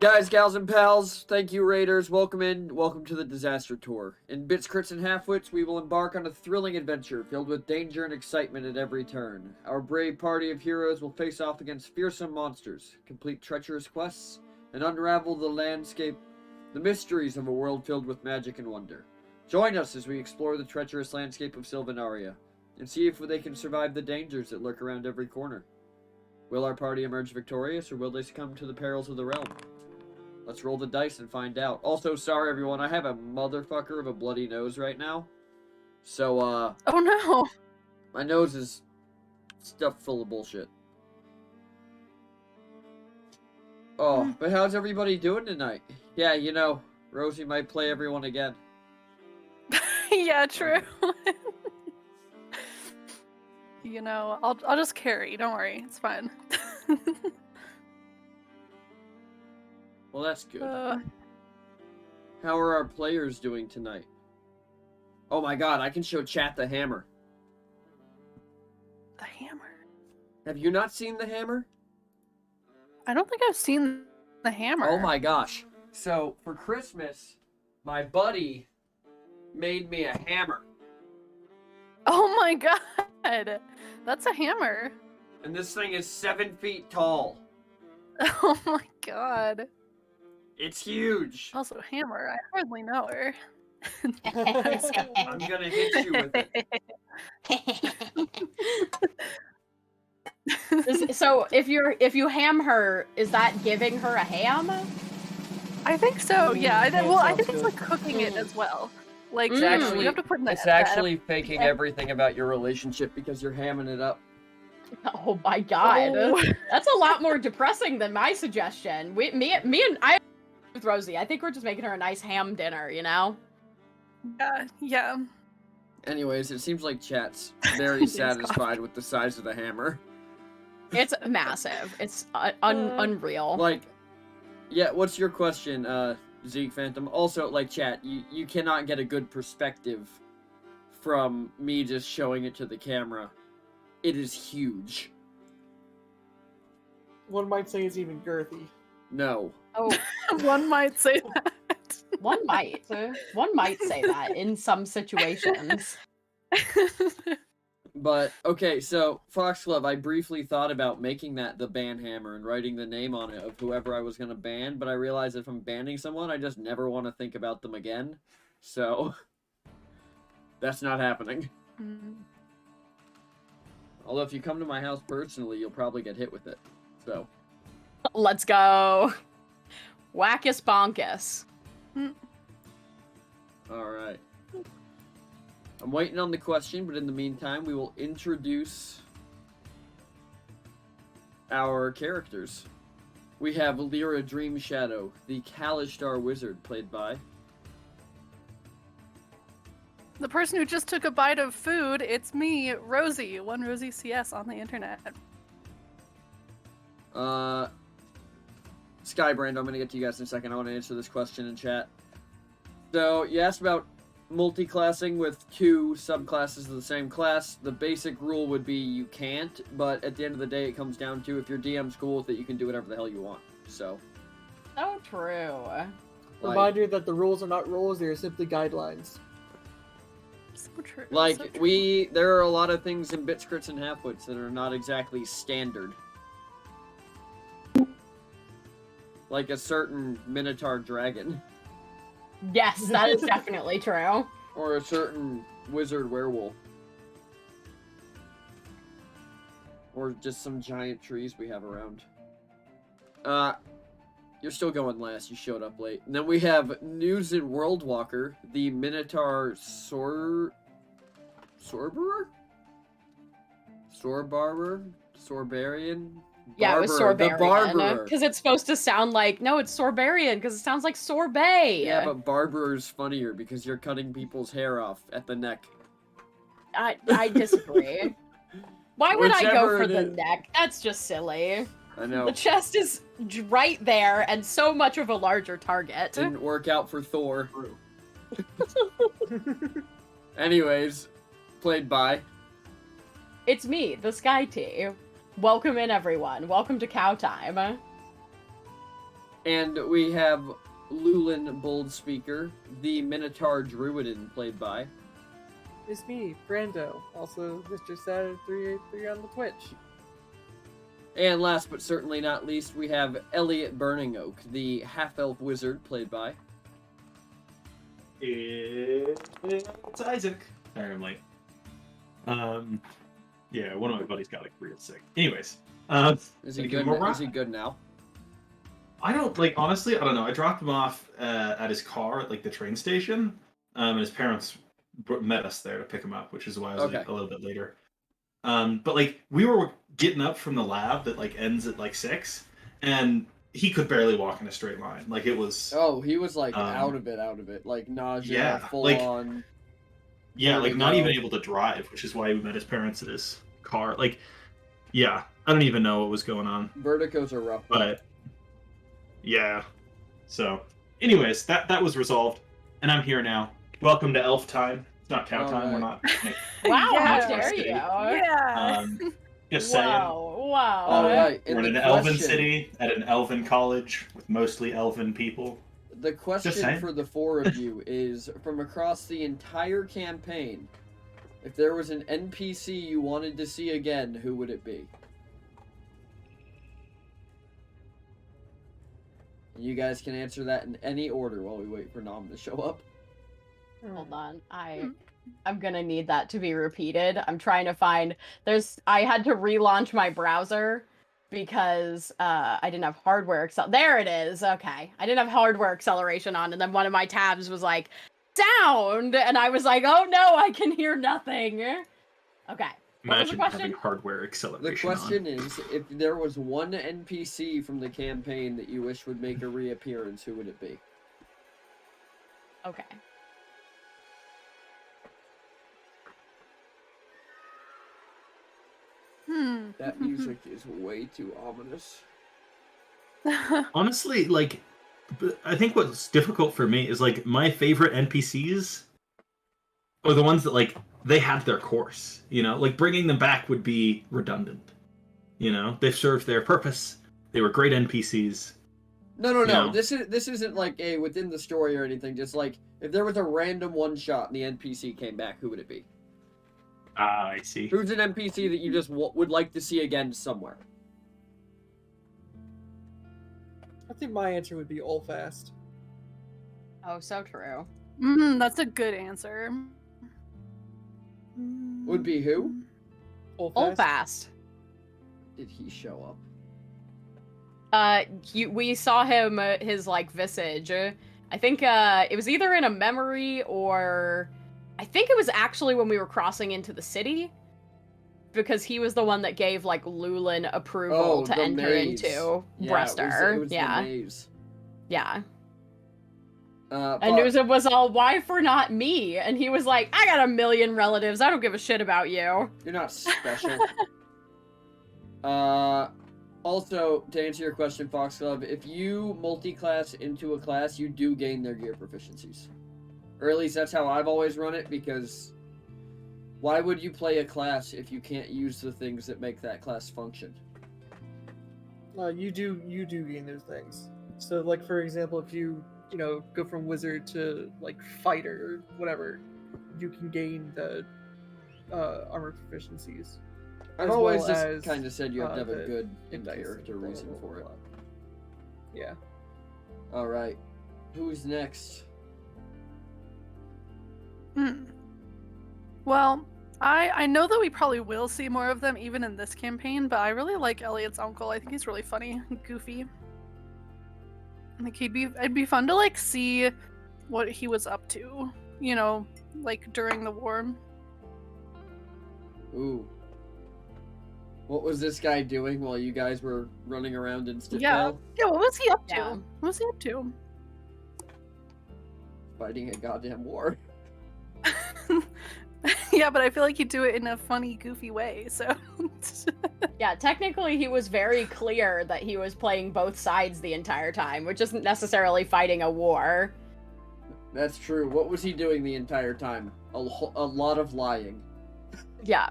Guys, gals, and pals, thank you, Raiders. Welcome in. Welcome to the Disaster Tour. In Bits, Crits, and Halfwits, we will embark on a thrilling adventure filled with danger and excitement at every turn. Our brave party of heroes will face off against fearsome monsters, complete treacherous quests, and unravel the mysteries of a world filled with magic and wonder. Join us as we explore the treacherous landscape of Sylvanaria, and see if they can survive the dangers that lurk around every corner. Will our party emerge victorious, or will they succumb to the perils of the realm? Let's roll the dice and find out. Also, sorry everyone, I have a motherfucker of a bloody nose right now. So, Oh no! my nose is stuffed full of bullshit. Oh, but how's everybody doing tonight? Yeah, you know, Rosie might play everyone again. Yeah, true. You know, I'll just carry. Don't worry, it's fine. Well, that's good. How are our players doing tonight? Oh my god, I can show chat the hammer. The hammer? Have you not seen the hammer? I don't think I've seen the hammer. Oh my gosh. So, for Christmas, my buddy made me a hammer. Oh my god! That's a hammer. And this thing is 7 feet tall. Oh my god. It's huge. Also, hammer. I hardly know her. I'm gonna hit you with it. So if you ham her, is that giving her a ham? I think so. Yeah. I think it's good. like cooking it as well. Like It's actually- you have to put in the. It's actually faking everything about your relationship because you're hamming it up. Oh my god, Oh. that's a lot more depressing than my suggestion. Me and I with Rosie. I think we're just making her a nice ham dinner, you know? Yeah. Anyways, it seems like chat's very satisfied with the size of the hammer. It's massive. It's unreal. Like, yeah, what's your question, Zeke Phantom? Also, like, chat, you cannot get a good perspective from me just showing it to the camera. It is huge. One might say it's even girthy. No. Oh, One might say that. one might say that in some situations. But, okay, so, Foxglove, I briefly thought about making that the ban hammer and writing the name on it of whoever I was going to ban, but I realized if I'm banning someone, I just never want to think about them again. So, that's not happening. Although, if you come to my house personally, you'll probably get hit with it. So. Let's go. Wackus bonkus. Alright. I'm waiting on the question, but in the meantime, we will introduce our characters. We have Lyra Dream Shadow, the Kalishtar Wizard, played by... The person who just took a bite of food, it's me, Rosie, one Rosie CS on the internet. Skybrand, I'm gonna get to you guys in a second. I want to answer this question in chat. So, you asked about multi-classing with 2 subclasses of the same class. The basic rule would be you can't, but at the end of the day, it comes down to if your DM's cool with it, you can do whatever the hell you want. So. So true. Reminder that the rules are not rules, they are simply guidelines. So true. Like, so true. there are a lot of things in Bits, Crits, and Halfwits that are not exactly standard. Like a certain Minotaur dragon. Yes, that is definitely true. Or a certain wizard werewolf. Or just some giant trees we have around. You're still going last, you showed up late. And then we have News and World Walker, the Minotaur Sorberer? Sorbarian? Yeah, it was Barber, the Sorbarian. Barberer. Because it's supposed to sound like, no, it's Sorbarian, because it sounds like sorbet. Yeah, but Barberer's funnier because you're cutting people's hair off at the neck. I disagree. Why would I go Whichever for it the is. neck? That's just silly. I know. The chest is right there and so much of a larger target. Didn't work out for Thor. Anyways, played by... It's me, the Sky Tea. Welcome in, everyone. Welcome to Cow Time. And we have Lulin Boldspeaker, the Minotaur Druidin, played by. It's me, Brando, also Mr. Sad383 on the Twitch. And last but certainly not least, we have Elliot Burning Oak, the half-elf wizard, played by. It's Isaac. Sorry, I'm late. Yeah, one of my buddies got like real sick. Anyways, Is he give good? him a Is he good now? I don't like honestly. I don't know. I dropped him off at his car at like the train station, and his parents met us there to pick him up, which is why I was like, a little bit later. But like we were getting up from the lab that like ends at like 6, and he could barely walk in a straight line. Like it was. Oh, he was like out of it, like nausea, yeah, full like, on. Yeah, like not even able to drive, which is why we met his parents at his car. Like, yeah, I don't even know what was going on. Vertigo's are rough. But yeah. So, anyways, that was resolved, and I'm here now. Welcome to Elf Time. It's not cow time. We're not. Wow, Yeah. how dare you? Yeah. Just saying. Wow. All right. We're in an elven city at an elven college with mostly elven people. The question for the 4 of you is, from across the entire campaign, if there was an NPC you wanted to see again, who would it be? You guys can answer that in any order while we wait for Nom to show up. Hold on. I'm gonna need that to be repeated. I'm trying to find I had to relaunch my browser because I didn't have hardware there it is. Okay. I didn't have hardware acceleration on, and then one of my tabs was like sound, and I was like, oh no, I can hear nothing. Okay. Imagine having hardware acceleration. The question is, if there was one NPC from the campaign that you wish would make a reappearance, who would it be? Okay. That music is way too ominous. Honestly, like, I think what's difficult for me is like my favorite NPCs are the ones that like they had their course. You know, like bringing them back would be redundant. You know, they've served their purpose. They were great NPCs. No. know? This isn't like a within the story or anything. Just like if there was a random one shot and the NPC came back, who would it be? Ah, I see. Who's an NPC that you just would like to see again somewhere? I think my answer would be Oldfast. Oh, so true. That's a good answer. Would be who? Oldfast. Did he show up? We saw him, his like visage. I think it was either in a memory or I think it was actually when we were crossing into the city, because he was the one that gave like Lulin approval to enter into Brester. It was the maze. Yeah. And Newsom was all, why for not me? And he was like, I got a million relatives. I don't give a shit about you. You're not special. Also, to answer your question, Foxglove, if you multi-class into a class, you do gain their gear proficiencies. Or at least that's how I've always run it, because why would you play a class if you can't use the things that make that class function? You do gain those things. So, like, for example, if you go from wizard to like fighter or whatever, you can gain the armor proficiencies. I've always just kind of said you have to have a good in-character reason for it. Yeah. Alright. Who's next? Well, I know that we probably will see more of them even in this campaign, but I really like Elliot's uncle. I think he's really funny and goofy. Like it'd be fun to like see what he was up to, like during the war. Ooh. What was this guy doing while you guys were running around in Stithdale? Yeah, what was he up to? Yeah. What was he up to? Fighting a goddamn war. Yeah, but I feel like he'd do it in a funny, goofy way, so... Yeah, technically he was very clear that he was playing both sides the entire time, which isn't necessarily fighting a war. That's true. What was he doing the entire time? A lot of lying. Yeah.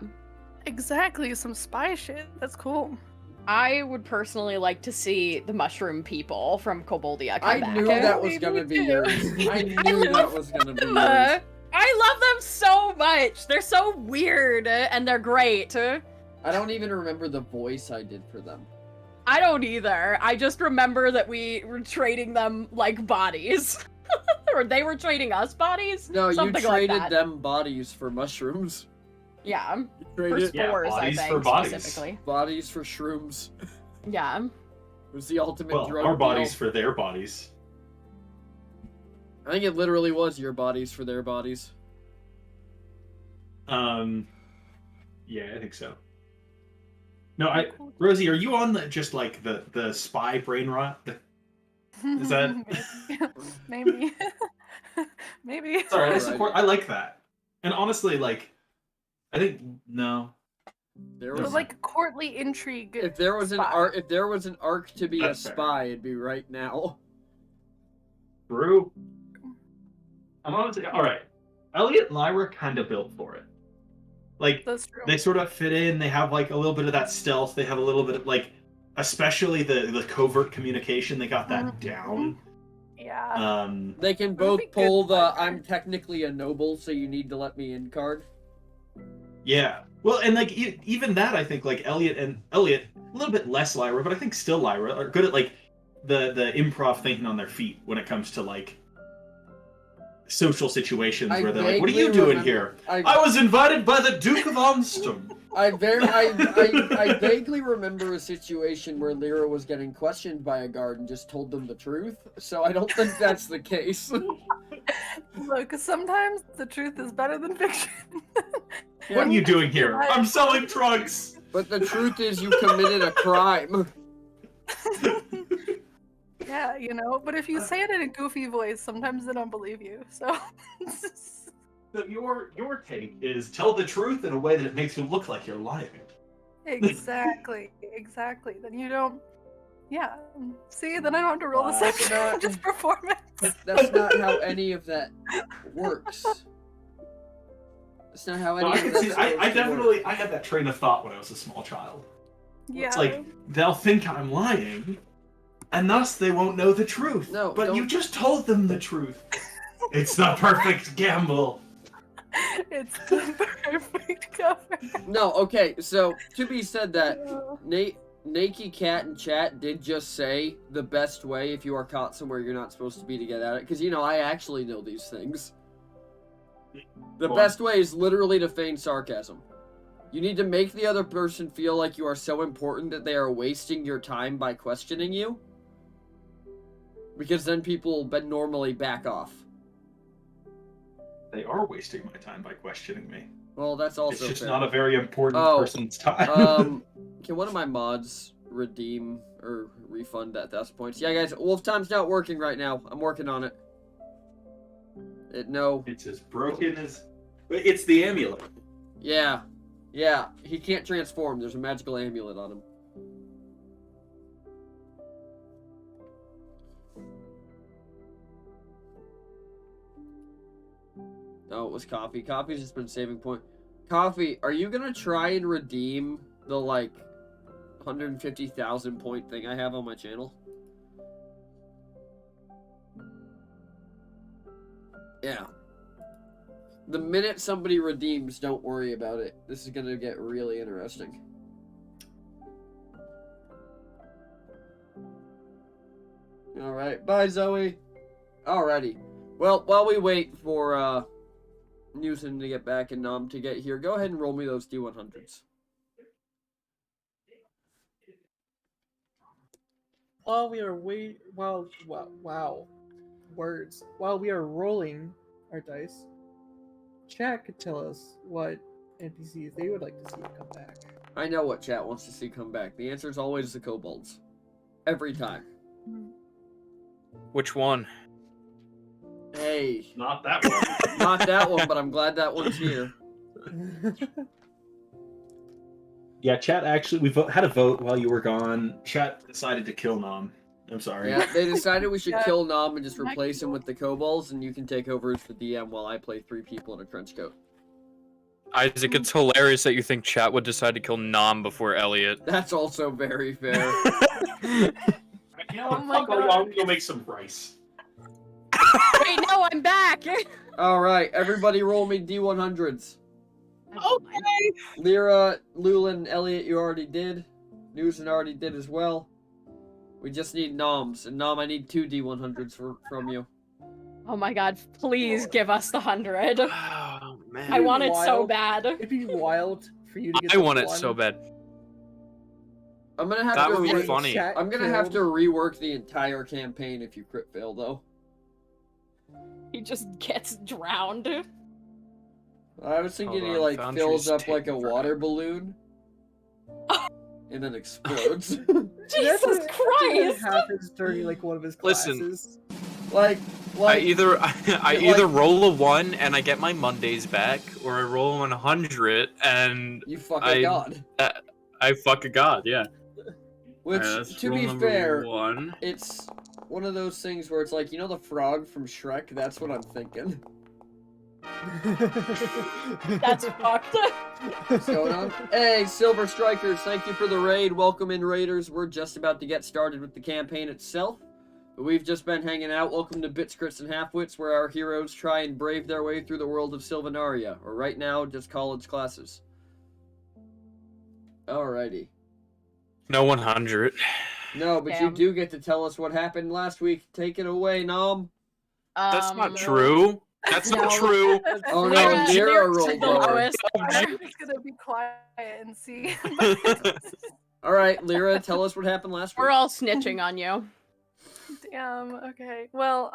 Exactly, some spy shit. That's cool. I would personally like to see the mushroom people from Koboldia come I back. knew that was gonna be yours. I knew that was gonna be yours. I love them so much. They're so weird and they're great. I don't even remember the voice I did for them. I don't either. I just remember that we were trading them like bodies. Or they were trading us bodies? No, Something you traded like that. them bodies for mushrooms. Yeah. You For traded spores, I bodies think, for bodies. specifically. bodies for shrooms. Yeah. It was the ultimate Well, drug our bodies deal. for their bodies. I think it literally was your bodies for their bodies. Yeah, I think so. No, Rosie, are you on just like the spy brain rot? Is that? Maybe. Maybe. Sorry, I Alright. support. I like that. And honestly, like, I think no. There But was like courtly intrigue. if there was an spy. arc, if there was an arc to be That's a fair. spy, it'd be right now. True. I'm honestly all right. Elliot and Lyra kind of built for it. Like That's true. they sort of fit in. They have like a little bit of that stealth. They have a little bit of like, especially the covert communication. They got that down. Yeah. They can That'd both be good pull the flavor. "I'm technically a noble, so you need to let me in" card. Yeah. Well, and like even that, I think like Elliot, a little bit less Lyra, but I think still Lyra are good at like the improv thinking on their feet when it comes to like social situations I where they're like, "What are vaguely you doing remember- here?" I was invited by the Duke of Onstum. I vaguely remember a situation where Lyra was getting questioned by a guard and just told them the truth. So I don't think that's the case. Look, sometimes the truth is better than fiction. What are you doing here? I'm selling drugs. But the truth is, you committed a crime. Yeah, you know, but if you say it in a goofy voice, sometimes they don't believe you. So So your take is tell the truth in a way that it makes you look like you're lying. exactly. Then you don't. Yeah. See, then I don't have to roll the That's section. not- Just performance. That's not how any of that works. That's not how any No, I of can that's see. supposed I to definitely. work. I had that train of thought when I was a small child. Yeah. It's like they'll think I'm lying, and thus they won't know the truth. No, but you don't- just told them the truth. It's the perfect gamble. It's the perfect cover. No, okay, so to be said that Nakey Cat in chat did just say the best way if you are caught somewhere you're not supposed to be to get at it, because you know I actually know these things. The Go on. best way is literally to feign sarcasm. You need to make the other person feel like you are so important that they are wasting your time by questioning you. Because then people normally back off. They are wasting my time by questioning me. Well, that's also It's just fair. not a very important Oh, person's time. Can one of my mods redeem or refund at those points? Yeah, guys, Wolf Time's not working right now. I'm working on it. No. It's as broken as. It's the amulet. Yeah. He can't transform. There's a magical amulet on him. Oh, it was Coffee. Coffee's just been saving point. Coffee, are you gonna try and redeem the, like, 150,000 point thing I have on my channel? Yeah. The minute somebody redeems, don't worry about it. This is gonna get really interesting. Alright, bye Zoe. Alrighty. Well, while we wait for Newton to get back and Nom to get here, go ahead and roll me those D100s. While we are While we are rolling our dice, chat could tell us what NPCs they would like to see come back. I know what chat wants to see come back. The answer is always the kobolds. Every time. Which one? Hey, Not that one. not that one, but I'm glad that one's here. Yeah, chat actually, we had a vote while you were gone. Chat decided to kill Nom. I'm sorry. Yeah, they decided we should Yeah. kill Nom and just Not replace him cool. with the kobolds, and you can take over as the DM while I play 3 people in a trench coat. Isaac, it's hilarious that you think chat would decide to kill Nom before Elliot. That's also very fair. You know what? Oh my Fuck, I'm gonna go make some rice. Wait, no, I'm back. All right, everybody, roll me D100s. Okay. Lyra, Lulin, Elliot, you already did. Newson already did as well. We just need Noms, and Nom, I need 2 D100s from you. Oh my god, please give us the 100. Oh man. I want it so Wild. bad. It'd be wild for you to get. I the want it one. so bad. I'm gonna have That to would be re- funny. Chat I'm gonna have to killed. rework the entire campaign if you crit fail, though. He just gets drowned. I was thinking Hold he on, like Foundry's fills up like a taking water balloon, and then explodes. Jesus It Christ! happens during like one of his Listen. classes. like, I either like- roll a 1 and I get my Mondays back, or I roll a 100 and you fuck I- a god. I fuck a god. Yeah. Which, Alright, that's to rule be number fair, 1. it's one of those things where it's like, you know the frog from Shrek? That's what I'm thinking. That's fucked. What's going on? Hey, Silver Strikers, thank you for the raid. Welcome in, Raiders. We're just about to get started with the campaign itself. But we've just been hanging out. Welcome to Bits, Crits, and Halfwits, where our heroes try and brave their way through the world of Sylvanaria, or right now, just college classes. Alrighty. No 100. No, but you Damn. do get to tell us what happened last week. Take it away, Nom. That's not Um, true. That's not no. true. Oh no, Lyra- Lyra Lyra's rolled the lower. lowest. I'm just gonna be quiet and see. Alright, Lyra, tell us what happened last week. We're all snitching on you. Damn. Okay. Well,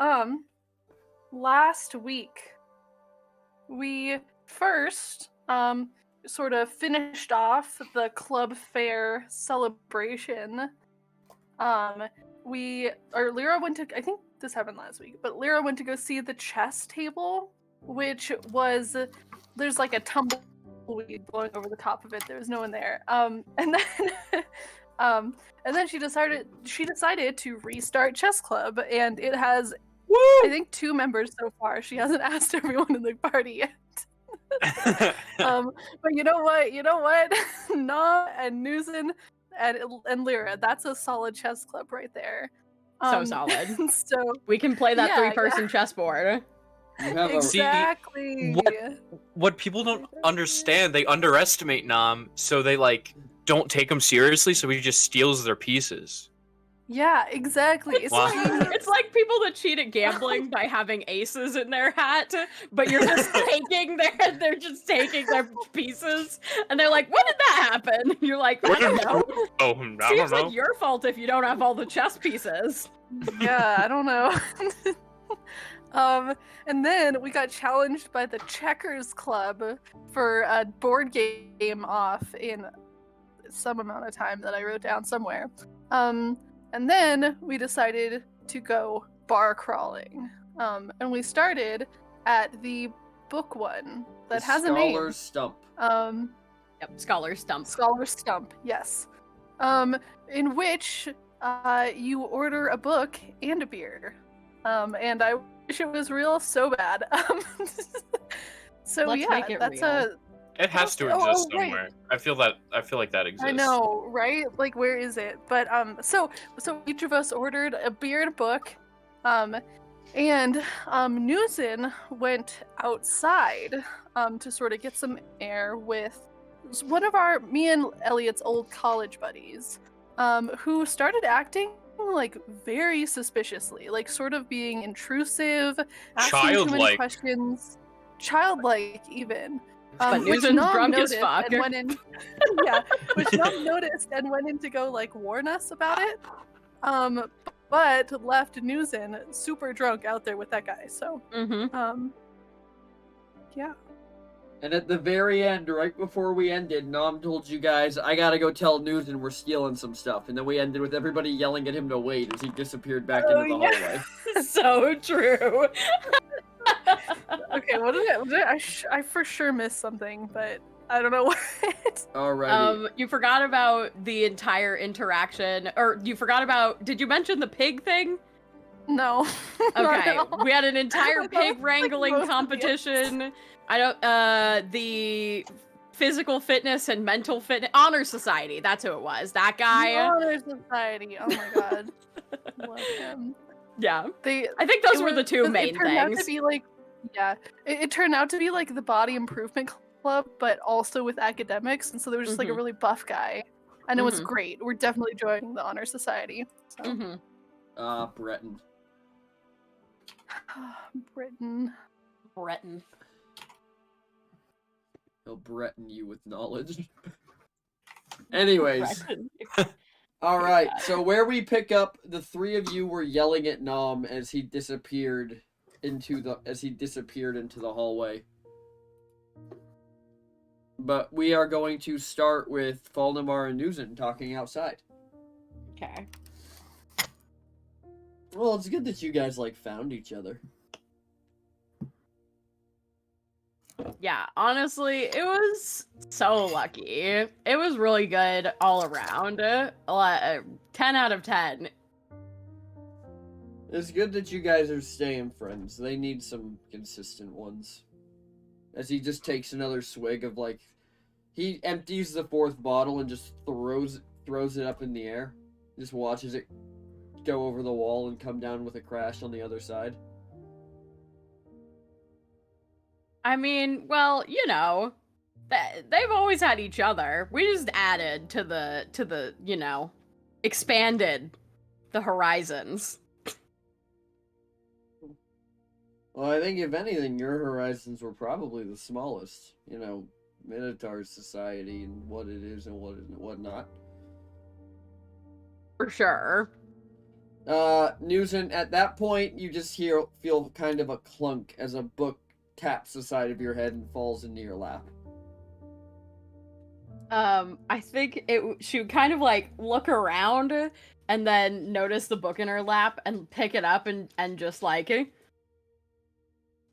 last week we first sort of finished off the club fair celebration. Lyra went to, I think this happened last week, but Lyra went to go see the chess table, which was, there's like a tumbleweed blowing over the top of it. There was no one there. And then she decided to restart chess club, and it has, I think, 2 members so far. She hasn't asked everyone in the party yet. But you know what? Nah and Newson and Lyra, that's a solid chess club right there. So solid. So We can play that Yeah, 3-person chessboard. You have a exactly. What people don't understand, they underestimate Nom, so they like don't take him seriously, so he just steals their pieces. Yeah, exactly. It's Wow. genius. It's like people that cheat at gambling by having aces in their hat, but you're just they're just taking their pieces, and they're like, "When did that happen?" You're like, "I don't know. Oh, I don't Seems know. like your fault if you don't have all the chess pieces." Yeah, I don't know. And then we got challenged by the Checkers Club for a board game off in some amount of time that I wrote down somewhere. And then we decided to go bar crawling. And we started at the book one that the has a name. Scholar's Stump. Yep, Scholar Stump. Scholar Stump, yes. In which you order a book and a beer. And I wish it was real so bad. So Let's yeah, make it that's real. It has to Oh, exist right. somewhere. I feel like that exists. I know, right? Like, where is it? But so each of us ordered a beer and a book, and Newson went outside to sort of get some air with one of me and Elliot's old college buddies, who started acting like very suspiciously, like sort of being intrusive, asking too many Childlike. questions, childlike even. But Which Newson's Nom drunk as noticed fuck. and went in, yeah, which Nom noticed and went in to go like warn us about it. But left Newson super drunk out there with that guy. So, Mm-hmm. yeah. And at the very end, right before we ended, Nom told you guys, I gotta go tell Newton we're stealing some stuff. And then we ended with everybody yelling at him to wait as he disappeared back into the hallway. So true. Okay, what did I for sure missed something, but I don't know what. Alrighty. You forgot about the entire interaction, or you forgot about, did you mention the pig thing? No. not Okay, at all. we had an entire That pig was, like, wrangling most of the competition. I don't, the physical fitness and mental fitness honor society. That's who it was. That The guy. Honor Society. Oh my god. Love him. Yeah, They. I think those it were the two was- main It turned out to things. be like, yeah. It turned out to be like the body improvement club, but also with academics, and so there was just like a Mhm. really buff guy, and it was Mhm. great. We're definitely joining the Honor Society. So. Breton. Britain. Breton. He'll Breton you with knowledge. Anyways. Breton. Alright, so where we pick up, the three of you were yelling at Nom as he disappeared into the hallway. But we are going to start with Falnamar and Nuzin talking outside. Okay. Well, it's good that you guys, found each other. Yeah, honestly, it was so lucky. It was really good all around. 10 out of 10. It's good that you guys are staying friends. They need some consistent ones. As he just takes another swig of, he empties the fourth bottle and just throws it up in the air. Just watches it go over the wall and come down with a crash on the other side. I mean, well, they've always had each other. We just added to the expanded the horizons. Well, I think if anything, your horizons were probably the smallest. Minotaur society and what it is and what not. For sure. Nuzin, at that point, you just feel kind of a clunk as a book taps the side of your head and falls into your lap. I think she would kind of look around and then notice the book in her lap and pick it up and just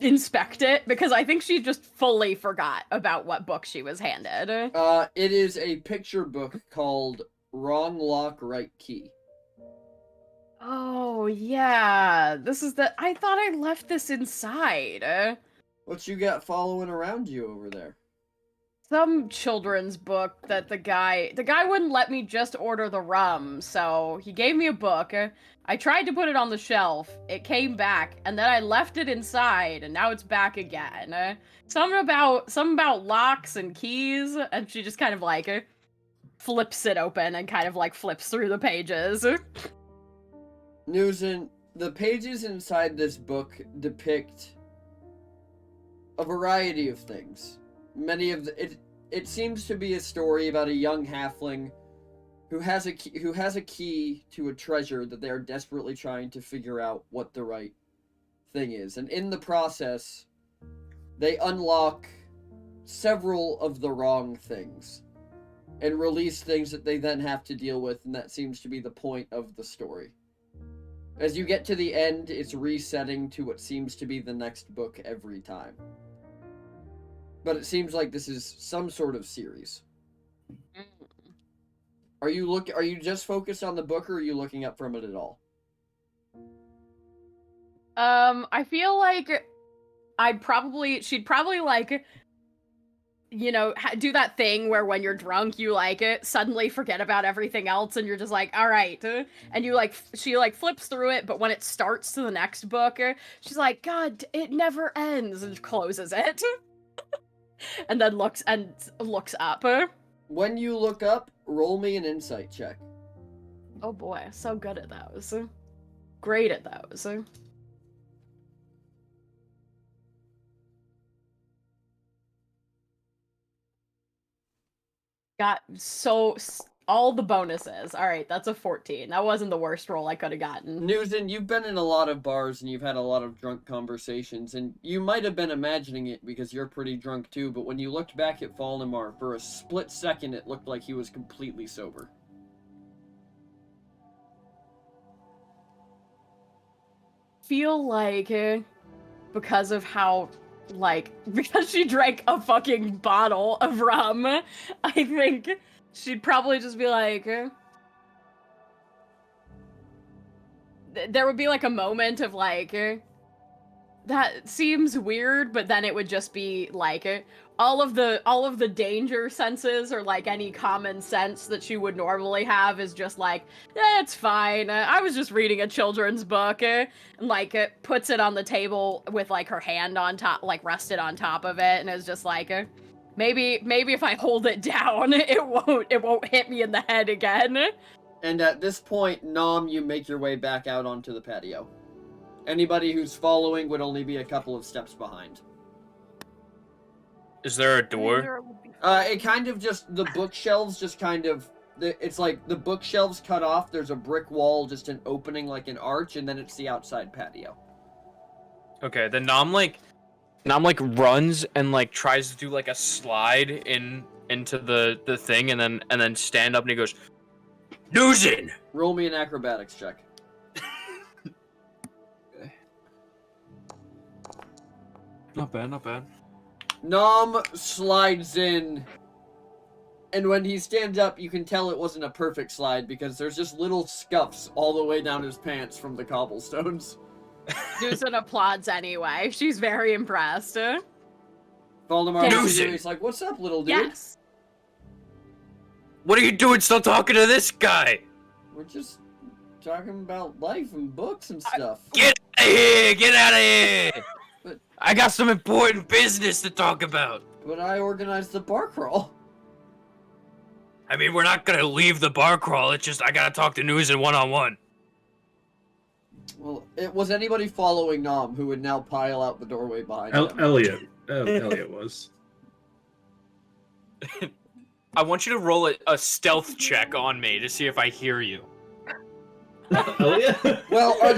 inspect it, because I think she just fully forgot about what book she was handed. It is a picture book called Wrong Lock, Right Key. Oh, yeah. I thought I left this inside. What you got following around you over there? Some children's book that the guy wouldn't let me just order the rum, so he gave me a book. I tried to put it on the shelf, it came back, and then I left it inside, and now it's back again. Something about locks and keys, and she just kind of flips it open and kind of flips through the pages. Nuzin, the pages inside this book depict a variety of things. It seems to be a story about a young halfling who has a key to a treasure that they are desperately trying to figure out what the right thing is. And in the process, they unlock several of the wrong things and release things that they then have to deal with, and that seems to be the point of the story. As you get to the end, it's resetting to what seems to be the next book every time. But it seems like this is some sort of series. Are you just focused on the book, or are you looking up from it at all? I feel like she'd probably do that thing where when you're drunk, you suddenly forget about everything else and you're just all right. And she flips through it, but when it starts to the next book, she's like, God, it never ends, and closes it. And then looks up. When you look up, roll me an insight check. Oh boy, so good at those. Great at those. Got all the bonuses. All right, that's a 14. That wasn't the worst roll I could have gotten. Nuzin, you've been in a lot of bars and you've had a lot of drunk conversations, and you might have been imagining it because you're pretty drunk too, but when you looked back at Falnamar, for a split second it looked like he was completely sober. Feel like because of how because she drank a fucking bottle of rum, I think she'd probably just be like, there would be like a moment of like that seems weird, but then it would just be like all of the danger senses or like any common sense that she would normally have is just like, it's fine. I was just reading a children's book, and like it puts it on the table with like her hand on top, like rested on top of it, and is just like, maybe if I hold it down, it won't hit me in the head again. And at this point, Nom, you make your way back out onto the patio. Anybody who's following would only be a couple of steps behind. Is there a I mean, door? there would be- It kind of just, the bookshelves just kind of, it's like the bookshelves cut off, there's a brick wall, just an opening like an arch, and then it's the outside patio. Okay, then Nom runs and like tries to do like a slide into the thing and then stand up and he goes, Newsin! Roll me an acrobatics check. Not bad, not bad. Nom slides in, and when he stands up, you can tell it wasn't a perfect slide because there's just little scuffs all the way down his pants from the cobblestones. Susan applauds anyway. She's very impressed. Valdemar Yes. looks at you, he's like, "What's up, little dude?" Yes. What are you doing still talking to this guy? We're just talking about life and books and stuff. Get out of here! Get out of here! But- I got some important business to talk about. But I organized the bar crawl. I mean, we're not gonna leave the bar crawl, it's just I gotta talk to Newsin one-on-one. Well, it was anybody following Nom who would now pile out the doorway behind him. Elliot. Elliot was. I want you to roll a stealth check on me to see if I hear you. Elliot? Well, are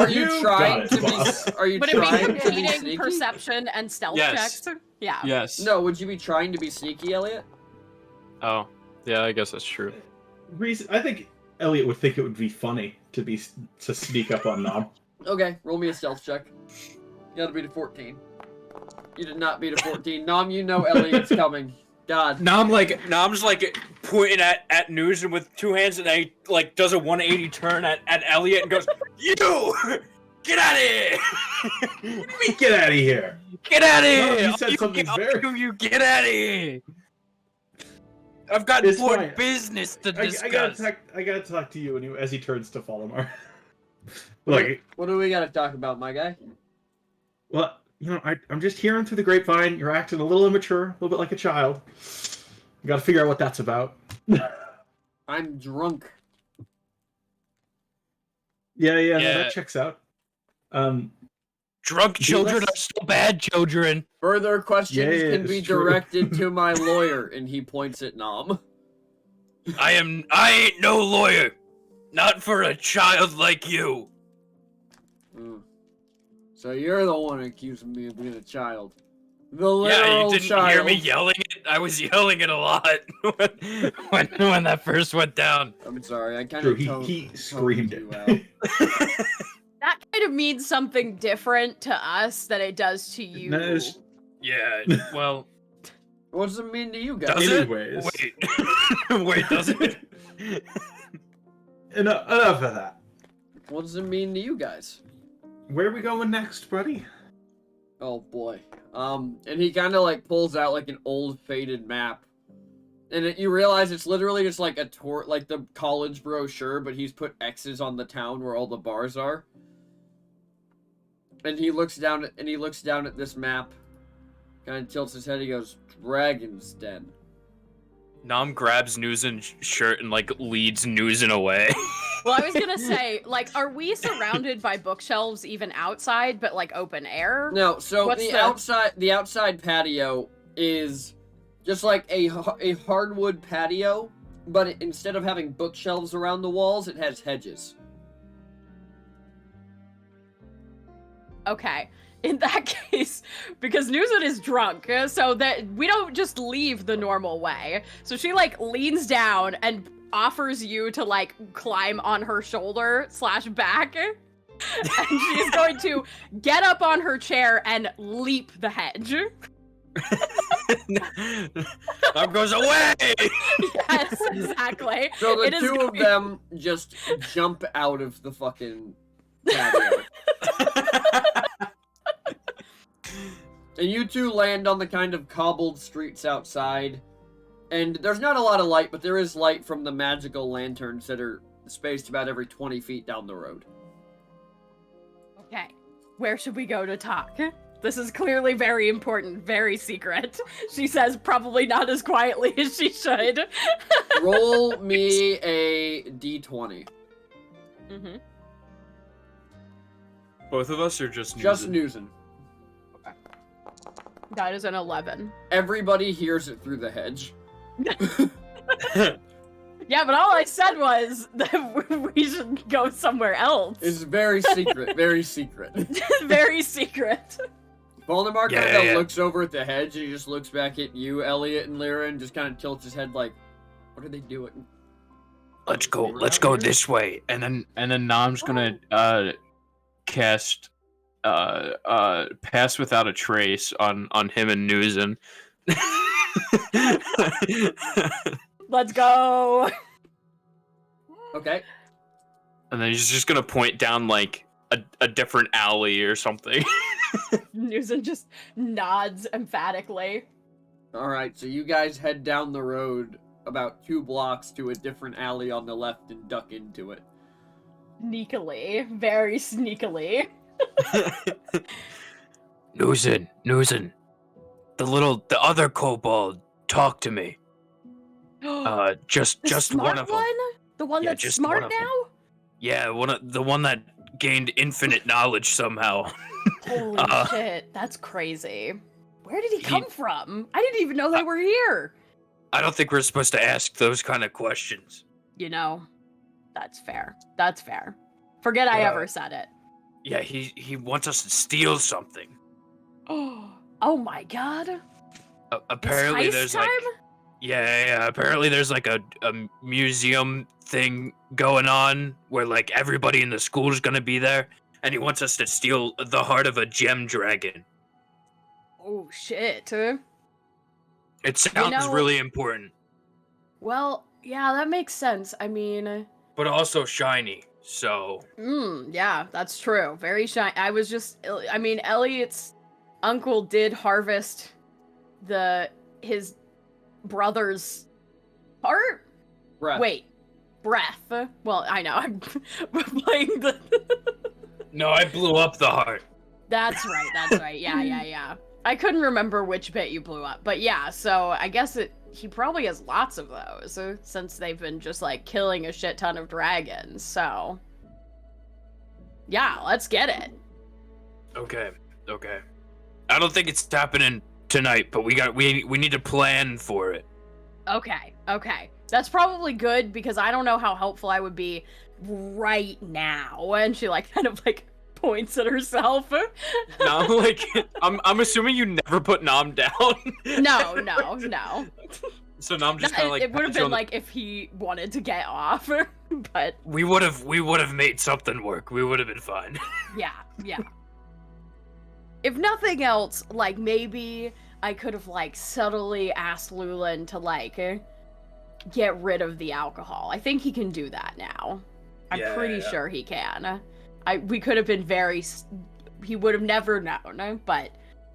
you You trying got to it, be? boss. Are you Would it be trying to be competing sneaky? perception and stealth Yes. checks? Yeah. Yes. No, would you be trying to be sneaky, Elliot? Oh, yeah, I guess that's true. I think Elliot would think it would be funny to sneak up on Nom. Okay, roll me a stealth check. You gotta beat a 14. You did not beat a 14. Nom, you know Elliot's coming. God. Nom's like pointing at Newsin with two hands and then he like does a 180 turn at Elliot and goes, You! Get out of here! What do you mean, get out of here? Get out of No, here! you said something You get out of here! I've got It's important fine. business to I discuss. gotta talk to you as he turns to Voldemort. Look, What do we gotta talk about, my guy? well, I'm just hearing through the grapevine. You're acting a little immature, a little bit like a child. You gotta figure out what that's about. I'm drunk. Yeah, Yeah. no, that checks out. Drunk children let's- are still bad children. Further questions Yeah, can be it's true. directed to my lawyer, and he points at Nom. I ain't no lawyer. Not for a child like you. So you're the one accusing me of being a child. The Yeah, literal you didn't child. hear me yelling it? I was yelling it a lot when that first went down. I'm sorry, I kind True, of he screamed you it. out. That kind of means something different to us than it does to you. No, it's- Yeah, well, What does it mean to you guys? does Anyways. it? Wait. Wait, does it? Enough of that. What does it mean to you guys? Where are we going next, buddy? Oh boy. And he kind of like pulls out like an old faded map. And you realize it's literally just like a tour, like the college brochure, but he's put X's on the town where all the bars are. And he looks down at this map, kind of tilts his head. He goes, "Dragon's Den." Nom grabs Newsin's shirt and like leads Newsin away. Well, I was gonna say, like, are we surrounded by bookshelves even outside, but like open air? No, so What's the outside patio is just like a hardwood patio, but instead of having bookshelves around the walls, it has hedges. Okay. In that case, because Newsin is drunk, so that we don't just leave the normal way. So she like leans down and offers you to like climb on her shoulder / back. And she's going to get up on her chair and leap the hedge. Nom goes away. Yes, exactly. So the It is two of going- them just jump out of the fucking patio. And you two land on the kind of cobbled streets outside. And there's not a lot of light, but there is light from the magical lanterns that are spaced about every 20 feet down the road. Okay, where should we go to talk? This is clearly very important, very secret. She says probably not as quietly as she should. Roll me a d20. Mm-hmm. Both of us, or just Newsen? Just Newsen. That is an 11. Everybody hears it through the hedge. Yeah, but all I said was that we should go somewhere else. It's very secret, very secret. Very secret. Voldemort kind of looks over at the hedge and he just looks back at you, Elliot and Lyra, and just kind of tilts his head like, what are they doing? Let's go this way. And then Nom's gonna cast Pass Without a Trace on him and Newsen. Let's go. Okay. And then he's just gonna point down like a different alley or something. Newsen just nods emphatically. Alright, so you guys head down the road about 2 blocks to a different alley on the left and duck into it. Sneakily. Very sneakily. Newsen. The other kobold, talk to me. Just one of them. The one that's just smart one of now? them. Yeah, the one that gained infinite knowledge somehow. Holy shit, that's crazy. Where did he come from? I didn't even know they were here. I don't think we're supposed to ask those kind of questions. You know, that's fair. That's fair. Forget I ever said it. Yeah, he wants us to steal something. Oh my god. Apparently It's heist there's time? like apparently there's like a museum thing going on where like everybody in the school is gonna be there, and he wants us to steal the heart of a gem dragon. Oh shit. It sounds really important. Well, yeah, that makes sense. I mean, but also shiny, so yeah, that's true. Very shiny. I mean, Elliot's uncle did harvest his brother's heart? Breath. Wait, breath. Well, I know, I'm playing the... No, I blew up the heart. That's right, yeah. I couldn't remember which bit you blew up, but yeah, so I guess he probably has lots of those, since they've been just, like, killing a shit ton of dragons, so... Yeah, let's get it. Okay. I don't think it's happening tonight, but we need to plan for it. Okay. That's probably good, because I don't know how helpful I would be right now. And she, like, kind of, like, points at herself. Nom, like, I'm assuming you never put Nom down. No. So Nom just kind of like... It would have been, like, if he wanted to get off, but... We would have made something work. We would have been fine. Yeah. If nothing else, like, maybe I could have, like, subtly asked Lulan to, like, get rid of the alcohol. I think he can do that now. I'm pretty sure he can. We could have been he would have never known, but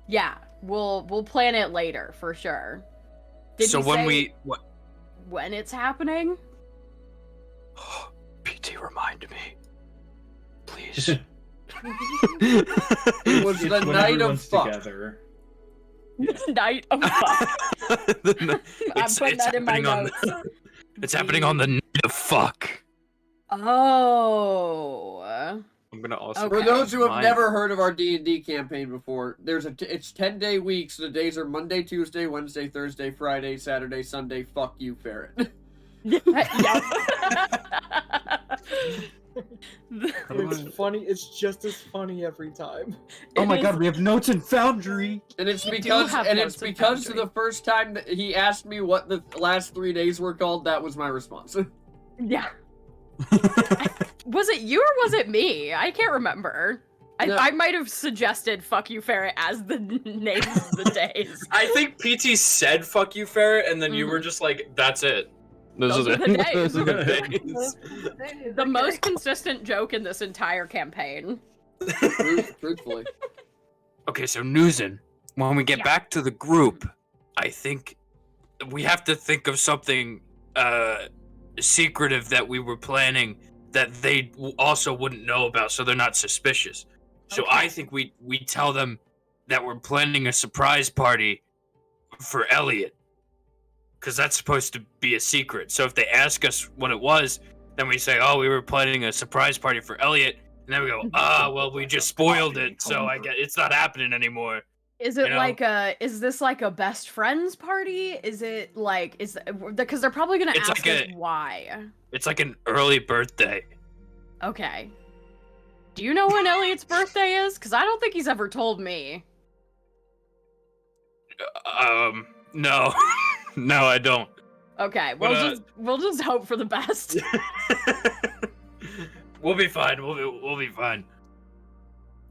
yeah, we'll plan it later for sure. So when it's happening? PT, remind me. Please. It was the night of fuck. Together. Night of fuck. I'm putting that in my notes. It's happening on the night of fuck. Oh. I'm gonna also... For those who have never heard of our D&D campaign before, it's 10-day weeks. The days are Monday, Tuesday, Wednesday, Thursday, Friday, Saturday, Sunday. Fuck you, Ferret. It's funny. It's just as funny every time. Oh my god, we have notes in Foundry. And it's because of the first time that he asked me what the last 3 days were called, that was my response. Yeah. Was it you or was it me? I can't remember. I might have suggested "fuck you, Ferret" as the names of the days. I think PT said "fuck you, Ferret," and then you were just like, "That's it." Those are the days. Those are the days. The most consistent joke in this entire campaign. Truthfully. Okay, so Newsin, when we get back to the group, I think we have to think of something secretive that we were planning that they also wouldn't know about, so they're not suspicious. So I think we tell them that we're planning a surprise party for Elliot, because that's supposed to be a secret. So if they ask us what it was, then we say, "Oh, we were planning a surprise party for Elliot," and then we go, well, we just spoiled it, so I guess it's not happening anymore." Is it is this like a best friends party? Is it like, because they're probably gonna ask us why. It's like an early birthday. Okay. Do you know when Elliot's birthday is? Because I don't think he's ever told me. No. No, I don't. Okay, we'll just hope for the best. We'll be fine. We'll be fine.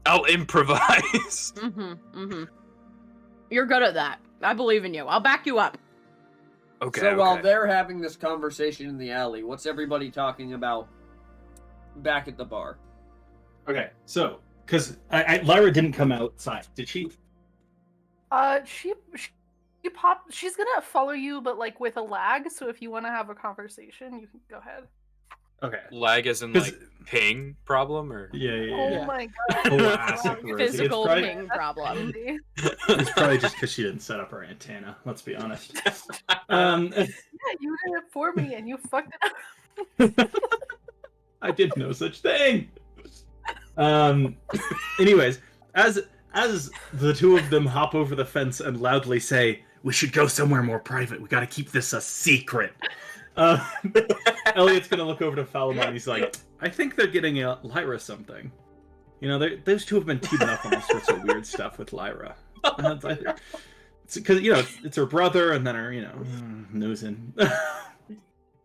I'll improvise. You're good at that. I believe in you. I'll back you up. Okay. So while they're having this conversation in the alley, what's everybody talking about back at the bar? Okay, so because Lyra didn't come outside, did she? She popped. She's gonna follow you, but like with a lag. So if you want to have a conversation, you can go ahead. Okay. Lag as in like ping problem, or yeah. Oh my god. Classic word. Physical ping problem. It's probably just because she didn't set up her antenna. Let's be honest. Yeah, you did it for me, and you fucked it up. I did no such thing. Anyways, as the two of them hop over the fence and loudly say, "We should go somewhere more private. We got to keep this a secret." Elliot's gonna look over to Falamon and he's like, "I think they're getting Lyra something. You know, those two have been teaming up on all sorts of weird stuff with Lyra. It's because it's her brother and then her Newsin."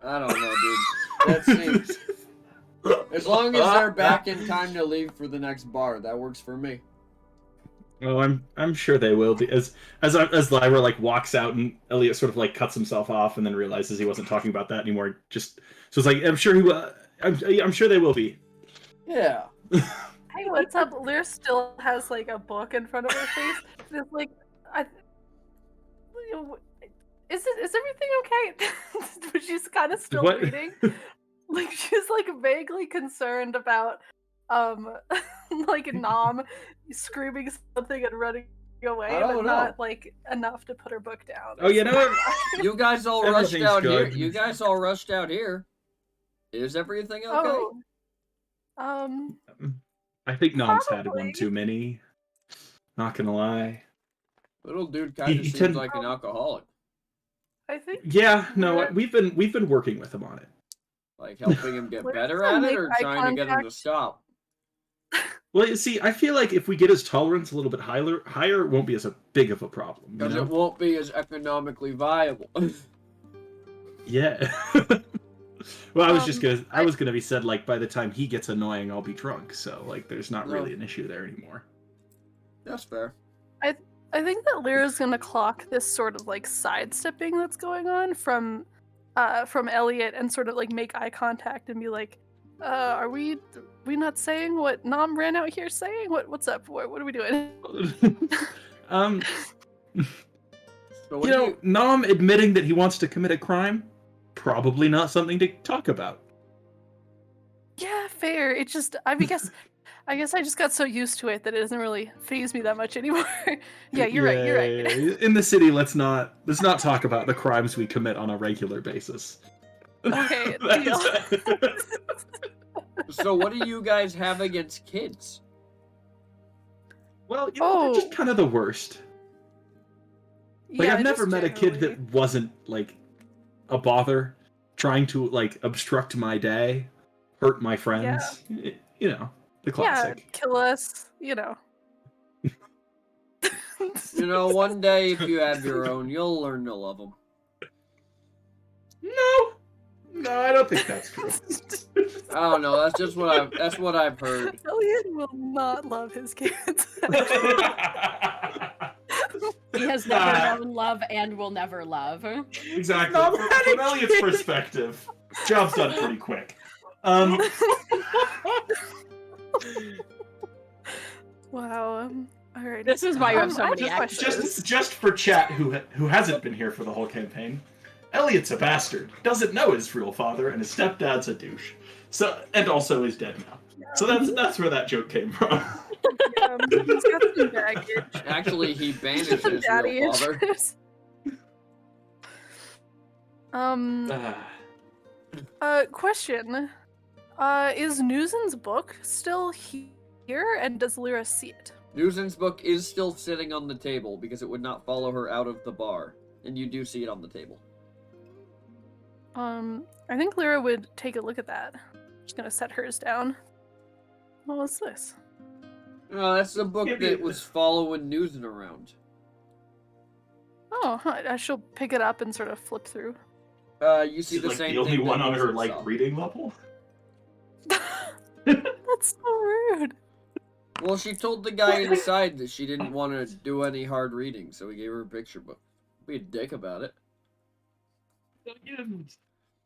I don't know, dude. That seems. As long as they're back in time to leave for the next bar, that works for me. Oh, I'm sure they will be. As Lyra like walks out and Elliot sort of like cuts himself off and then realizes he wasn't talking about that anymore. So it's like I'm sure I'm sure they will be. Yeah. Hey, what's up? Lyra still has like a book in front of her face. It's like, is everything okay? But she's kind of still reading. Like she's like vaguely concerned about like Nom screaming something and running away, but not like enough to put her book down. Oh, you know what? You guys all rushed out here. You guys all rushed out here. Is everything okay? I think Nom's had one too many. Not gonna lie. Little dude kind of seems like an alcoholic. I think. Yeah, no, we've been working with him on it. Like helping him get better at it, or trying to get him to stop? Well, you see, I feel like if we get his tolerance a little bit higher, it won't be as big of a problem. Because it won't be as economically viable. Yeah. Well, I was gonna be said like by the time he gets annoying, I'll be drunk. So like, there's not really an issue there anymore. That's fair. I think that Lyra's gonna clock this sort of like sidestepping that's going on from Elliot and sort of like make eye contact and be like, are we not saying what Nom ran out here saying? What's up? What are we doing? Nom admitting that he wants to commit a crime, probably not something to talk about. Yeah, fair. It just, I guess I just got so used to it that it doesn't really faze me that much anymore. Yeah, you're right. In the city, let's not talk about the crimes we commit on a regular basis. Okay. So what do you guys have against kids? Well, they're just kind of the worst. Like, I've never met a kid that wasn't like a bother, trying to like obstruct my day, hurt my friends. Yeah. The classic. Yeah, kill us, One day if you have your own, you'll learn to love them. No, I don't think that's true. I don't know. That's what I've heard. Elliot will not love his kids. He has never known love and will never love. Exactly. From Elliot's perspective, job's done pretty quick. Wow. All right. This is why you have so many just for chat who hasn't been here for the whole campaign. Elliot's a bastard. Doesn't know his real father, and his stepdad's a douche. So, and also is dead now. Yeah. So that's where that joke came from. He's got some baggage. Actually, he banished his real father. Question. Is Newson's book still here, and does Lyra see it? Newson's book is still sitting on the table because it would not follow her out of the bar, and you do see it on the table. I think Lyra would take a look at that. Just gonna set hers down. What was this? Oh, that's the book that was following Newson around. Oh, I shall pick it up and sort of flip through. You see the like same the only thing one that on her Newson saw. reading level. That's so rude. Well, she told the guy inside that she didn't want to do any hard reading, so he gave her a picture book. Be a dick about it.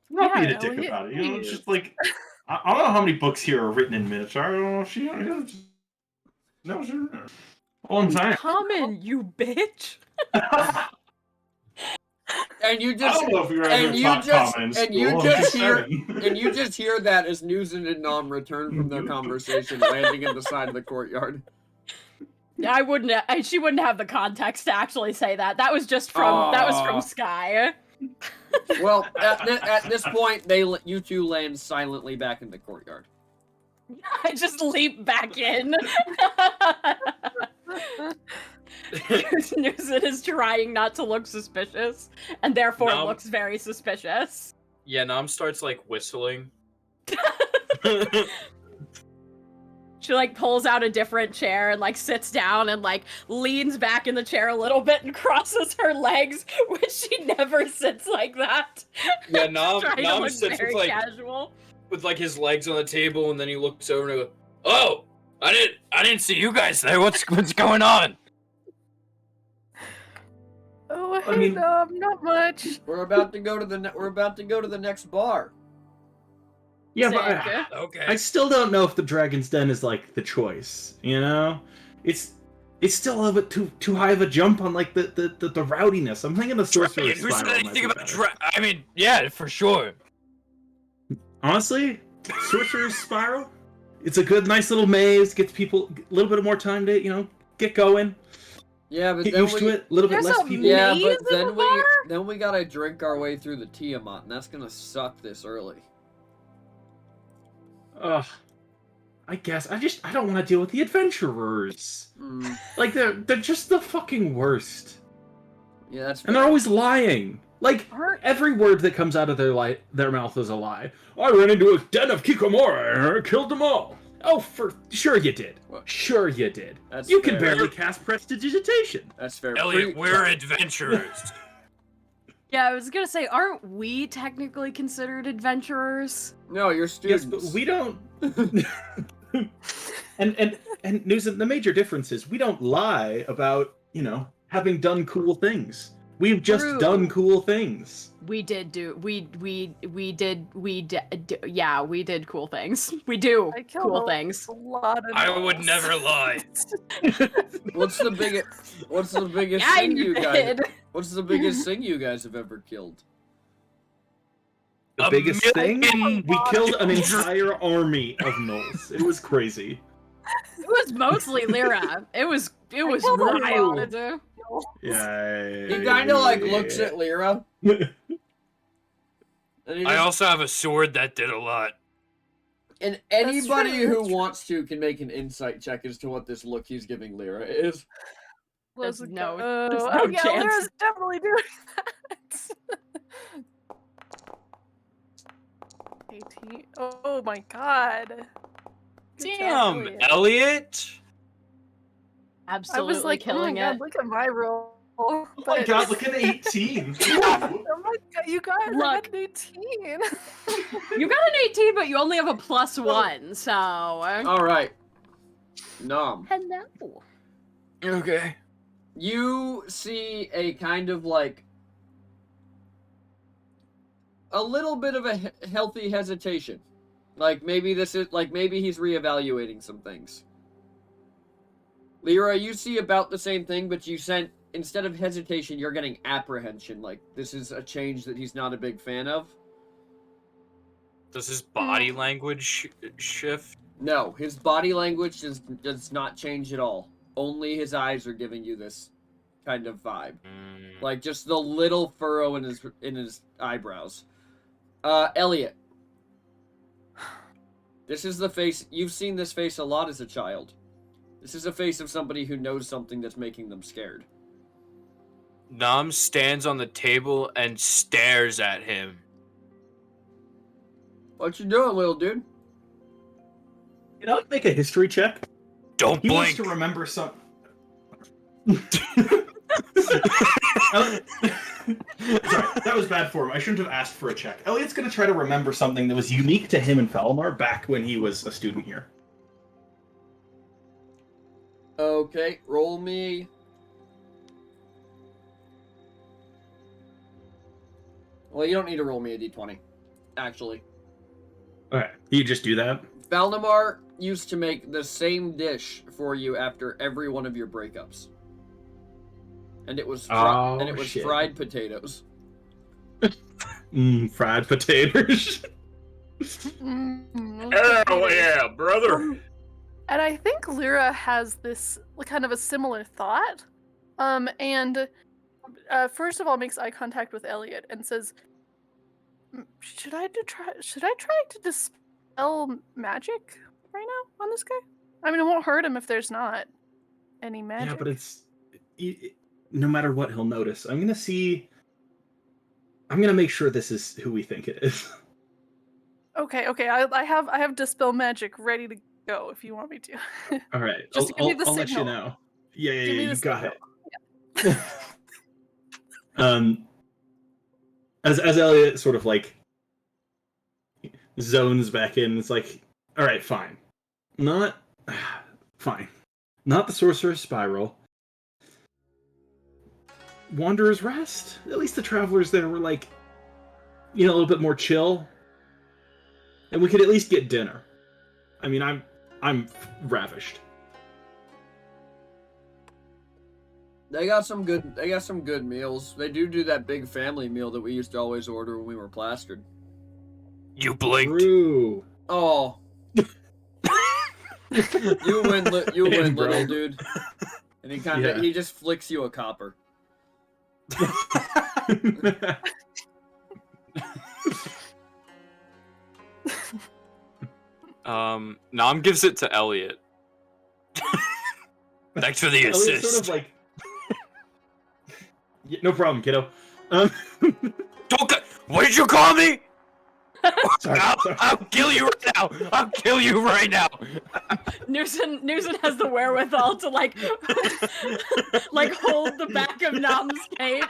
Not being a Yeah, dick well, about it. You know, it's just like I don't know how many books here are written in miniature. I don't know if she. No, sure. All I'm saying. Common, you bitch. And you just I don't know if you're ever and you taught just common in and you school, I'm just hear saying. and you just hear that as Newson and Nom return from their conversation, landing in the side of the courtyard. I wouldn't. She wouldn't have the context to actually say that. That was just from. That was from Sky. Well, at this point, you two land silently back in the courtyard. I just leap back in. Newson is trying not to look suspicious, and therefore looks very suspicious. Yeah, Nom starts like whistling. She like pulls out a different chair and like sits down and like leans back in the chair a little bit and crosses her legs, which she never sits like that. Yeah, Nom sits very with like casual. with like his legs on the table, and then he looks over and goes, "Oh, I didn't see you guys there. What's going on?" Oh, I hey, mean- Nom, not much. We're about to go to the next bar. Yeah, Sick. but Okay. I still don't know if the Dragon's Den is like the choice. You know, it's still a little bit too high of a jump on like the rowdiness. I'm thinking the Sorcerer's Who said Spiral might anything be about better. I mean, yeah, for sure. Honestly, Sorcerer's Spiral, it's a good, nice little maze. Gets people a little bit more time to get going. Yeah, but Get then used to it. A little bit There's less a people. Yeah, Maze but in the then we gotta drink our way through the Tiamat, and that's gonna suck this early. Ugh. I guess I don't want to deal with the adventurers. Mm, Like they're just the fucking worst, yeah, that's and they're fair. always lying. Like Aren't- every word that comes out of their mouth is a lie. I ran into a den of Kikomora and killed them all. Oh, sure you did. What? Sure you did. That's You can fair. barely cast prestidigitation. That's fair. Elliot, we're adventurers. Yeah, I was gonna say, aren't we technically considered adventurers? No, you're students. Yes, but we don't. and Newsom, the major difference is we don't lie about having done cool things. We've just True. done cool things. We did cool things. We do I killed cool a things. lot of I would gnolls. never lie. What's the biggest Yeah, thing you you guys? did. What's the biggest thing you guys have ever killed? The A biggest thing? million We killed an entire army of gnolls. It was crazy. It was mostly Lyra. It was killed a lot. wild. Yeah. He kind of like looks at Lyra. And he I just- also have a sword that did a lot. and anybody true, who that's true. wants to can make an insight check as to what this look he's giving Lyra is. There's Let's no- go. there's no Oh, yeah, chance. Lyra's definitely doing that. 18. Oh my god. Good job, Damn, Elliot. Elliot. Absolutely I was like, killing oh my god, it. look at my roll. Oh my god, look at 18. Oh my god, you guys, I Look. got an 18. You got an 18, but you only have a +1, so. All right, Nom. Hello. Okay. You see a kind of like a little bit of a healthy hesitation. Like maybe maybe he's reevaluating some things. Lyra, you see about the same thing, but you sent, instead of hesitation, you're getting apprehension. Like this is a change that he's not a big fan of. Does his body language shift? No, his body language does not change at all. Only his eyes are giving you this kind of vibe. Like just the little furrow in his eyebrows. Elliot. This is the face, you've seen this face a lot as a child. This is a face of somebody who knows something that's making them scared. Nam stands on the table and stares at him. What you doing, little dude? Can I make a history check? Don't He wants blink. to remember some. Sorry, that was bad form. I shouldn't have asked for a check. Elliot's going to try to remember something that was unique to him and Falmar back when he was a student here. Okay, roll me. Well, you don't need to roll me a d20, actually. Okay, you just do that? Valdemar used to make the same dish for you after every one of your breakups. And it was Shit. fried potatoes. Fried potatoes. Oh yeah, brother. And I think Lyra has this kind of a similar thought. And first of all makes eye contact with Elliot and says, should I try to dispel magic right now on this guy? I mean, it won't hurt him if there's not any magic. Yeah, but no matter what, he'll notice. I'm gonna make sure this is who we think it is. Okay. I have dispel magic ready to go if you want me to. All right, Just give me the I'll let you signal. know. Yeah, Give me you the got signal. it. As Elliot sort of like zones back in, it's like, all right, fine, not the Sorcerer's Spiral. Wanderer's Rest. At least the travelers there were like, a little bit more chill, and we could at least get dinner. I mean, I'm ravished. They got some good meals. They do that big family meal that we used to always order when we were plastered. You blinked. True. Oh. You win, bro. little dude. And he just flicks you a copper. Nam gives it to Elliot. Thanks for the Elliot's assist. sort of like, yeah, no problem, kiddo. What did you call me? Sorry. I'll kill you right now. I'll kill you right now. Newson has the wherewithal to like hold the back of Nam's cape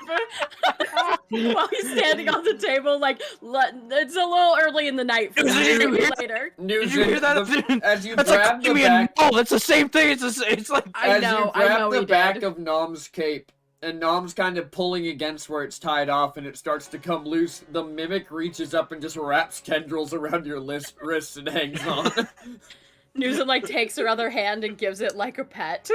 while he's standing on the table. Like, it's a little early in the night for Newson, maybe later. Did you hear that? As you That's grab like the me back, and no, that's the same thing. It's like I know the he back did. of Nom's cape, and Nom's kind of pulling against where it's tied off, and it starts to come loose. The mimic reaches up and just wraps tendrils around your wrists and hangs on. Newson like takes her other hand and gives it like a pet.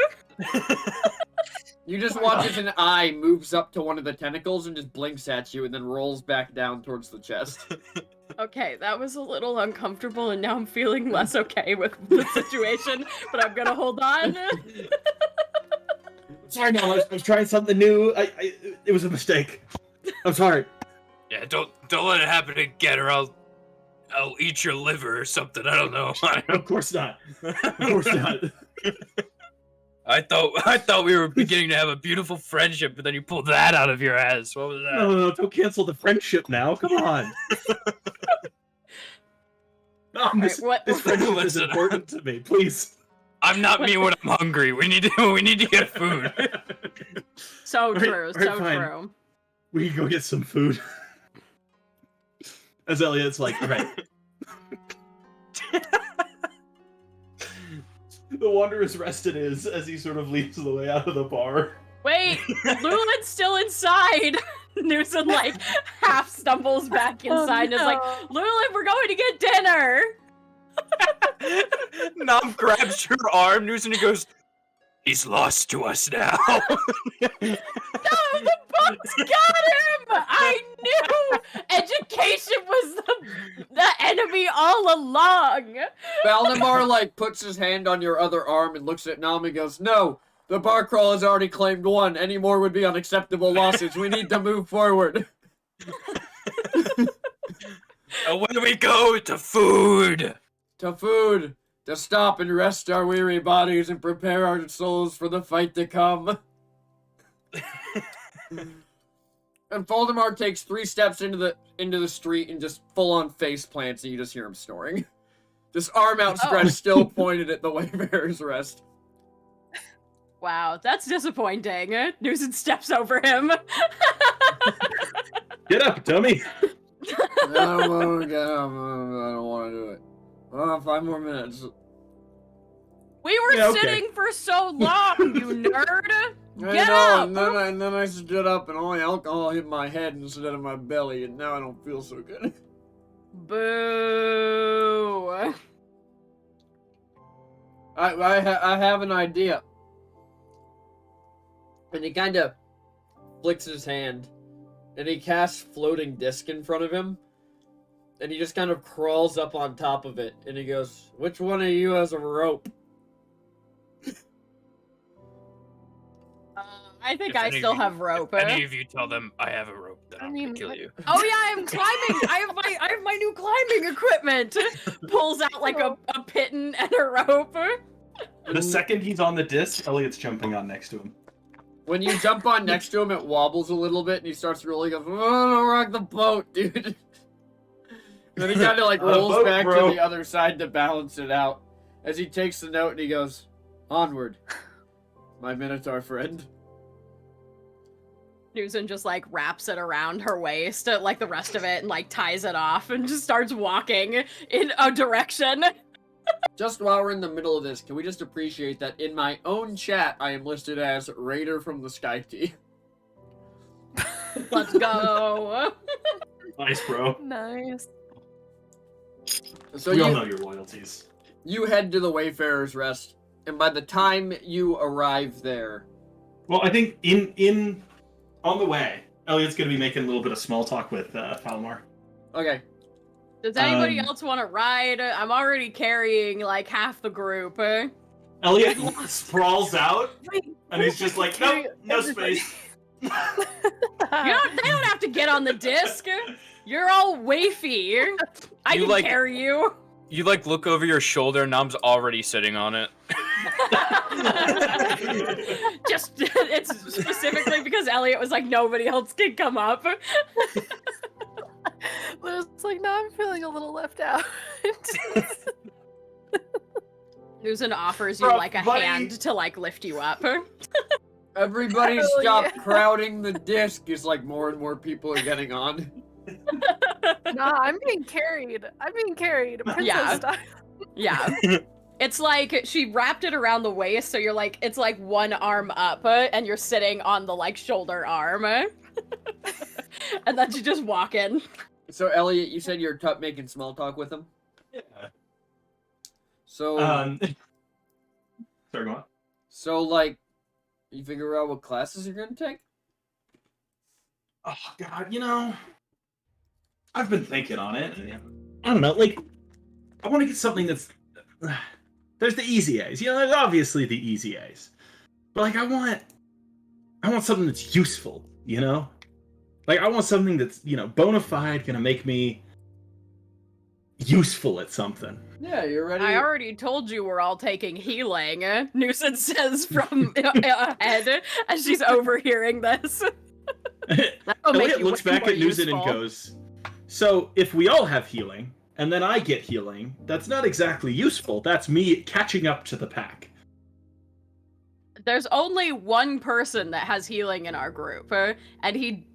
You just watch as an eye moves up to one of the tentacles and just blinks at you, and then rolls back down towards the chest. Okay, that was a little uncomfortable, and now I'm feeling less okay with the situation, but I'm gonna hold on. Sorry, no, I was trying something new. It was a mistake. I'm sorry. yeah. Don't let it happen again, or I'll eat your liver or something. I don't know. Of course not. Of course not. I thought we were beginning to have a beautiful friendship, but then you pulled that out of your ass. What was that? No, don't cancel the friendship now. Come on. This friendship is Listen. important to me. Please. I'm not me when I'm hungry. We need to get food. So Alright, true, alright, so fine. true. We can go get some food. As Elliot's like, all right. The Wanderer's Rest it is, as he sort of leads the way out of the bar. Wait, Lulin's still inside. Newsom like half stumbles back inside and is like, Lulin, we're going to get dinner. Nom grabs her arm, Newsom, and he goes, he's lost to us now. No, the bugs got him! I knew education was the enemy all along. Valdemar like puts his hand on your other arm and looks at Nam and goes, "No, the bar crawl has already claimed one. Any more would be unacceptable losses. We need to move forward." Where do we go? To food. To food. To stop and rest our weary bodies and prepare our souls for the fight to come. And Voldemort takes 3 steps into the street and just full-on face plants, and you just hear him snoring. Just arm outstretched, still pointed at the Wayfarer's Rest. Wow, that's disappointing. Newsom steps over him. Get up, dummy! I don't want to get up. I don't want to do it. 5 more minutes. We were sitting for so long, you nerd! Get up! And then I stood up and all the alcohol hit my head instead of my belly, and now I don't feel so good. Boo! I have an idea. And he kind of flicks his hand, and he casts floating disc in front of him, and he just kind of crawls up on top of it, and he goes, "Which one of you has a rope?" I think I still have rope. If any of you tell them I have a rope, then I'm gonna kill you. Oh yeah, I'm climbing. I have my new climbing equipment. Pulls out like a pitten and a rope. The second he's on the disc, Elliot's jumping on next to him. When you jump on next to him, it wobbles a little bit, and he starts rolling up. "Oh, don't rock the boat, dude." And then he kind of like rolls boat, back bro. to the other side to balance it out. As he takes the note and he goes, "Onward, my Minotaur friend." Newsom just like wraps it around her waist, like the rest of it, and like ties it off and just starts walking in a direction. Just while we're in the middle of this, can we just appreciate that in my own chat, I am listed as Raider from the Sky Tea. Let's go. Nice, bro. Nice. So We all know your loyalties. you head to the Wayfarer's Rest, and by the time you arrive there... Well, I think on the way, Elliot's going to be making a little bit of small talk with Falmar. Okay. Does anybody else want to ride? I'm already carrying like half the group. Elliot sprawls out, and he's just like, "Nope, no space." They don't have to get on the disc. You're all wafy. I You, can like- carry you. You like look over your shoulder, and Nom's already sitting on it. Just it's specifically because Elliot was like nobody else can come up. But it's like, now I'm feeling a little left out. Newsom offers you Bro, like a buddy. hand to like lift you up. Everybody Hell stop yeah. crowding the disc. It's like more and more people are getting on. Nah, I'm being carried. Princess Yeah. style. Yeah. It's like she wrapped it around the waist, so you're like, it's like one arm up, and you're sitting on the like shoulder arm. And then you just walk in. So, Elliot, you said you're making small talk with him? Yeah. So, Sorry, go on. so like, you figure out what classes you're gonna take? Oh God, I've been thinking on it. I don't know, like, I want to get something that's. There's the easy A's, there's obviously the easy A's, but like I want something that's useful, Like I want something that's bona fide, gonna make me useful at something. Yeah, you're ready. I already told you we're all taking healing, Newsom says from ahead as she's overhearing this. That'll make Elliot you looks way back more at Newsom and useful. goes, "So if we all have healing, and then I get healing, that's not exactly useful. That's me catching up to the pack." There's only one person that has healing in our group, and he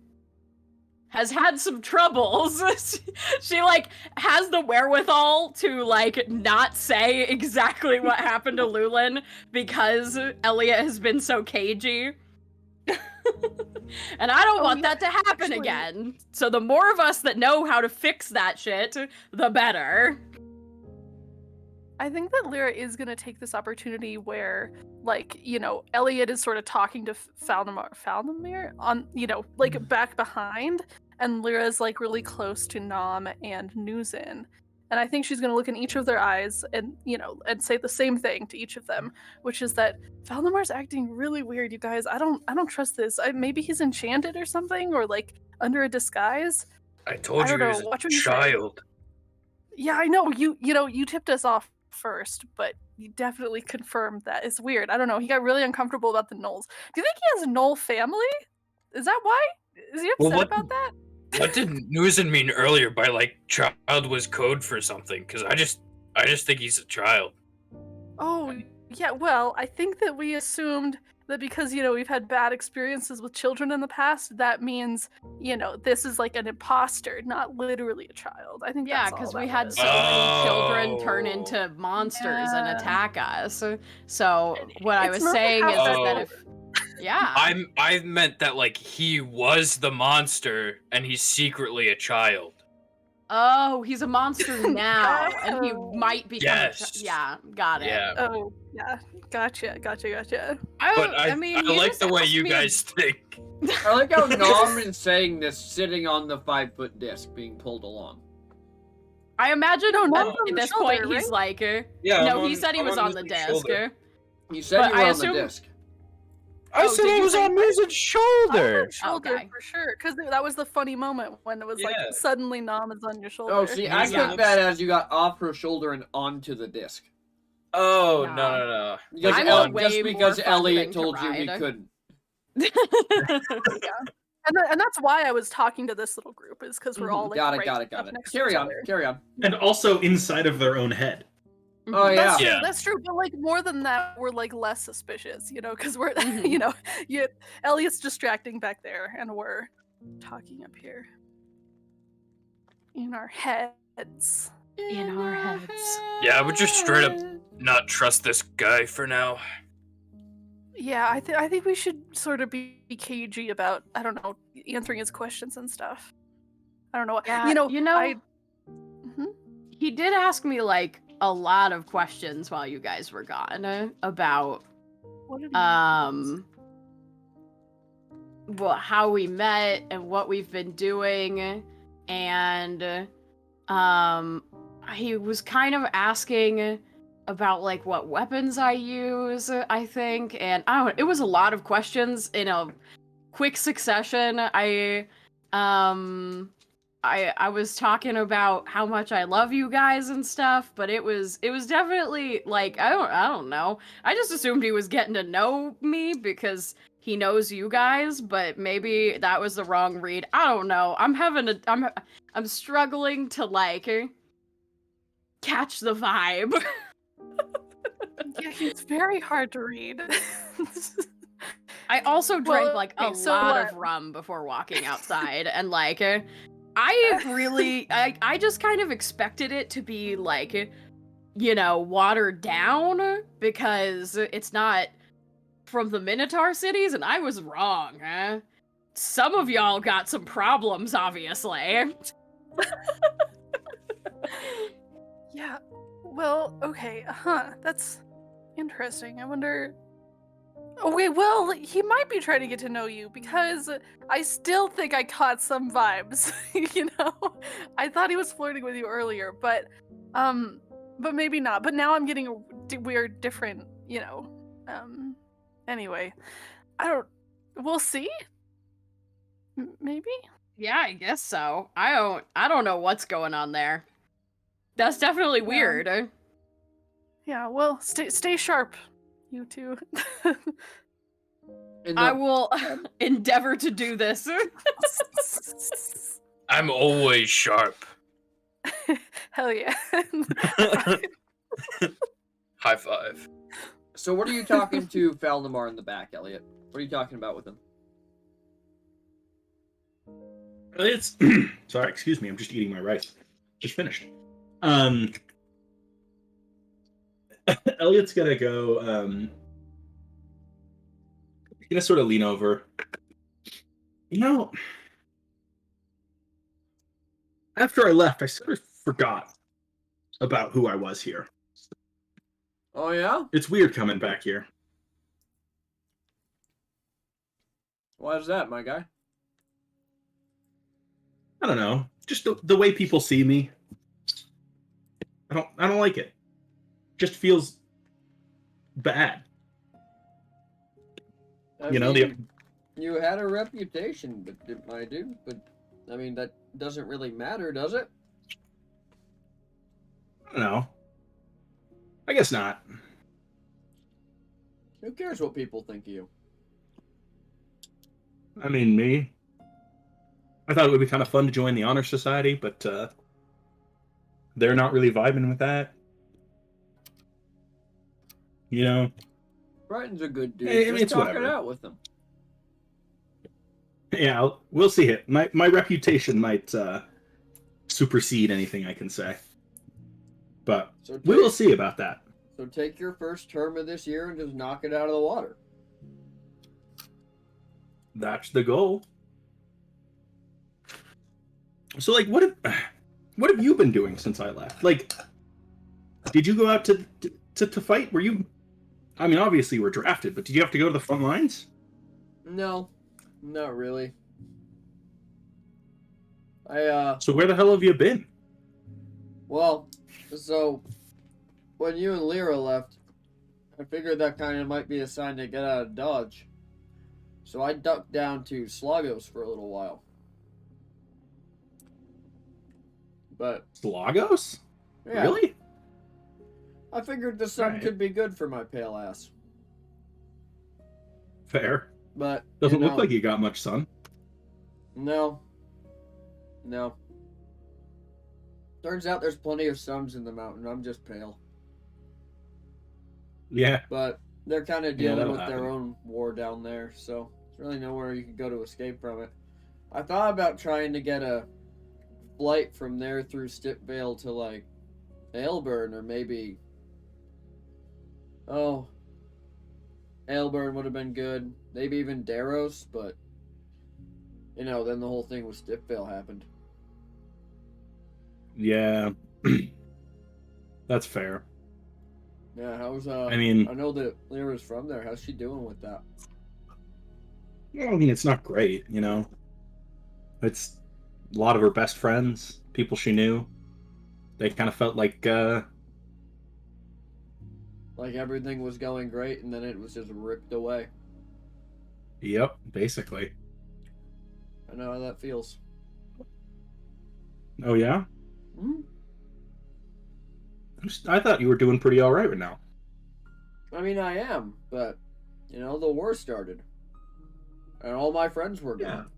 has had some troubles. She like has the wherewithal to like not say exactly what happened to Lulin because Elliot has been so cagey. And I don't want yeah, that to happen actually- again. So the more of us that know how to fix that shit, the better. I think that Lyra is going to take this opportunity where, like, you know, Elliot is sort of talking to Falnamir on, you know, like back behind, and Lyra's like really close to Nom and Nuzin. And I think she's going to look in each of their eyes and, you know, and say the same thing to each of them, which is that Falnamar's acting really weird, you guys. I don't trust this. Maybe he's enchanted or something, or like under a disguise. I told I you don't he know. was Watch a what you say. child. Yeah, I know. You know, you tipped us off first, but you definitely confirmed that. It's weird. I don't know. He got really uncomfortable about the Knolls. Do you think he has a Knoll family? Is that why? Is he upset about that? What did Nuzin mean earlier by like child was code for something? Because I just think he's a child. Oh, yeah. Well, I think that we assumed that because, you know, we've had bad experiences with children in the past, that means, you know, this is like an imposter, not literally a child. I think Yeah, that's all because that we had was. so many children turn Oh. into monsters and Yeah. attack us. So what I It's was not saying how is that that is. if yeah. I meant that like he was the monster and he's secretly a child. Oh, he's a monster now, and he Oh. might become Yes. yeah, got it. Yeah. Oh, yeah. Gotcha. But I mean, I you like just the way asked you me guys think. I like how Nom is saying this sitting on the 5-foot disc being pulled along. I imagine No, not at on the this shoulder, point he's like, Yeah, no, I'm he on- said he I'm was on on the Nuzin's desk. shoulder. You said But you were I on assume- the disc. I Oh, said did I you was say on that? Nuzin's shoulder. On shoulder Okay. for sure, because that was the funny moment when it was like Yeah. suddenly Nom is on your shoulder. Oh, see, I Yeah. took that as you got off her shoulder and onto the disc. Oh No. no. Because I'm El- a way just because more fun Elliot thing to told you we ride. couldn't. And that's why I was talking to this little group, is because we're all like Got it, right got it, up got it. next to Carry each on, other. carry on. And also inside of their own head. Oh, yeah. That's true. Yeah. That's true. But like more than that, we're like less suspicious, you know, because we're, Mhm. you know, Elliot's distracting back there, and we're talking up here in our heads. In our heads. Yeah, I would just straight up not trust this guy for now. Yeah, I think we should sort of be cagey about, I don't know, answering his questions and stuff. I don't know. Yeah, You know, I. Mhm. He did ask me like a lot of questions while you guys were gone about What did he well, how we met and what we've been doing, and he was kind of asking about like what weapons I use, I think, and I don't. It was a lot of questions in a quick succession. I was talking about how much I love you guys and stuff, but it was definitely like I don't know. I just assumed he was getting to know me because he knows you guys, but maybe that was the wrong read. I don't know. I'm struggling to like catch the vibe. Yeah, he's very hard to read. I also drank like a okay, so lot of rum before walking outside, and like I just kind of expected it to be like, you know, watered down because it's not from the Minotaur cities, and I was wrong. Some of y'all got some problems, obviously. Yeah. Well, okay. That's interesting. I wonder. Okay, well, he might be trying to get to know you because I still think I caught some vibes. You know, I thought he was flirting with you earlier, but maybe not. But now I'm getting a weird, different. You know. Anyway, I don't. We'll see. Maybe. Yeah, I guess so. I don't know what's going on there. That's definitely weird. Yeah. Well, stay sharp, you two. I will endeavor to do this. I'm always sharp. Hell yeah. High five. So what are you talking to Falnamar in the back, Elliot? What are you talking about with him? It's sorry, excuse me. I'm just eating my rice. Just finished. Elliot's gonna go gonna sort of lean over. You know, after I left, I sort of forgot about who I was here. Oh yeah? It's weird coming back here. Why is that, my guy? I don't know. Just the way people see me. I don't like it. Just feels bad. I You know, mean, you had a reputation, but my dude. But I mean, that doesn't really matter, does it? I don't know. I guess not. Who cares what people think of you? I mean, me. I thought it would be kind of fun to join the honor society, but they're not really vibing with that. You know. Brighton's a good dude. Hey, I mean, Just it's talk it whatever. out with him. Yeah, we'll see it. My reputation might supersede anything I can say, but we will see about that. So take your first term of this year and just knock it out of the water. That's the goal. So, like, what have you been doing since I left? Like, did you go out to fight? Were you? I mean, obviously you were drafted, but did you have to go to the front lines? No, not really. So where the hell have you been? Well, so when you and Lyra left, I figured that kind of might be a sign to get out of Dodge. So I ducked down to Slagos for a little while. But Slagos? yeah, Really? I figured the sun Right. could be good for my pale ass. Fair. But Doesn't look like you got much sun. No. Turns out there's plenty of suns in the mountain. I'm just pale. Yeah. But they're kind of dealing that'll with their happen. own war down there, so there's really nowhere you can go to escape from it. I thought about trying to get a flight from there through Stipvale to, like, Ailburn, or maybe... Oh, Ailburn would have been good. Maybe even Daros, but... You know, then the whole thing with Stipvale happened. Yeah. That's fair. Yeah, how's, I mean, I know that Lyra's from there. How's she doing with that? I mean, it's not great, you know. It's a lot of her best friends, people she knew. They kind of felt like, Like everything was going great, and then it was just ripped away. yep, basically. I know how that feels. Oh, yeah? Hmm? I thought you were doing pretty all right now. I mean, I am, but, you know, the war started. And all my friends were Yeah. gone.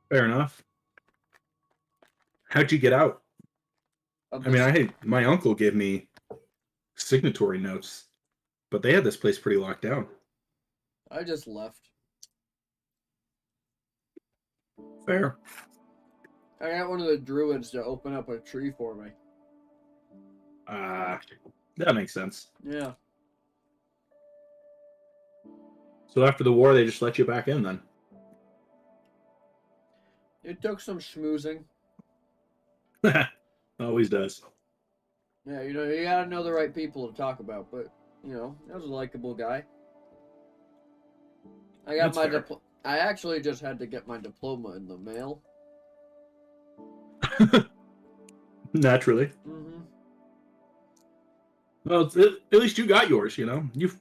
Fair enough. How'd you get out? I mean, my uncle gave me signatory notes, but they had this place pretty locked down. I just left. Fair. I got one of the druids to open up a tree for me. That makes sense. Yeah. So after the war, they just let you back in then? It took some schmoozing. Always does. Yeah, you know, you gotta know the right people to talk about, but, you know, I was a likable guy. I got That's my I actually just had to get my diploma in the mail. Naturally. Mm-hmm. Well, at least you got yours, you know? You've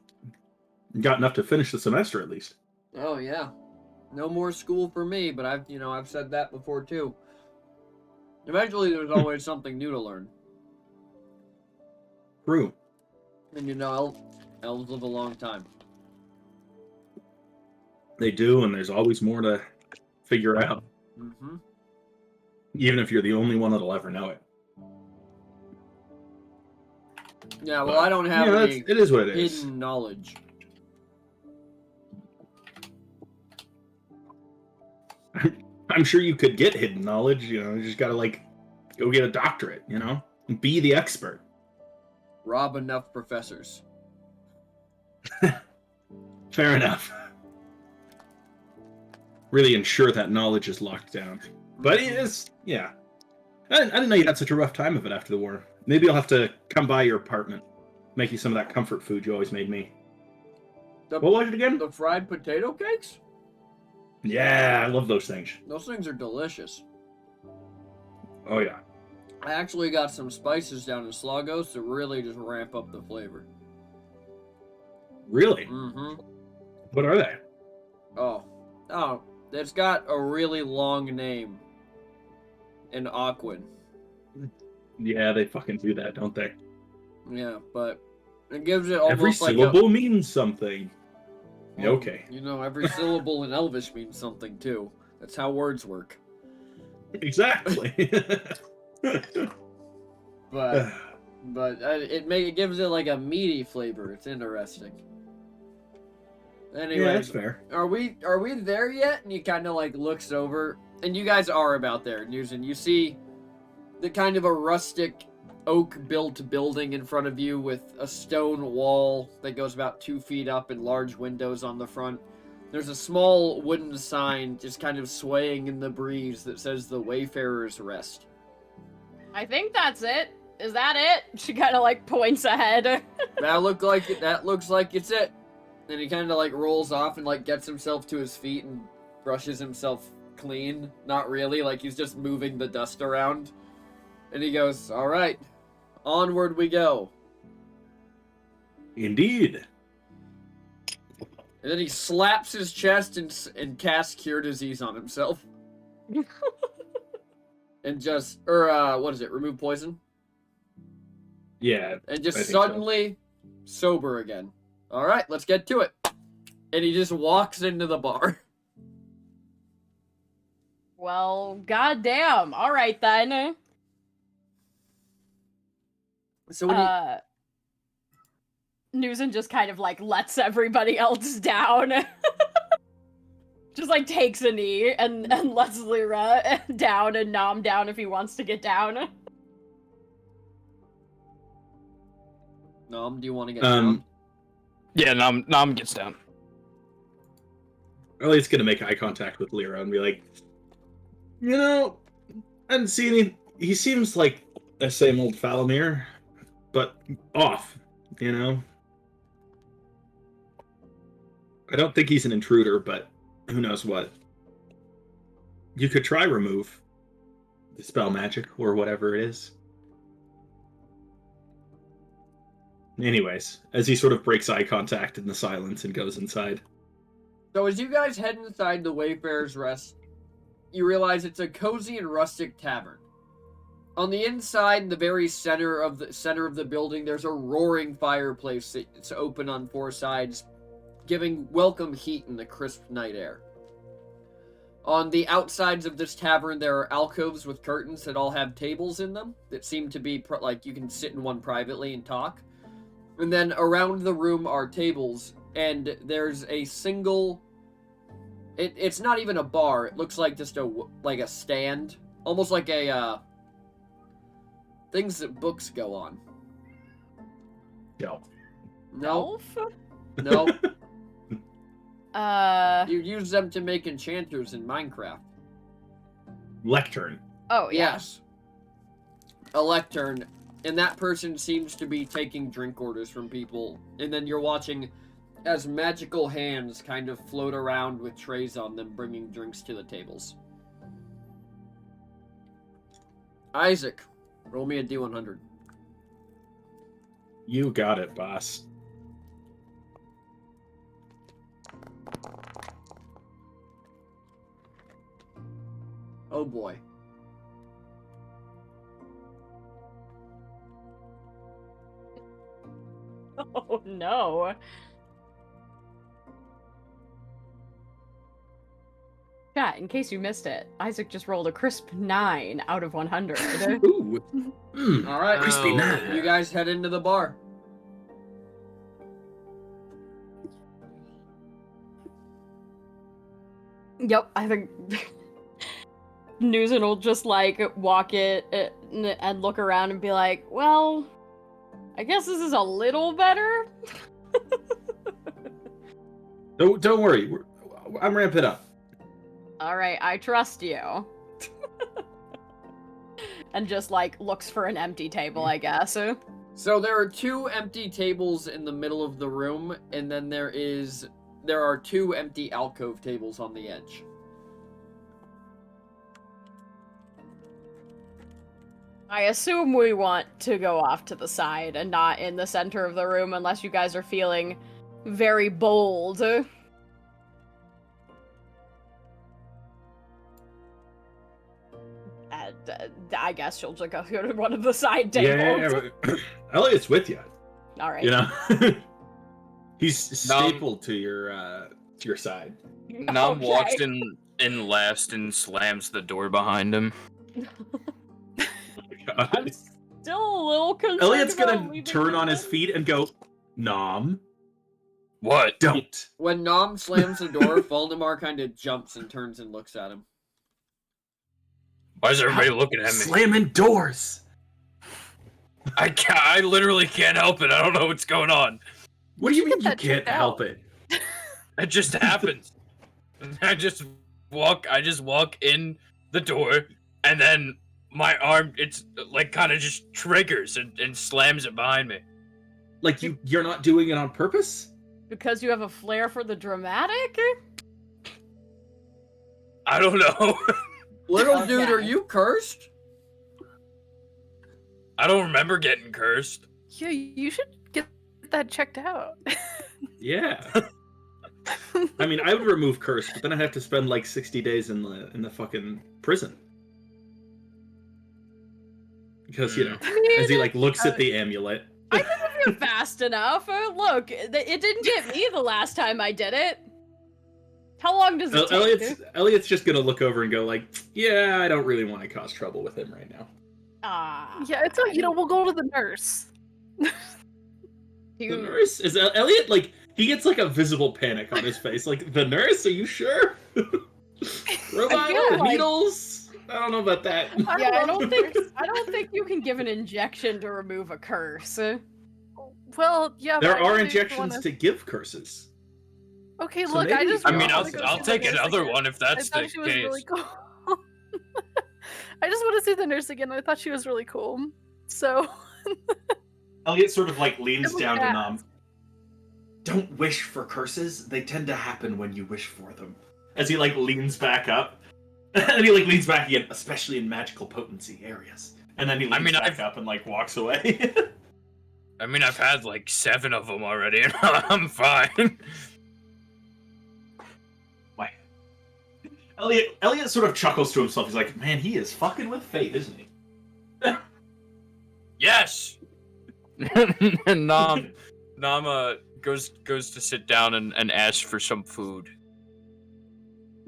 got enough to finish the semester, at least. Oh, yeah. No more school for me, but I've said that before, too. Eventually, there's always something new to learn. True. And, you know, elves live a long time. They do, and there's always more to figure out. Mm-hmm. Even if you're the only one that'll ever know it. Yeah, well, I don't have any it is what it is. hidden knowledge. I'm sure you could get hidden knowledge, you know, you just gotta, like, go get a doctorate, you know? Be the expert. Rob enough professors. Fair enough. Really ensure that knowledge is locked down. But it is, yeah. I didn't know you had such a rough time of it after the war. Maybe I'll have to come by your apartment, make you some of that comfort food you always made me. What was it again? The fried potato cakes? Yeah, I love those things. Those things are delicious. Oh, yeah. I actually got some spices down in Slagos to really just ramp up the flavor. Really? Mm-hmm. What are they? Oh, it's got a really long name. In Aquan. Yeah, they fucking do that, don't they? Yeah, but it gives it almost every like syllable means something. Well, Okay. You know, every syllable in Elvish means something too. That's how words work. Exactly. But it gives it like a meaty flavor. It's interesting. Anyways, yeah, that's fair. are we there yet? And he kind of like looks over, and you guys are about there. And you see the kind of a rustic oak-built building in front of you with a stone wall that goes about 2 feet up and large windows on the front. There's a small wooden sign just kind of swaying in the breeze that says the Wayfarer's Rest. I think that's it. Is that it? She kind of like points ahead. That looks like it's it. And he kind of like rolls off and like gets himself to his feet and brushes himself clean. Not really, like he's just moving the dust around. And he goes, "All right, onward we go." Indeed. And then he slaps his chest and casts Cure Disease on himself. And just, what is it? Remove poison? Yeah. And just suddenly sober again. All right, let's get to it. And he just walks into the bar. Well, goddamn. All right then. So when Newson just kind of like lets everybody else down. Just like takes a knee and lets Lyra down and Nom down if he wants to get down. Nom, do you want to get down? Yeah, Nom gets down. Elliot's gonna make eye contact with Lyra and be like, you know, I haven't seen him. He seems like the same old Falamir, but off, you know? I don't think he's an intruder, but who knows what. You could try remove the spell magic or whatever it is. Anyways, as he sort of breaks eye contact in the silence and goes inside. So as you guys head inside the Wayfarer's Rest, you realize it's a cozy and rustic tavern. On the inside, in the very center of the building, there's a roaring fireplace that's open on 4 sides, giving welcome heat in the crisp night air. On the outsides of this tavern, there are alcoves with curtains that all have tables in them that seem to be like you can sit in one privately and talk. And then around the room are tables, and there's a single... It's not even a bar. It looks like just a stand. Almost like a, things that books go on. No. No. No. You You use them to make enchanters in Minecraft. Lectern. Oh, yeah. Yes. A lectern. And that person seems to be taking drink orders from people. And then you're watching as magical hands kind of float around with trays on them, bringing drinks to the tables. Isaac, roll me a D100. You got it, boss. Oh boy. Oh, no. Yeah, in case you missed it, Isaac just rolled a crisp 9 out of 100. Ooh. All right. Crispy nine. You guys head into the bar. Yep, I think Newson will just like walk it and look around and be like, well, I guess this is a little better. Don't worry. I'm ramping up. All right, I trust you. And just like looks for an empty table, I guess. So there are 2 empty tables in the middle of the room, and then there are 2 empty alcove tables on the edge. I assume we want to go off to the side and not in the center of the room unless you guys are feeling very bold. And I guess she'll just go to one of the side tables. Yeah. Elliot's with you. All right. You know, he's stapled to your side. Nom walks in last and slams the door behind him. I'm still a little concerned. Elliot's gonna turn on his feet and go, Nom. What? Don't. When Nom slams the door, Voldemar kind of jumps and turns and looks at him. Why is everybody looking at me? Slamming doors. I literally can't help it. I don't know what's going on. What do you mean you can't help it? It just happens. I just walk in the door, and then my arm, it's like kind of just triggers and slams it behind me. Like you're not doing it on purpose? Because you have a flair for the dramatic? I don't know. Little dude, are you cursed? I don't remember getting cursed. Yeah, you should get that checked out. Yeah. I mean, I would remove curse, but then I'd have to spend like 60 days in the fucking prison. Because, you know, as he like looks at the amulet. I did it fast enough. Look, it didn't get me the last time I did it. How long does it take? Elliot's just gonna look over and go like, yeah, I don't really want to cause trouble with him right now. Yeah, it's like, we'll go to the nurse. The nurse? Is Elliot like, he gets like a visible panic on his face. Like, the nurse? Are you sure? Robot with needles? I don't know about that. Yeah, I don't think you can give an injection to remove a curse. Well, yeah. There are injections to give curses. Okay, So look, maybe I'll take another one if that's the case. She was really cool. I just want to see the nurse again. I thought she was really cool. So. Elliot sort of like leans down to Nom. Don't wish for curses. They tend to happen when you wish for them. As he like leans back up. And he like leans back again, especially in magical potency areas. And then he leans back up and like walks away. I mean, I've had like 7 of them already, and I'm fine. Why? Elliot sort of chuckles to himself. He's like, man, he is fucking with fate, isn't he? Yes! And Nama goes to sit down and ask for some food.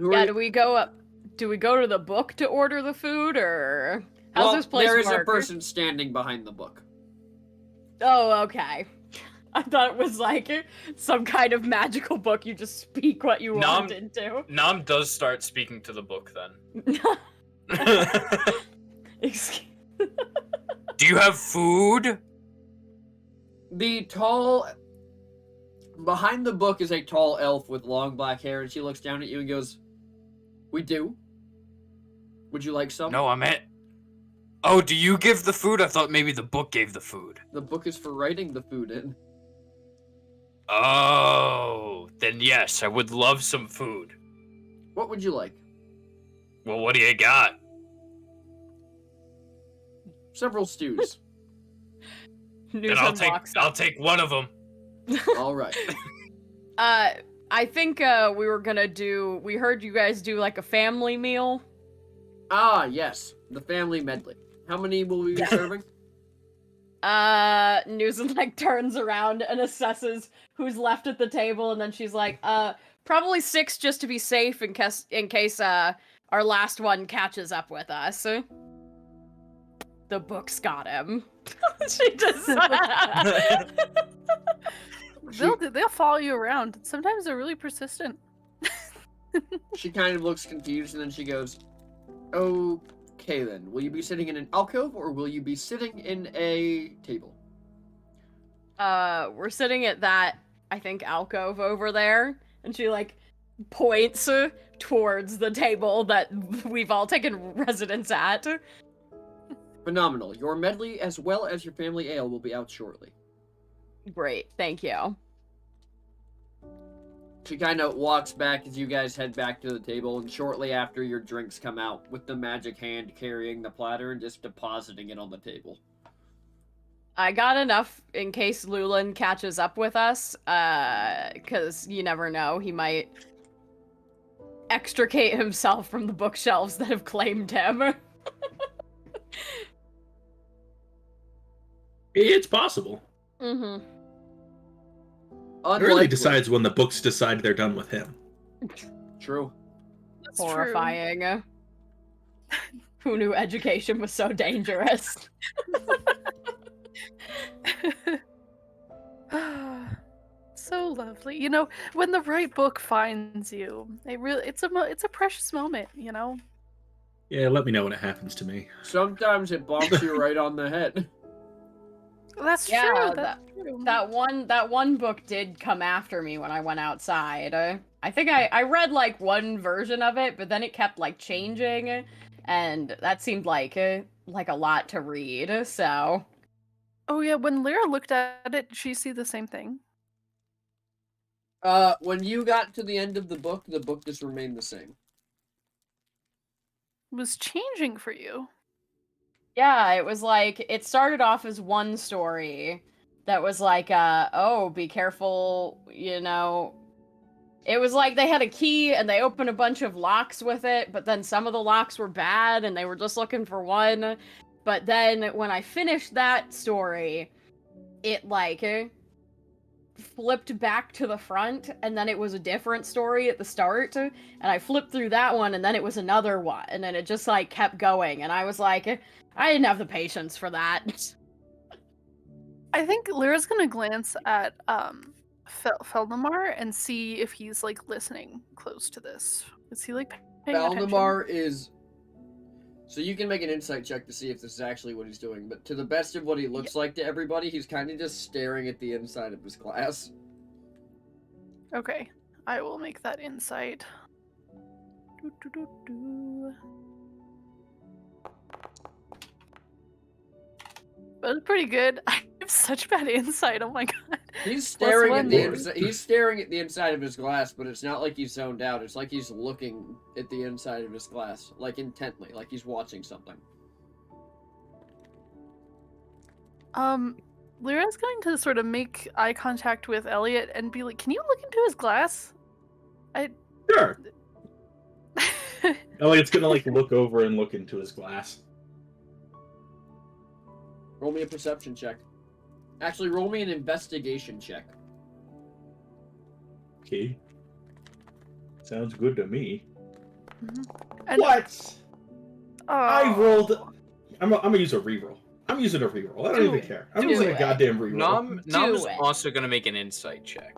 Yeah, do we go to the book to order the food, or how's this place there is work? a person standing behind the book. Oh, okay. I thought it was like some kind of magical book. You just speak what you want into. Nom does start speaking to the book then. Do you have food? Behind the book is a tall elf with long black hair, and she looks down at you and goes, "We do. Would you like some?" No, I meant... Oh, do you give the food? I thought maybe the book gave the food. The book is for writing the food in. Oh, then yes, I would love some food. What would you like? Well, what do you got? Several stews. Then I'll take one of them. All right. I think we heard you guys do like a family meal. Ah, yes. The family medley. How many will we be serving? Newsom like turns around and assesses who's left at the table, and then she's like, probably 6 just to be safe in case our last one catches up with us. The book's got him. She just They'll follow you around. Sometimes they're really persistent. She kind of looks confused, and then she goes, "Okay then, will you be sitting in an alcove, or will you be sitting in a table?" We're sitting at that, I think, alcove over there. And she like points towards the table that we've all taken residence at. Phenomenal. Your medley as well as your family ale will be out shortly. Great, thank you. She kind of walks back as you guys head back to the table, and shortly after your drinks come out, with the magic hand carrying the platter and just depositing it on the table. I got enough in case Lulan catches up with us, because you never know, he might extricate himself from the bookshelves that have claimed him. It's possible. Mm-hmm. It really decides when the books decide they're done with him. True. That's Horrifying. True. Who knew education was so dangerous? So lovely. You know, when the right book finds you, it's a precious moment, you know? Yeah, let me know when it happens to me. Sometimes it bumps you right on the head. That's true. That's true. That one book did come after me when I went outside. I think I read like one version of it, but then it kept like changing, and that seemed like a lot to read. So. Oh yeah, when Lyra looked at it, did she see the same thing? When you got to the end of the book just remained the same. It was changing for you. Yeah, it was like, it started off as one story that was like, oh, be careful, you know. It was like they had a key and they opened a bunch of locks with it, but then some of the locks were bad and they were just looking for one. But then when I finished that story, it like flipped back to the front, and then it was a different story at the start, and I flipped through that one, and then it was another one, and then it just like kept going, and I was like, I didn't have the patience for that. I think Lyra's gonna glance at Feldemar and see if he's like listening close to this. Is he like paying Feldemar attention? is. So you can make an insight check to see if this is actually what he's doing, but to the best of what he looks like to everybody, he's kind of just staring at the inside of his glass. Okay, I will make that insight. That was pretty good. I have such bad insight. Oh my god. He's staring at he's staring at the inside of his glass, but it's not like he's zoned out. It's like he's looking at the inside of his glass, like intently, like he's watching something. Lyra's going to sort of make eye contact with Elliot and be like, "Can you look into his glass?" Sure. Elliot's gonna like look over and look into his glass. Roll me a perception check. Actually, roll me an investigation check. Okay. Sounds good to me. And, what? I rolled. I'm gonna use a reroll. I'm using a reroll. I don't even care. I'm using a goddamn reroll. Nom is also gonna make an insight check.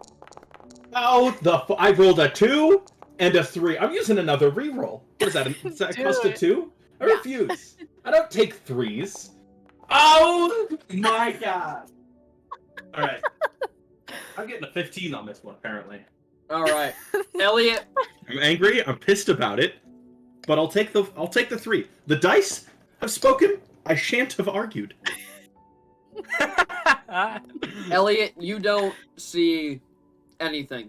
Oh, I rolled a 2 and a 3. I'm using another reroll. What is that? Is that cost a 2? I refuse. I don't take 3s. Oh my god! All right, I'm getting a 15 on this one apparently. All right, Elliot. I'm angry. I'm pissed about it, but I'll take the 3. The dice have spoken. I shan't have argued. Elliot, you don't see anything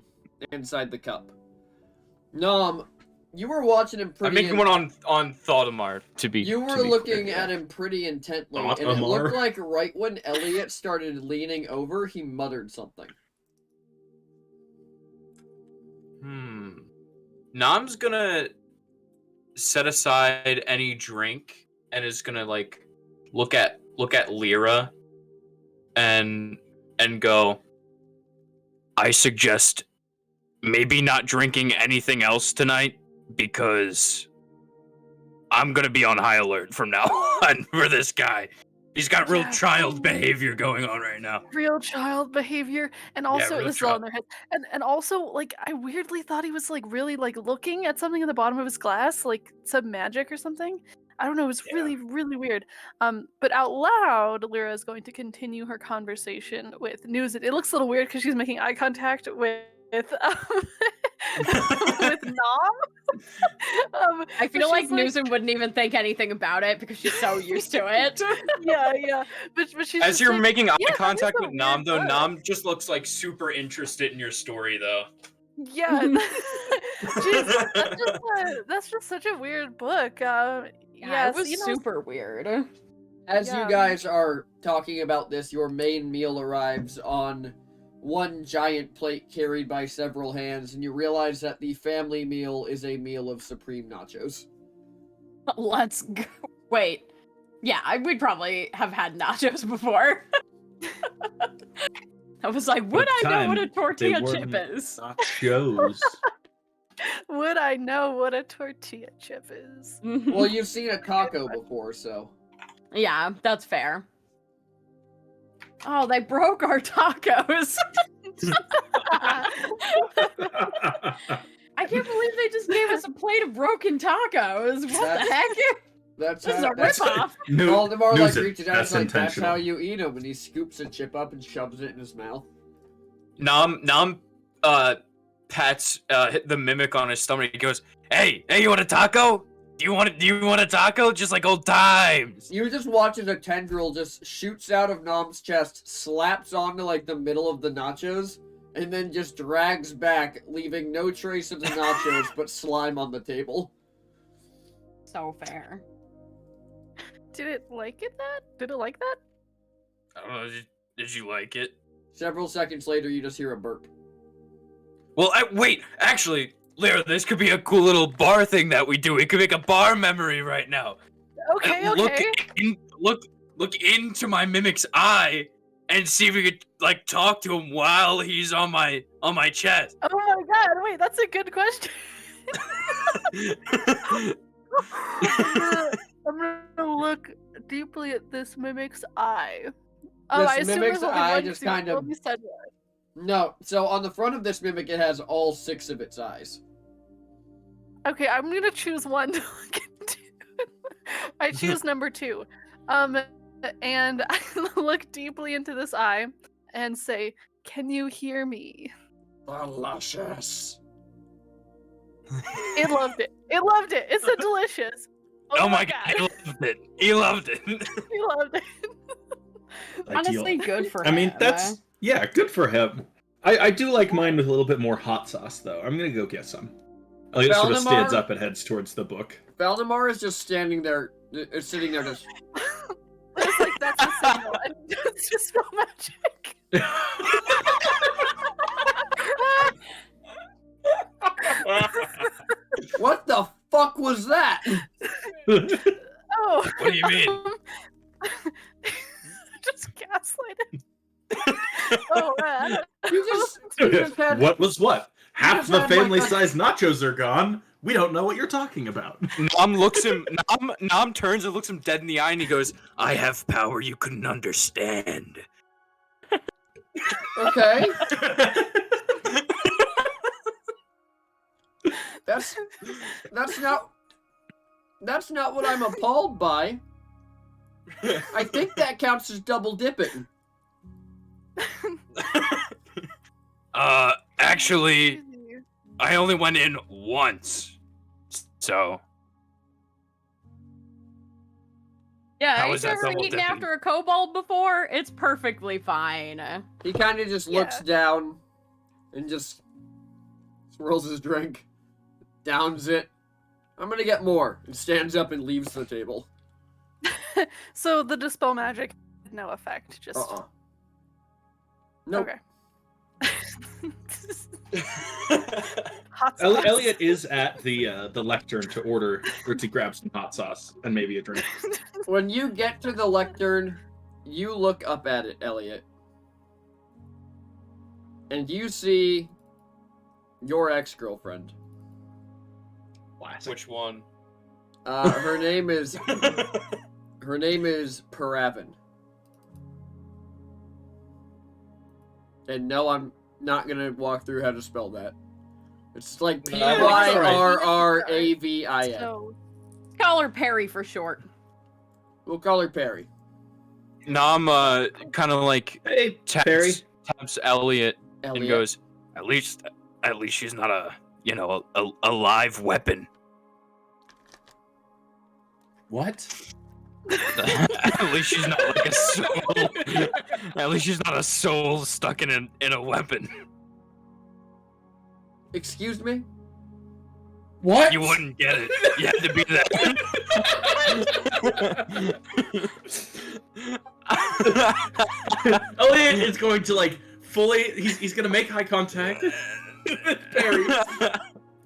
inside the cup. Nom, you were watching him pretty. I'm making one on Thotamar to be. You were looking at him pretty intently, and it looked like right when Elliot started leaning over, he muttered something. Nom's gonna set aside any drink and is gonna like look at Lyra and go, I suggest maybe not drinking anything else tonight, because I'm gonna be on high alert from now on for this guy. He's got real child behavior going on right now. Real child behavior, and also this is all in their head. And also, like, I weirdly thought he was like really like looking at something in the bottom of his glass, like some magic or something. I don't know. It was really, really weird. But out loud, Lyra is going to continue her conversation with News. It looks a little weird because she's making eye contact with with Nom. I feel but like she's Newsom wouldn't even think anything about it because she's so used to it. yeah. But she's As just you're like, making eye "Yeah, that is contact a with Nam, weird though, book." Nam just looks like super interested in your story, though. Yeah, jeez, that's just such a weird book. Yeah, Yes, it was super weird. As Yeah. you guys are talking about this, your main meal arrives on one giant plate carried by several hands, and you realize that the family meal is a meal of supreme nachos. Let's go. Wait. Yeah, would probably have had nachos before. I was like, would I know what a tortilla chip is? Nachos. Would I know what a tortilla chip is? Well, you've seen a taco before, so. Yeah, that's fair. Oh, they broke our tacos. I can't believe they just gave us a plate of broken tacos. What the heck? That's This is how, a that's, ripoff. Voldemort like Newsom, reaches out and that's is like, that's intentional. how you eat them, and he scoops a chip up and shoves it in his mouth. Nam pats the mimic on his stomach. He goes, "Hey, you want a taco? Do you want a taco? Just like old times." You just watch as a tendril just shoots out of Nom's chest, slaps onto like the middle of the nachos, and then just drags back, leaving no trace of the nachos but slime on the table. So fair. Did it like that? Did it like that? I don't know. Did you like it? Several seconds later, you just hear a burp. Well, wait. Actually, Lyra, this could be a cool little bar thing that we do. We could make a bar memory right now. Okay, Look into my mimic's eye and see if we could like talk to him while he's on my chest. Oh my god, wait, that's a good question. I'm gonna look deeply at this mimic's eye. This I assume mimic's there's only eye one just tooth. kind of- Let me said one. No, so on the front of this mimic, it has all 6 of its eyes. Okay, I'm gonna choose one to look into. I choose number 2. And I look deeply into this eye and say, "Can you hear me?" Delicious. It loved it. It loved it. It said delicious. Oh my god, he loved it. He loved it. He loved it. Honestly, good for him. I mean, that's yeah, good for him. I do like mine with a little bit more hot sauce, though. I'm gonna go get some. Elliot sort of stands up and heads towards the book. Valdemar is just standing there, sitting there just... It's like, that's a signal. It's just spell magic. What the fuck was that? Oh. What do you mean? Just gaslighted. Oh, man. You just had... What was what? Half just the had, like, family-sized nachos are gone. We don't know what you're talking about. Nam turns and looks him dead in the eye and he goes, "I have power you couldn't understand." Okay. That's not what I'm appalled by. I think that counts as double dipping. Actually, I only went in once. So. Yeah, How have is you that ever double eaten dipping? after a kobold before? It's perfectly fine. He kind of just looks down and just swirls his drink, downs it. I'm gonna get more, and stands up and leaves the table. So the dispel magic had no effect. Just Nope. okay. Hot sauce. Elliot is at the lectern to order or to grab some hot sauce and maybe a drink. When you get to the lectern, you look up at it, Elliot. And you see your ex-girlfriend. Which one? Her name is Paravan. And no, I'm not gonna walk through how to spell that. It's like Pyrravin. So, Call her Perry for short. We'll call her Perry. Nam kind of like Hey, Perry. taps Elliot and Elliot. goes, At least she's not a you know, a live weapon. What? At least she's not like a soul. At least she's not a soul stuck in a weapon. Excuse me? What? You wouldn't get it. You had to be that. Elliot is going to like fully. He's gonna make eye contact. Perry,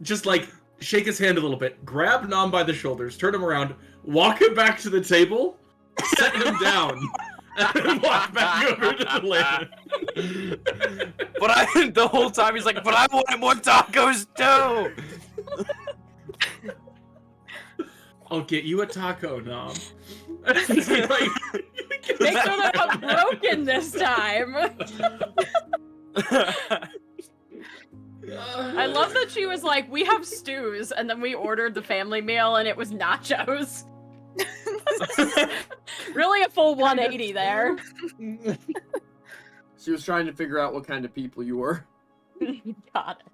just like shake his hand a little bit, grab Nom by the shoulders, turn him around, walk him back to the table, set him down, and walk back over to the lantern. But the whole time he's like, but I want more tacos too. I'll get you a taco, Nom. Make sure they're not broken this time. I love that she was like, we have stews, and then we ordered the family meal, and it was nachos. Really a full 180 there. She was trying to figure out what kind of people you were. Got it.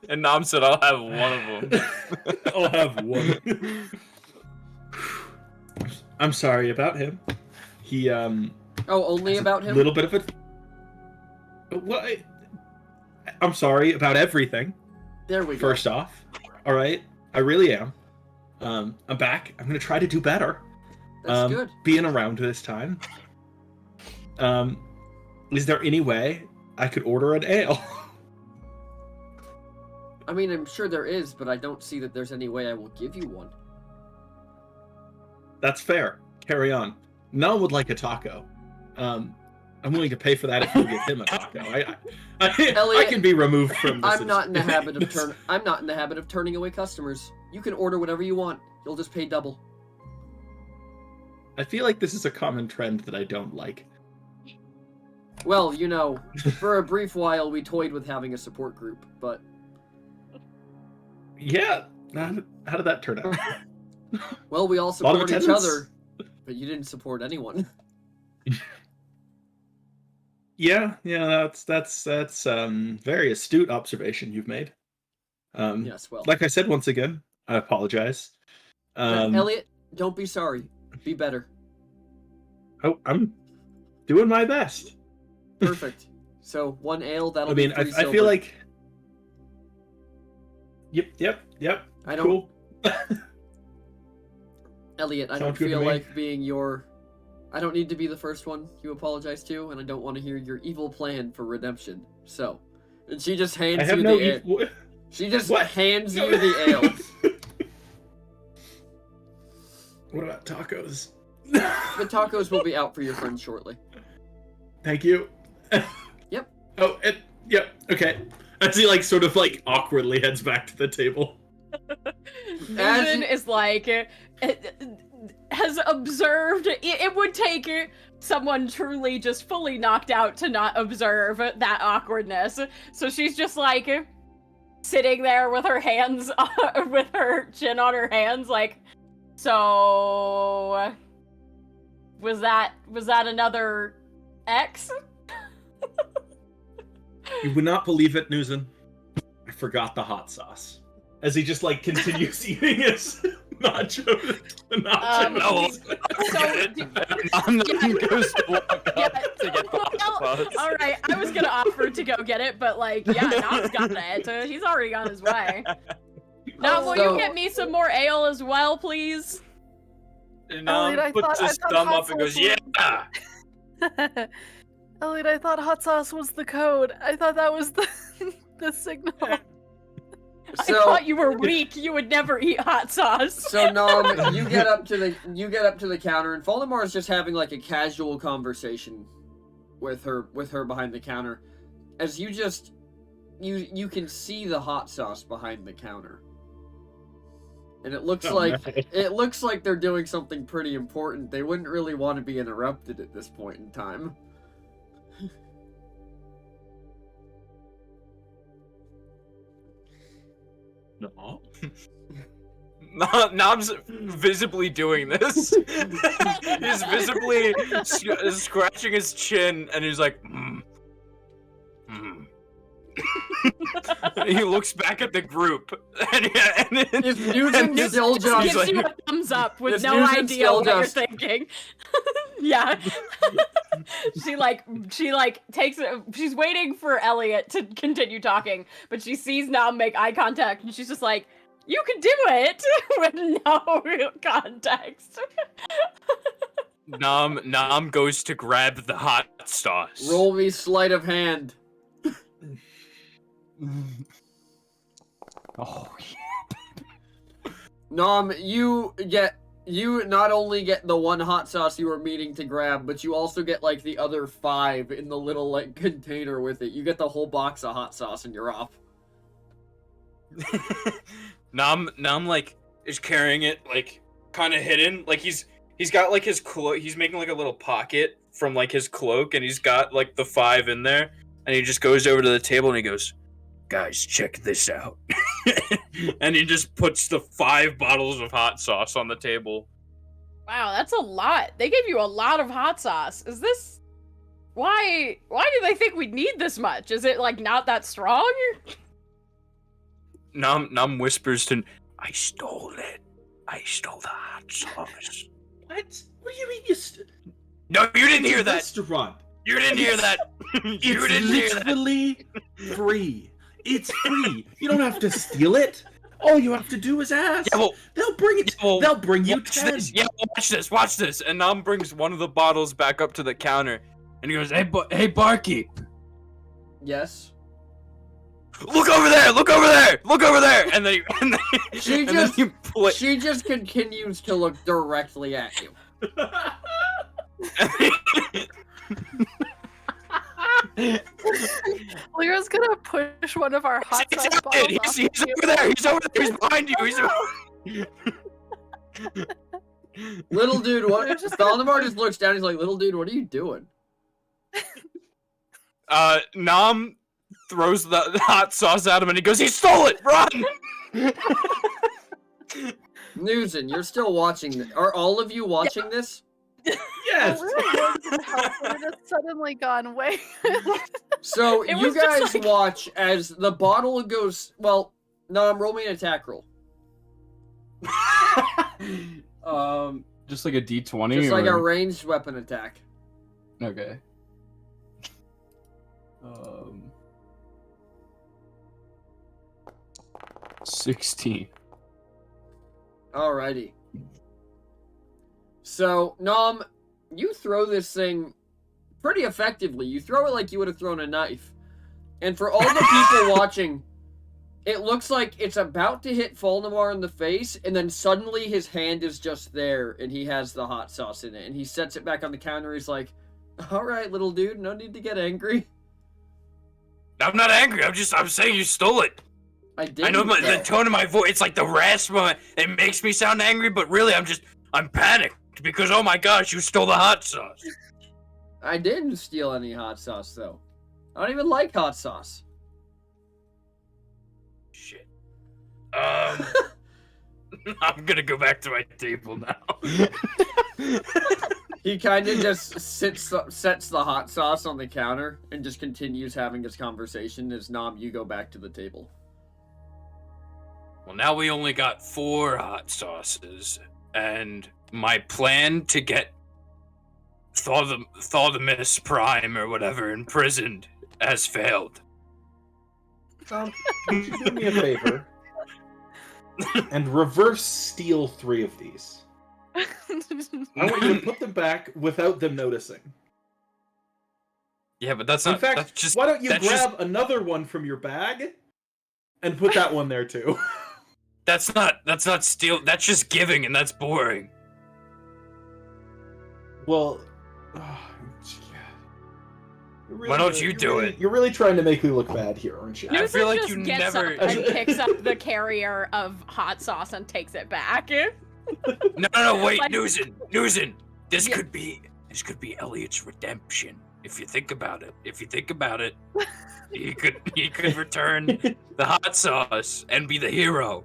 And Nom said, I'll have one of them. I'll have one. I'm sorry about him. He, Oh, only about him? A little bit of it. What? I'm sorry about everything. There we go. First off, all right, I really am. I'm back. I'm gonna try to do better. That's good. Being around this time. Is there any way I could order an ale? I mean, I'm sure there is, but I don't see that there's any way I will give you one. That's fair. Carry on. None would like a taco. I'm willing to pay for that if you give him a taco. I can be removed from this. I'm not in the habit of turning away customers. You can order whatever you want. You'll just pay double. I feel like this is a common trend that I don't like. Well, you know, for a brief while we toyed with having a support group, but yeah, how did that turn out? Well, we all support each other, but you didn't support anyone. Yeah, that's very astute observation you've made. Yes, well. Like I said, once again, I apologize. Elliot, don't be sorry. Be better. Oh, I'm doing my best. Perfect. So, one ale, that'll be free I feel like... Yep. Cool. Elliot, I Sounds don't good to feel me. like being your... I don't need to be the first one you apologize to, and I don't want to hear your evil plan for redemption. So, and she just hands you the ale. She just hands you the ale. What about tacos? The tacos will be out for your friends shortly. Thank you. Yep. Oh, yep. Okay. As he sort of awkwardly heads back to the table. Vision is has observed. It would take someone truly just fully knocked out to not observe that awkwardness. So she's just sitting there with her hands, with her chin on her hands, so was that another X? You would not believe it, Nuzin. I forgot the hot sauce. As he just continues eating his nachos. Goes to walk up to get the hot sauce. All right, I was gonna offer to go get it, but Nom's got it. He's already on his way. Nom, will you get me some more ale as well, please? And Nom puts his thumb up and goes, yeah! Elliot, I thought hot sauce was the code. I thought that was the signal. I thought you were weak. You would never eat hot sauce. So Nom, you get up to the counter, and Voldemar is just having a casual conversation with her behind the counter. As you you can see the hot sauce behind the counter, and it looks like they're doing something pretty important. They wouldn't really want to be interrupted at this point in time. No. Nom's visibly doing this. He's visibly scratching his chin, and he's like, He looks back at the group, and If Nugent still just gives you a thumbs up with no idea what you're thinking. Yeah. she takes it. She's waiting for Elliot to continue talking, but she sees Nam make eye contact, and she's just like, "You can do it," with no real context. Nam goes to grab the hot sauce. Roll me sleight of hand. Oh, Nam, you not only get the one hot sauce you were meaning to grab, but you also get like the other 5 in the little like container with it. You get the whole box of hot sauce and you're off. Nam like is carrying it like kind of hidden, like he's got like his cloak. He's making like a little pocket from like his cloak, and he's got like the 5 in there, and he just goes over to the table and he goes, "Guys, check this out." And he just puts the 5 bottles of hot sauce on the table. Wow, that's a lot. They gave you a lot of hot sauce. Is this... Why do they think we need this much? Is it, like, not that strong? Nam whispers to... I stole it. I stole the hot sauce. What? What do you mean you No, you didn't hear that. Restaurant. You didn't hear that. You didn't hear that. It's literally free. It's free. You don't have to steal it. All you have to do is ask. Yeah, well, they'll bring it. Yeah, well, they'll bring you watch 10. this. Yeah, watch this. And Nam brings one of the bottles back up to the counter, and he goes, "Hey, barkeep. Yes. Look over there! Look over there! Look over there!" And then She just continues to look directly at you. Lyra's gonna push one of our hot sauce bottles off. He's over there! He's over there! He's behind you! Little dude, what? Valdemar just looks down. He's like, "Little dude, what are you doing?" Nam throws the hot sauce at him, and he goes, "He stole it! Run!" Newson, you're still watching this. Are all of you watching this? Yes. It has suddenly gone away. So It you was just guys like- watch as the bottle goes. Well, no, I'm rolling an attack roll. Just like a D20. Just like a or... ranged weapon attack. Okay. 16. Alrighty. So, Nom, you throw this thing pretty effectively. You throw it like you would have thrown a knife. And for all the people watching, it looks like it's about to hit Voldemar in the face, and then suddenly his hand is just there, and he has the hot sauce in it. And he sets it back on the counter. He's like, "Alright, little dude, no need to get angry." I'm not angry. I'm saying you stole it. I did. I know the tone of my voice. It's like the rasp. It makes me sound angry, but really, I'm panicked because, oh my gosh, you stole the hot sauce. I didn't steal any hot sauce, though. I don't even like hot sauce. Shit. I'm gonna go back to my table now. He kind of just sets the hot sauce on the counter and just continues having his conversation as Nom, you go back to the table. Well, now we only got 4 hot sauces, and my plan to get Thaudamus Prime or whatever imprisoned has failed. Would you do me a favor and reverse steal 3 of these? I want you to put them back without them noticing. Yeah, but that's In not. fact, that's just, why don't you that's grab just- another one from your bag and put that one there too? That's not steal. That's just giving, and that's boring. Well, Why don't you do it? You're really trying to make me look bad here, aren't you? I feel like just you gets never- up and picks up the carrier of hot sauce and takes it back. No, wait, Like- Newson. This Yeah. could be Elliot's redemption. If you think about it, he could return the hot sauce and be the hero.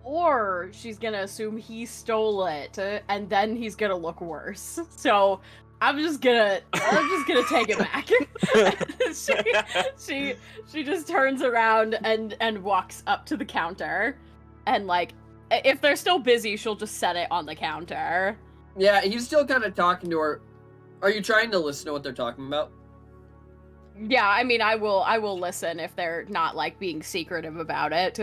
Or she's gonna assume he stole it, and then he's gonna look worse. So I'm just gonna take it back. she just turns around and walks up to the counter, and like, if they're still busy, she'll just set it on the counter. Yeah, he's still kind of talking to her. Are you trying to listen to what they're talking about? Yeah, I mean, I will listen if they're not like being secretive about it.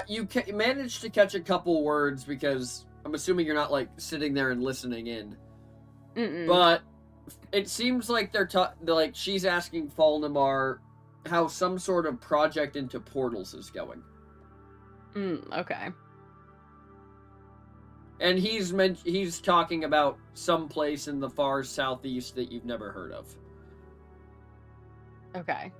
You managed to catch a couple words because I'm assuming you're not like sitting there and listening in. But it seems like they're like she's asking Falnamar how some sort of project into portals is going. Okay. And he's talking about some place in the far southeast that you've never heard of. Okay.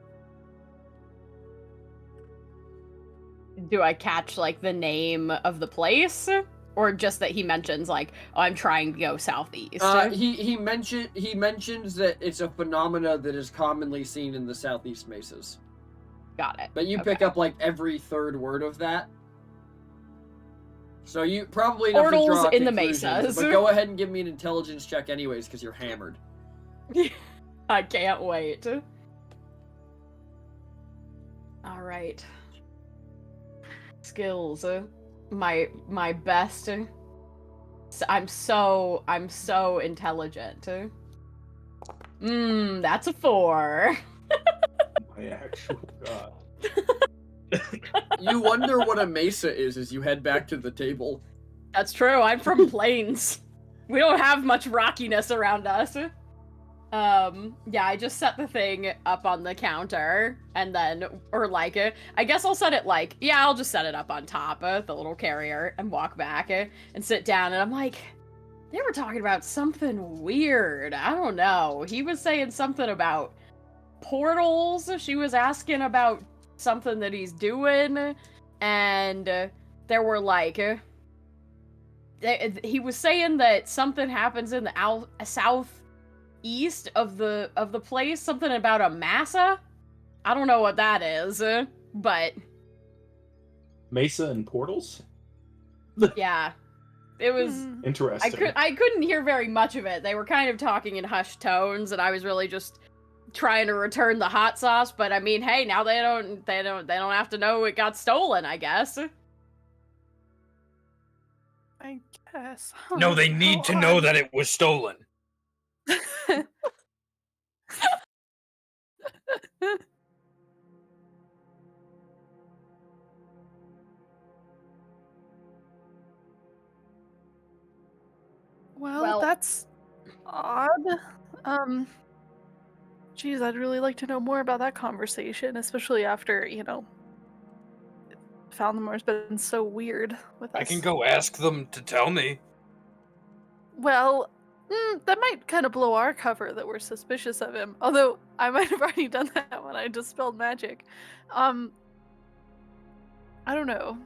Do I catch like the name of the place? Or just that he mentions like, oh, I'm trying to go southeast. He mentions that it's a phenomena that is commonly seen in the southeast mesas. Got it. But you pick up like every third word of that. So you probably enough to draw in the conclusions, mesas. But go ahead and give me an intelligence check anyways, because you're hammered. I can't wait. All right. Skills. My best. I'm so intelligent. That's a 4. My actual god. You wonder what a mesa is as you head back to the table. That's true. I'm from Plains. We don't have much rockiness around us. Yeah, I just set the thing up on the counter, and then, or like, I guess I'll set it like, yeah, I'll just set it up on top of the little carrier and walk back and sit down, and I'm like, they were talking about something weird. I don't know. He was saying something about portals. She was asking about something that he's doing, and there were like, he was saying that something happens in the southeast of the place, something about a mesa. I don't know what that is, but Mesa and portals? Yeah. It was interesting. I couldn't hear very much of it. They were kind of talking in hushed tones, and I was really just trying to return the hot sauce, but I mean, hey, now they don't have to know it got stolen, I guess. I guess. No, they need to know that it was stolen. Well, that's odd. Geez, I'd really like to know more about that conversation, especially after, Falnamar's been so weird with us. I can go ask them to tell me. Well, that might kind of blow our cover that we're suspicious of him. Although, I might have already done that when I dispelled magic. I don't know.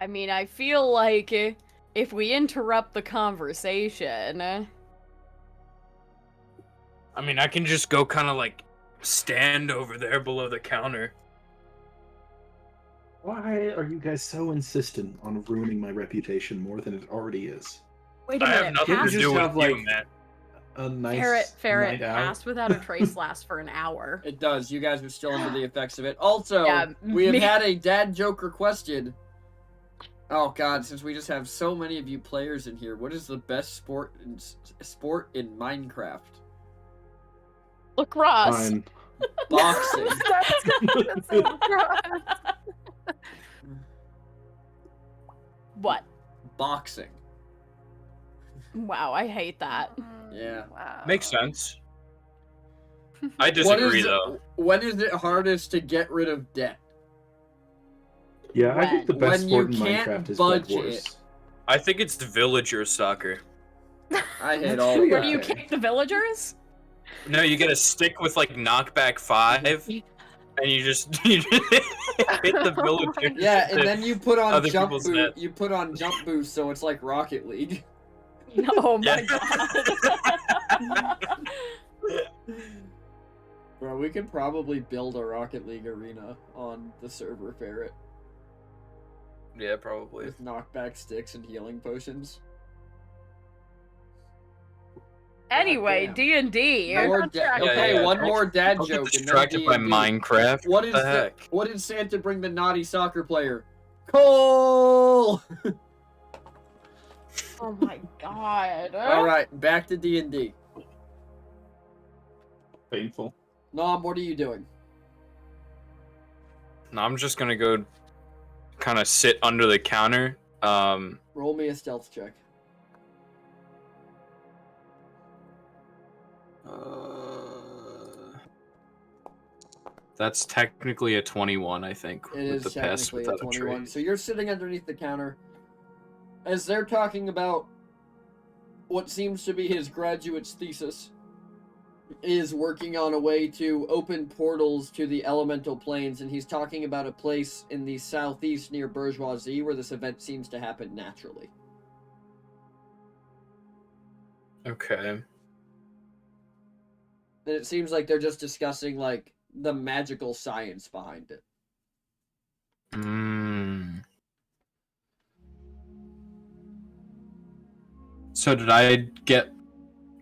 I mean, I feel like if we interrupt the conversation... I mean, I can just go kind of like stand over there below the counter. Why are you guys so insistent on ruining my reputation more than it already is? Wait a minute, I have nothing to do with you, man. A nice Ferret night out? passed without a trace lasts for an hour. It does. You guys are still under the effects of it. Also, Yeah, we have had a dad joke requested. Oh god, since we just have so many of you players in here, what is the best sport in Minecraft? Lacrosse. Fine. Boxing. What? Boxing. Wow, I hate that. Yeah. Wow. Makes sense. I disagree, though. When is it hardest to get rid of debt? Yeah, I think the best When sport in you can't Minecraft is budge Bed Wars. it. I think it's the villager soccer. I hate all of Where that. do you kick the villagers? No, you get a stick with like knockback 5, and you just hit the villagers. Yeah, and then you put on Other jump people's boost. net. You put on jump boost, so it's like Rocket League. Oh my Yeah. god. Bro, we could probably build a Rocket League arena on the server Ferret Yeah, probably. with knockback sticks and healing potions. Anyway, damn. D&D. More okay, yeah. one more dad Don't get joke. And then distracted by D&D. Minecraft. What is the heck? What did Santa bring the naughty soccer player? Cole. Oh my god. All right, back to D&D. Painful. Nom, what are you doing? No, I'm just gonna go kind of sit under the counter. Roll me a stealth check. That's technically a 21, I think. It is with the pass technically a without 21. trait. So you're sitting underneath the counter as they're talking about what seems to be his graduate's thesis. Is working on a way to open portals to the elemental planes, and he's talking about a place in the southeast near Bourgeoisie where this event seems to happen naturally. Okay. And it seems like they're just discussing, like, the magical science behind it. So did I get...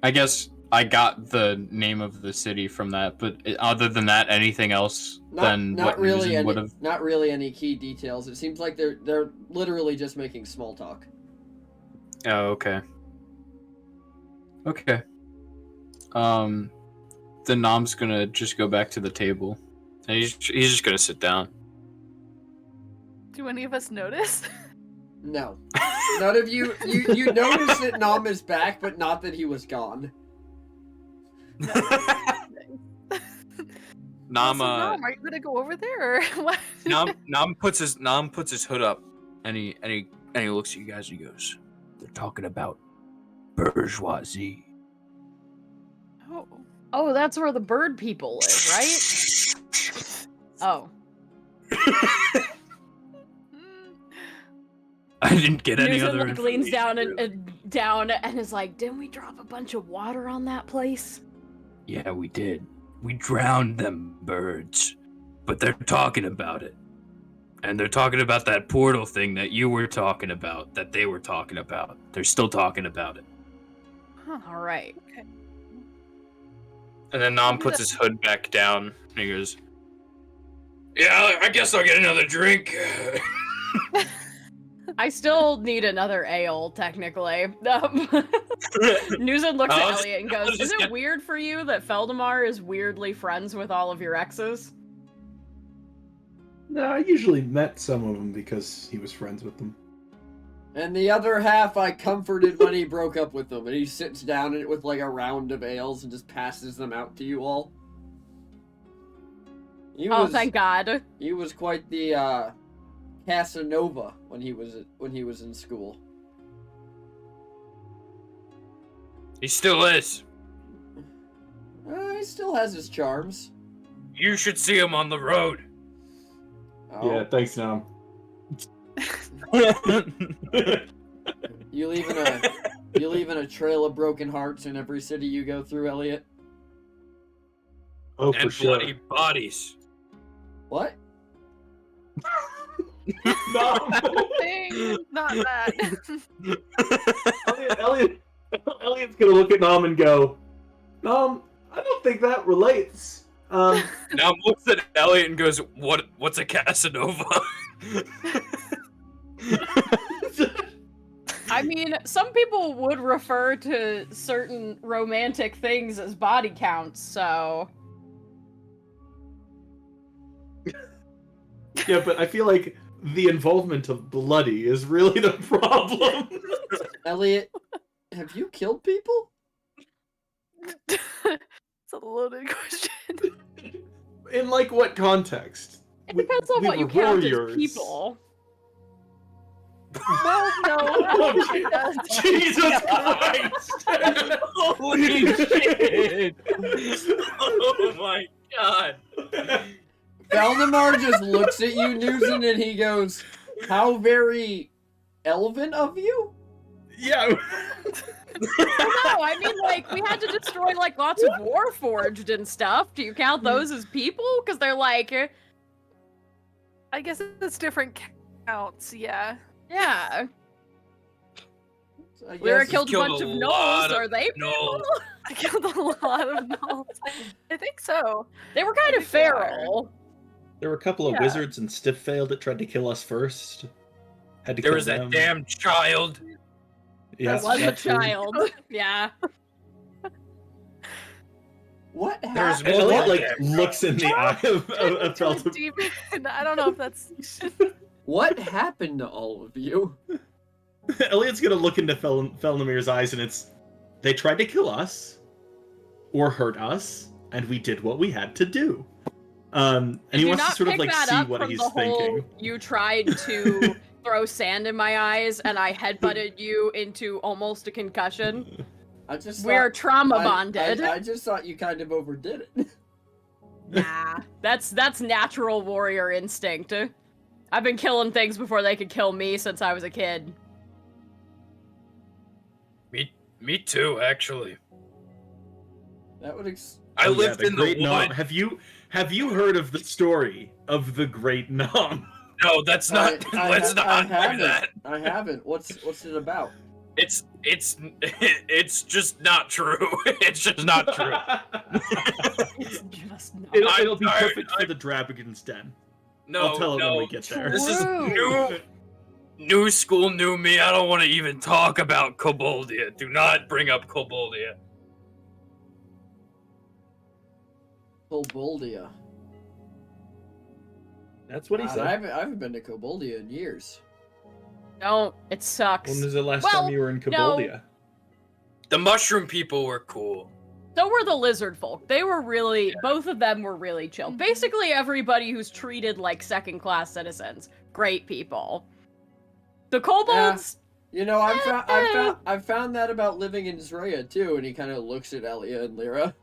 I guess I got the name of the city from that, but other than that, anything else than what Newsom would have... Not really any key details. It seems like they're literally just making small talk. Oh, okay. Okay. Then Nom's gonna just go back to the table. And he's just gonna sit down. Do any of us notice? No. None of you notice that Nom is back, but not that he was gone. Nom, Nom, are you gonna go over there or what? Nom puts his hood up, and he looks at you guys and he goes, "They're talking about bourgeoisie." Oh, that's where the bird people live, right? Oh. I didn't get any Newsom, other. like, leans down really. down and is like, "Didn't we drop a bunch of water on that place?" Yeah, we did. We drowned them birds, but they're talking about it, and they're talking about that portal thing that you were talking about, that they were talking about. They're still talking about it. Huh, all right. Okay. And then Nom puts his hood back down, and he goes, "Yeah, I guess I'll get another drink." I still need another ale, technically. Newsom looks at Elliot and goes, "Is it weird for you that Feldemar is weirdly friends with all of your exes?" No, I usually met some of them because he was friends with them. And the other half I comforted when he broke up with them. And he sits down in it with like a round of ales and just passes them out to you all. Thank God. He was quite the Casanova when he was in school. He still is. He still has his charms. You should see him on the road. Oh. Yeah, thanks, Nom. You leaving a trail of broken hearts in every city you go through, Elliot? Oh, for And sure. bloody bodies. What? No. Not that. Elliot's gonna look at Nom and go, "Nom, I don't think that relates." Nom looks at Elliot and goes, "What's a Casanova?" I mean, some people would refer to certain romantic things as body counts, so... Yeah, but I feel like the involvement of bloody is really the problem. Elliot, have you killed people? It's a loaded question. In like what context? It depends on we what you were count warriors. as people. Well, no. Jesus Christ! Holy shit! Oh my god! Valdemar just looks at you, Newson, and he goes, "How very elven of you?" Yeah. No, I mean, like, we had to destroy, like, lots of Warforged and stuff. Do you count those as people? Because they're like... I guess it's different counts, yeah. Yeah. I Lyra guess killed a killed bunch a of lot gnolls. of Are they gnolls. people? I killed a lot of gnolls. I think so. They were I kind of think they are. feral. There were a couple of Yeah. wizards and stiff failed that tried to kill us first. Had to There kill was them. that damn child. Yeah, There was a that's true. child. Yeah. what There's happened? more Elliot Yeah. looks in the eye of Turned into a Felton. demon. I don't know if that's. What happened to all of you? Elliot's gonna look into Felnamir's eyes, and it's they tried to kill us or hurt us, and we did what we had to do. And he wants to sort of like see what he's thinking. You tried to throw sand in my eyes, and I headbutted you into almost a concussion. We're trauma bonded. I just thought you kind of overdid it. Nah, that's natural warrior instinct. I've been killing things before they could kill me since I was a kid. Me too, actually. That would I lived in the Great Nom. wood. Have you heard of the story of the Great Nom? No, that's not. Let's not do that. I haven't. What's it about? It's just not true. It's just not true. It's just not. It'll be perfect for the Dragon's Den. No, I'll tell it when we get there. This is new school, new me. I don't want to even talk about Koboldia. Do not bring up Koboldia. Koboldia. That's what he God, said. I haven't been to Koboldia in years. Don't. It sucks. When was the last Well, time you were in no. Koboldia? The mushroom people were cool. So were the lizard folk. They were really, both of them were really chill. Basically, everybody who's treated like second-class citizens, great people. The kobolds. You know, I've found that about living in Zraya too. And he kind of looks at Elia and Lyra.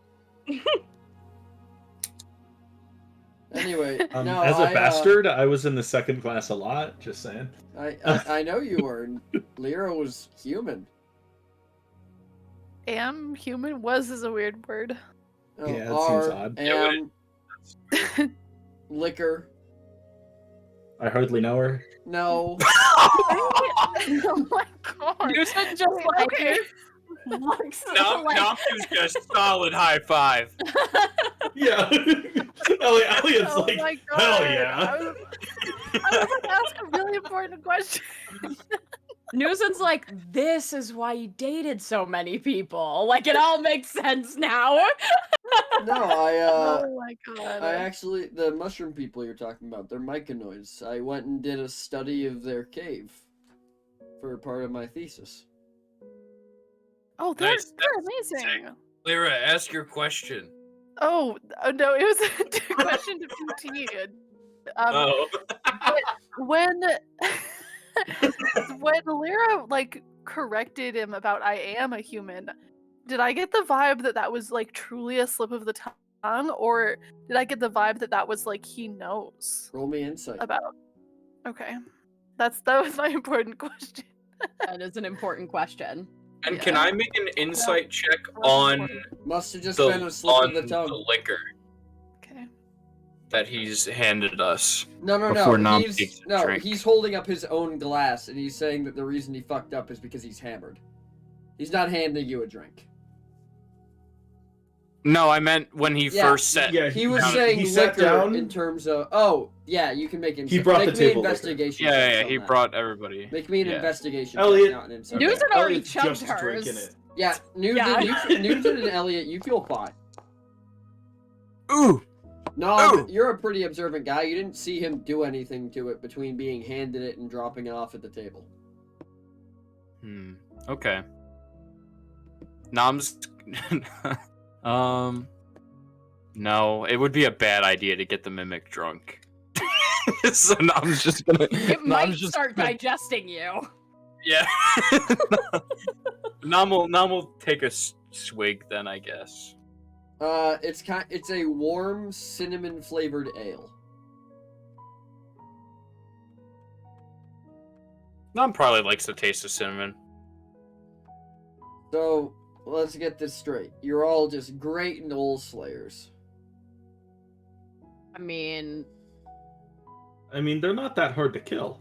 Anyway, no, as a bastard, I was in the second class a lot. Just saying. I know you were. And Lyra was human. Am human was is a weird word. Oh, Yeah, that seems odd. Liquor. I hardly know her. No. Oh my god. You said just like Okay. looks Now, like... now she's just solid high five. Yeah. Elliot's Oh like, my god. hell yeah. I was about to ask a really important question. Newson's like, this is why you dated so many people. Like, it all makes sense now. No, Oh my god. I actually, the mushroom people you're talking about, they're myconoids. I went and did a study of their cave for part of my thesis. Oh, they're Nice, that's amazing. Lyra, ask your question. Oh no, it was a question to PT. Oh. When when Lyra like corrected him about I am a human, did I get the vibe that that was like truly a slip of the tongue, or did I get the vibe that that was like he knows Roll me insight. about? Okay, that was my important question. That is an important question. And can Yeah. I make an insight check on Must have just the, been a slip on of the the tongue. liquor Okay. that he's handed us? No, before Nom takes a no, drink. he's holding up his own glass and he's saying that the reason he fucked up is because he's hammered. He's not handing you a drink. No, I meant when he Yeah, first said. Yeah, He was down- saying he sat liquor down. in terms of yeah, you can make He brought make the me table liquor. investigation. Yeah, checks yeah, on he that. brought everybody. Make me an yeah. investigation Elliot- check, not an insight. Newton check. already Elliot's chugged just drinking hers. it. Yeah, Newton, Yeah. Newton and Elliot, you feel fine. Ooh! No, Oh. you're a pretty observant guy. You didn't see him do anything to it between being handed it and dropping it off at the table. Okay. Nom's. No, it would be a bad idea to get the mimic drunk. So Nom's just gonna. It might Nom's just start gonna- digesting you. Yeah. Nom will take a swig then, I guess. It's a warm cinnamon flavored ale. Nom probably likes the taste of cinnamon. So let's get this straight. You're all just great Knoll Slayers. I mean, They're not that hard to kill.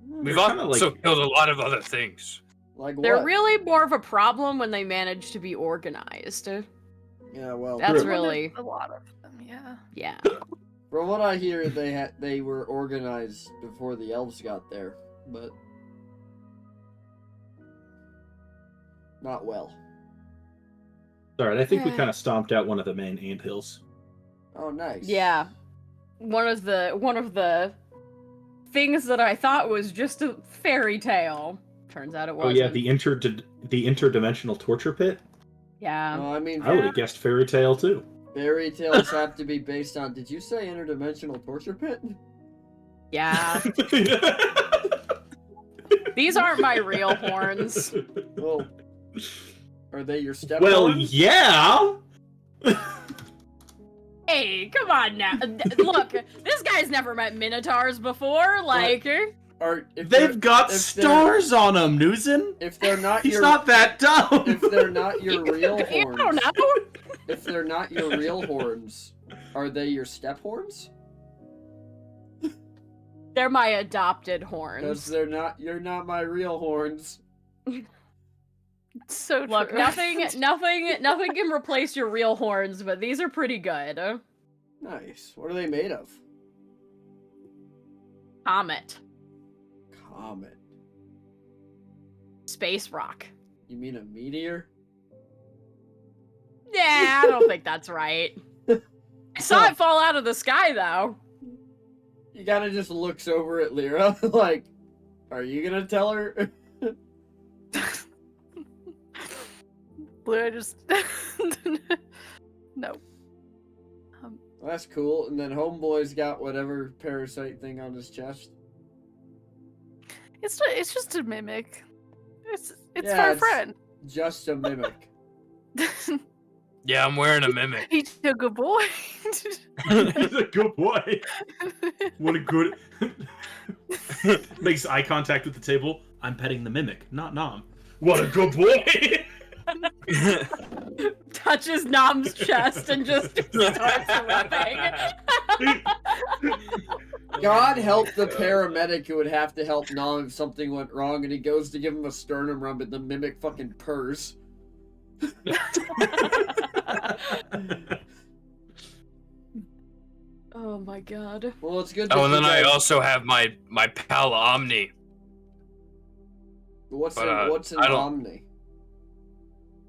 We've They're kinda also killed a lot of other things. Like what? They're really more of a problem when they manage to be organized. Yeah, well, That's Well, really there's a lot of them. Yeah. yeah. from what I hear, they were organized before the elves got there, but not well. Alright, I think we Yeah. kind of stomped out one of the main anthills. Oh, nice. Yeah. One of the things that I thought was just a fairy tale. Turns out it Oh wasn't. yeah, the interdimensional torture pit. Yeah. I mean, I would have guessed fairy tale too. fairy tales have to be based on. Did you say interdimensional torture pit? Yeah. These aren't my real horns. Well, are they your step? Well, horns? yeah. Hey, come on now. Look, this guy's never met minotaurs before. Like, Or if They've they're- got if they're- stars on them, Newson. If they're not He's your, not that dumb. if they're not your real I horns, don't know. if they're not your real horns, are they your step horns? They're my adopted Because horns. you're not my real horns. So Look, true. nothing can replace your real horns, but these are pretty good. Nice. What are they made of? Comet, Comet. space rock. You mean a meteor? Yeah, I don't think that's right. I saw it fall out of the sky, though. You kinda just looks over at Lyra, like, are you gonna tell her? Blue, I just no. That's cool. And then Homeboy's got whatever parasite thing on his chest. It's just a mimic. It's Yeah, for a it's- friend. Just a mimic. Yeah, I'm wearing a mimic. He's a good boy. He's a good boy. What a good. Makes eye contact with the table. I'm petting the mimic, not Nom. What a good boy. Touches Nom's chest and just starts rubbing. God help the paramedic who would have to help Nom if something went wrong, and he goes to give him a sternum rub, and the mimic fucking purrs. Oh my god. Well, it's good. Oh, that and then you I guys- also have my pal Omni. What's but, an I don't- Omni?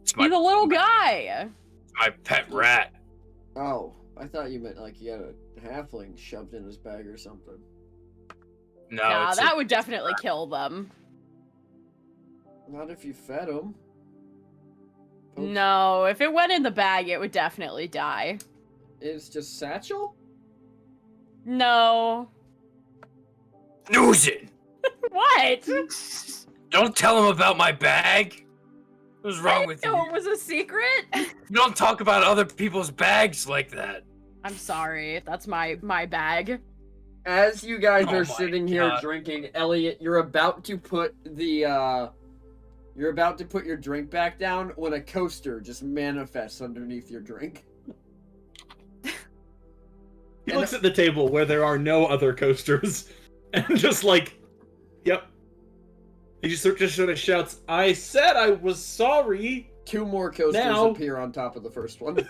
It's He's a little guy. my pet rat. Oh, I thought you meant like he had a halfling shoved in his bag or something. No, Nah, it's that would definitely kill them. Not if you fed him. No, if it went in the bag, it would definitely die. It's just satchel. No. Newsin! What? Don't tell him about my bag. What's wrong with you? No, it was a secret. You don't talk about other people's bags like that. I'm sorry. That's my bag. As you guys Oh are my sitting here God. drinking, Elliot, you're about to put your drink back down when a coaster just manifests underneath your drink. He looks at the table where there are no other coasters, and just like, yep. He just sort of shouts, "I said I was sorry." 2 more coasters Now- appear on top of the first one.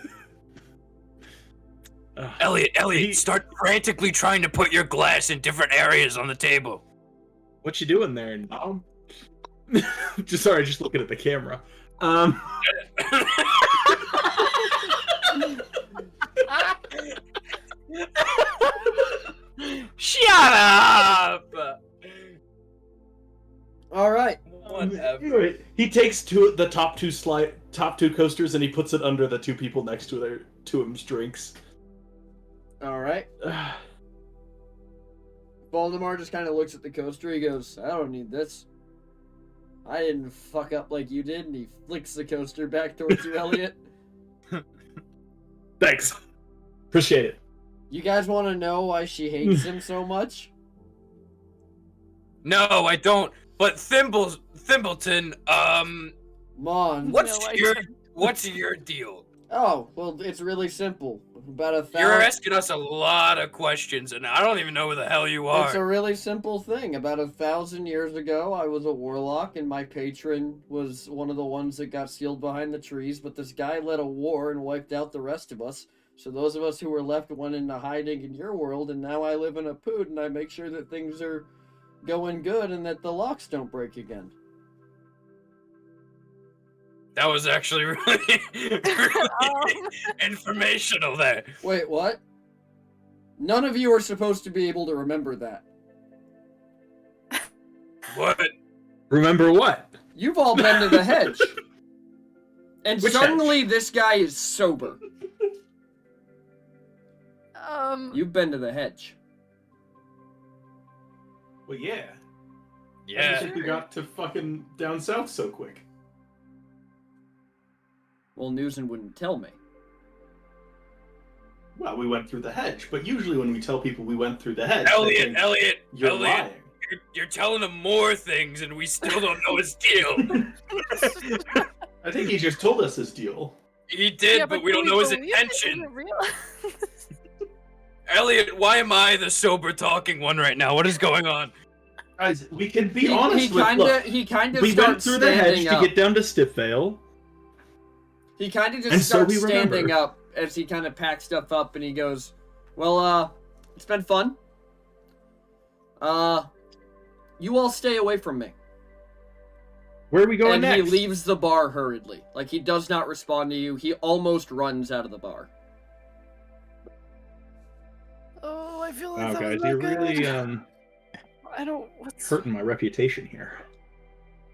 Elliot, start frantically trying to put your glass in different areas on the table. What you doing there, Nom? just looking at the camera. Shut up! All right. Whatever. He takes the top two coasters and he puts it under the 2 people next to him's drinks. All right. Voldemort just kind of looks at the coaster. He goes, "I don't need this. I didn't fuck up like you did." And he flicks the coaster back towards you, Elliot. Thanks. Appreciate it. You guys want to know why she hates him so much? No, I don't. But Thimbleton, Mon. what's No, I your don't. what's your deal? Oh, well, it's really simple. About 1,000. You're asking us a lot of questions, and I don't even know who the hell you are. It's a really simple thing. About 1,000 years ago, I was a warlock, and my patron was one of the ones that got sealed behind the trees. But this guy led a war and wiped out the rest of us. So those of us who were left went into hiding in your world, and now I live in a pood, and I make sure that things are going good and that the locks don't break again. That was actually really, really informational there. Wait, what? None of you are supposed to be able to remember that. What? Remember what? You've all been to the hedge. And Which suddenly hedge? this guy is sober. You've been to the hedge. Well, yeah. I Yeah. think we got to fucking down south so quick. Well, Newson wouldn't tell me. Well, we went through the hedge, but usually when we tell people we went through the hedge, they Elliot, think Elliot, you're Elliot, lying. you're telling him more things, and we still don't know his deal. I think he just told us his deal. He did, Yeah, but we do don't know his believe it? Is intention. it real? Elliot, why am I the sober talking one right now? What is going on? Guys, we can be honest with look, He kind of we went starts through the hedge standing to up. get down to Stiffvale. He kind of just And so starts we remember. standing up as he kind of packs stuff up, and he goes, "Well, it's been fun. You all stay away from me." Where are we going And next? he leaves the bar hurriedly. Like, he does not respond to you. He almost runs out of the bar. Oh, I feel like Wow, that guys, was not you're good. really I don't. What's hurting my reputation here.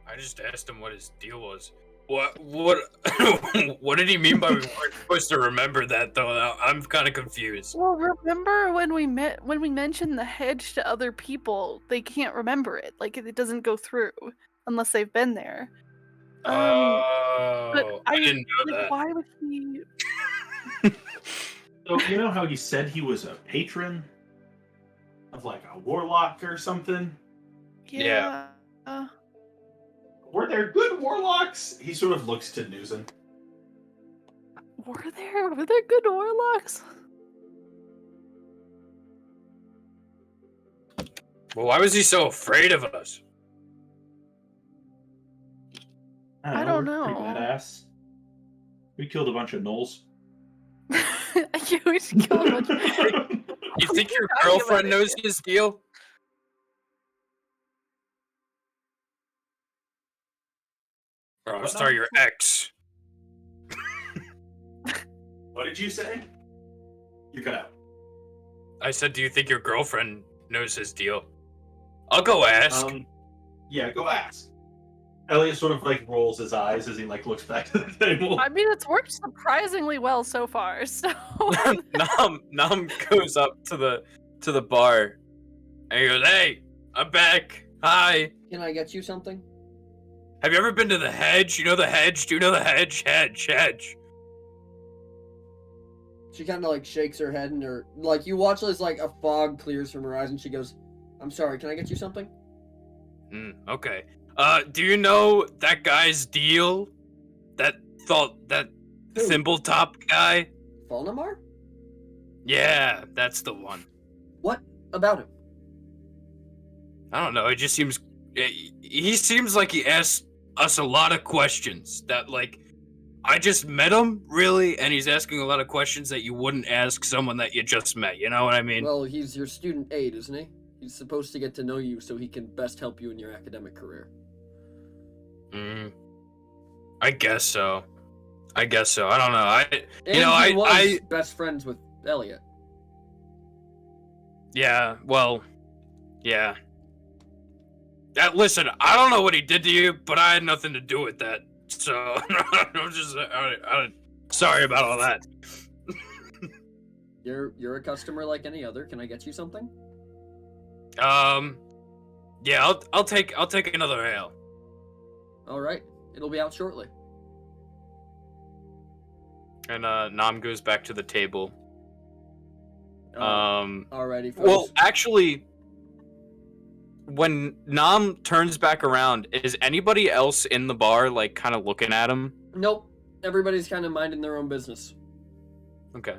I just asked him what his deal was. What what did he mean by we weren't supposed to remember that though? I'm kind of confused. Well, remember when we mentioned the hedge to other people, they can't remember it. Like it doesn't go through unless they've been there. Oh, I didn't know like, that. why would he? So you know how he said he was a patron of like a warlock or something? Yeah. Were there good warlocks? He sort of looks to Newson. Were there good warlocks? Well, why was he so afraid of us? I don't we're pretty know. badass. We killed a bunch of gnolls. You would kill a bunch of- You think your talking about girlfriend it? knows his deal? Or I'm sorry, your ex. What did you say? You cut out. I said, do you think your girlfriend knows his deal? I'll go ask. Yeah, go ask. Elliot sort of like rolls his eyes as he like looks back to the table. I mean, it's worked surprisingly well so far. So Nam goes up to the bar and he goes, "Hey, I'm back. Hi. Can I get you something? Have you ever been to the hedge? You know the hedge? Do you know the hedge? Hedge. She kind of like shakes her head, and her like you watch as like a fog clears from her eyes, and she goes, "I'm sorry. Can I get you something?" Okay. Do you know that guy's deal? That Who? thimble top guy? Falnamar? Yeah, that's the one. What about him? I don't know. It just seems he seems like he asks us a lot of questions that like I just met him really, and he's asking a lot of questions that you wouldn't ask someone that you just met. You know what I mean? Well, he's your student aide, isn't he? He's supposed to get to know you so he can best help you in your academic career. I guess so. I don't know. And he was I best friends with Elliot. yeah. Well, yeah. Listen, I don't know what he did to you, but I had nothing to do with that. So I'm just sorry about all that. You're a customer like any other. Can I get you something? Yeah, I'll take another ale. All right, it'll be out shortly. And Nam goes back to the table. Alrighty, folks. Well, actually, when Nam turns back around, is anybody else in the bar like kind of looking at him? Nope. Everybody's kind of minding their own business. Okay.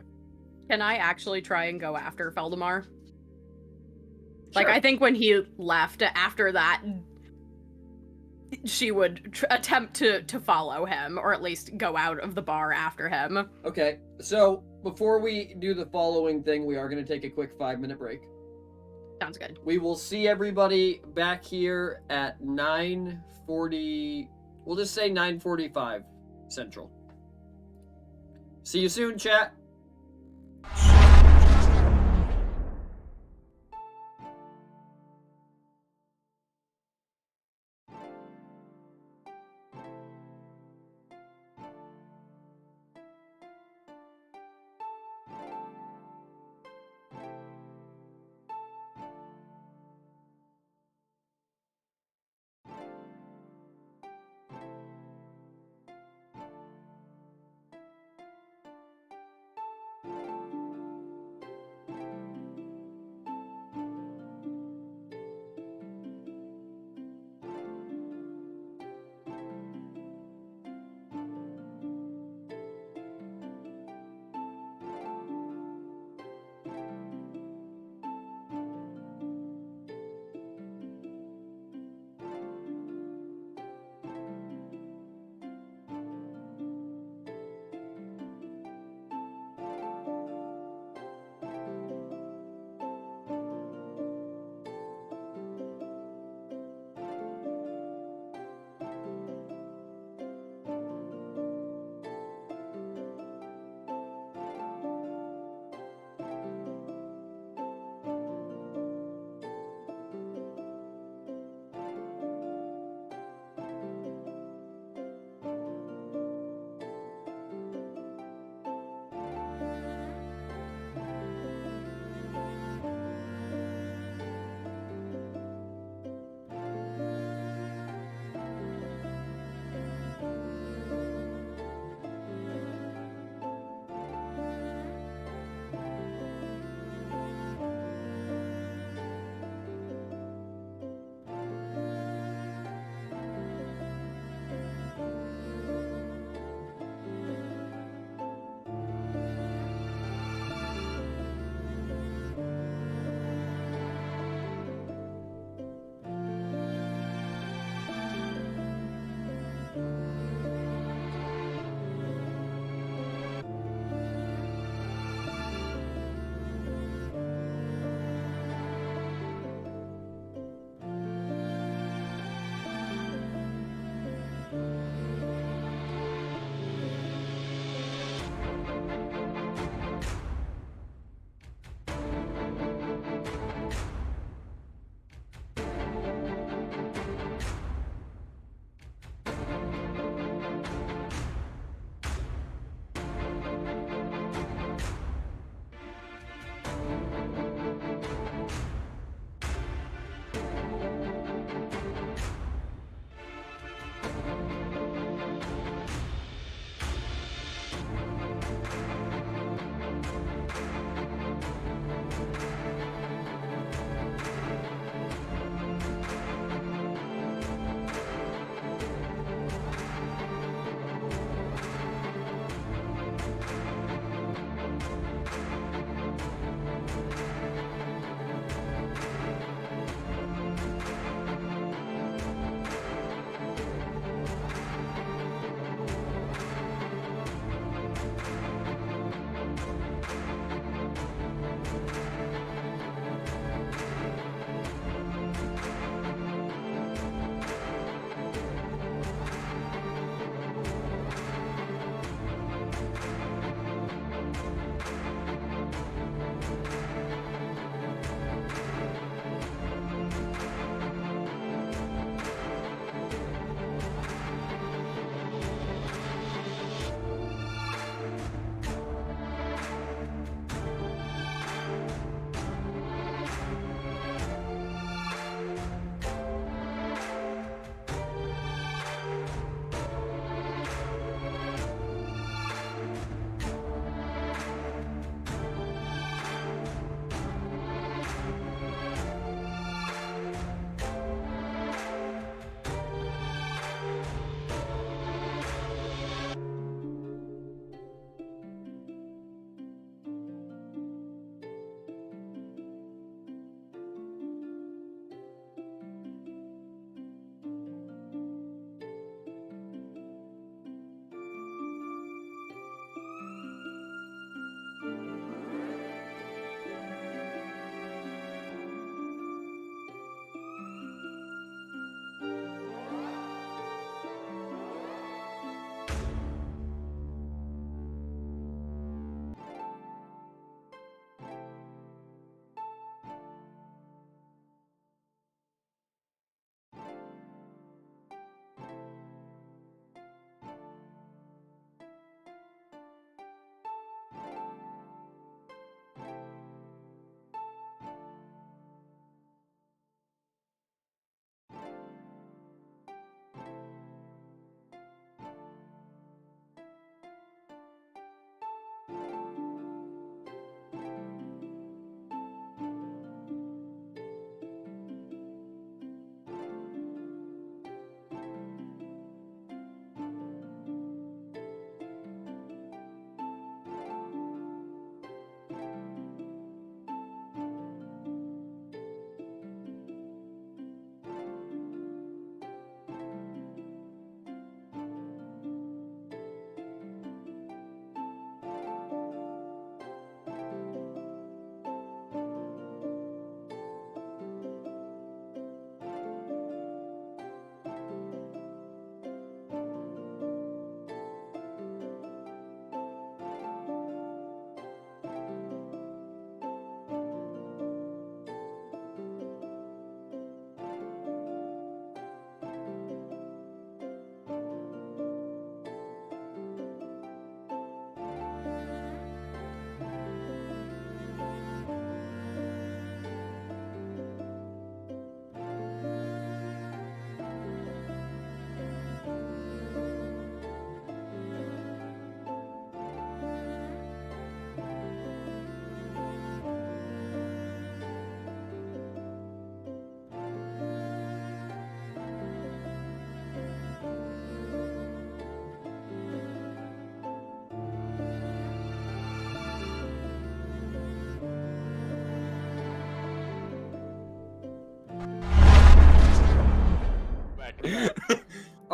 Can I actually try and go after Feldemar? Like, Sure. I think when he left, after that, she would attempt to follow him, or at least go out of the bar after him. Okay, so before we do the following thing, we are going to take a quick 5-minute break. Sounds good. We will see everybody back here at 9:40. We'll just say 9:45 Central. See you soon, chat.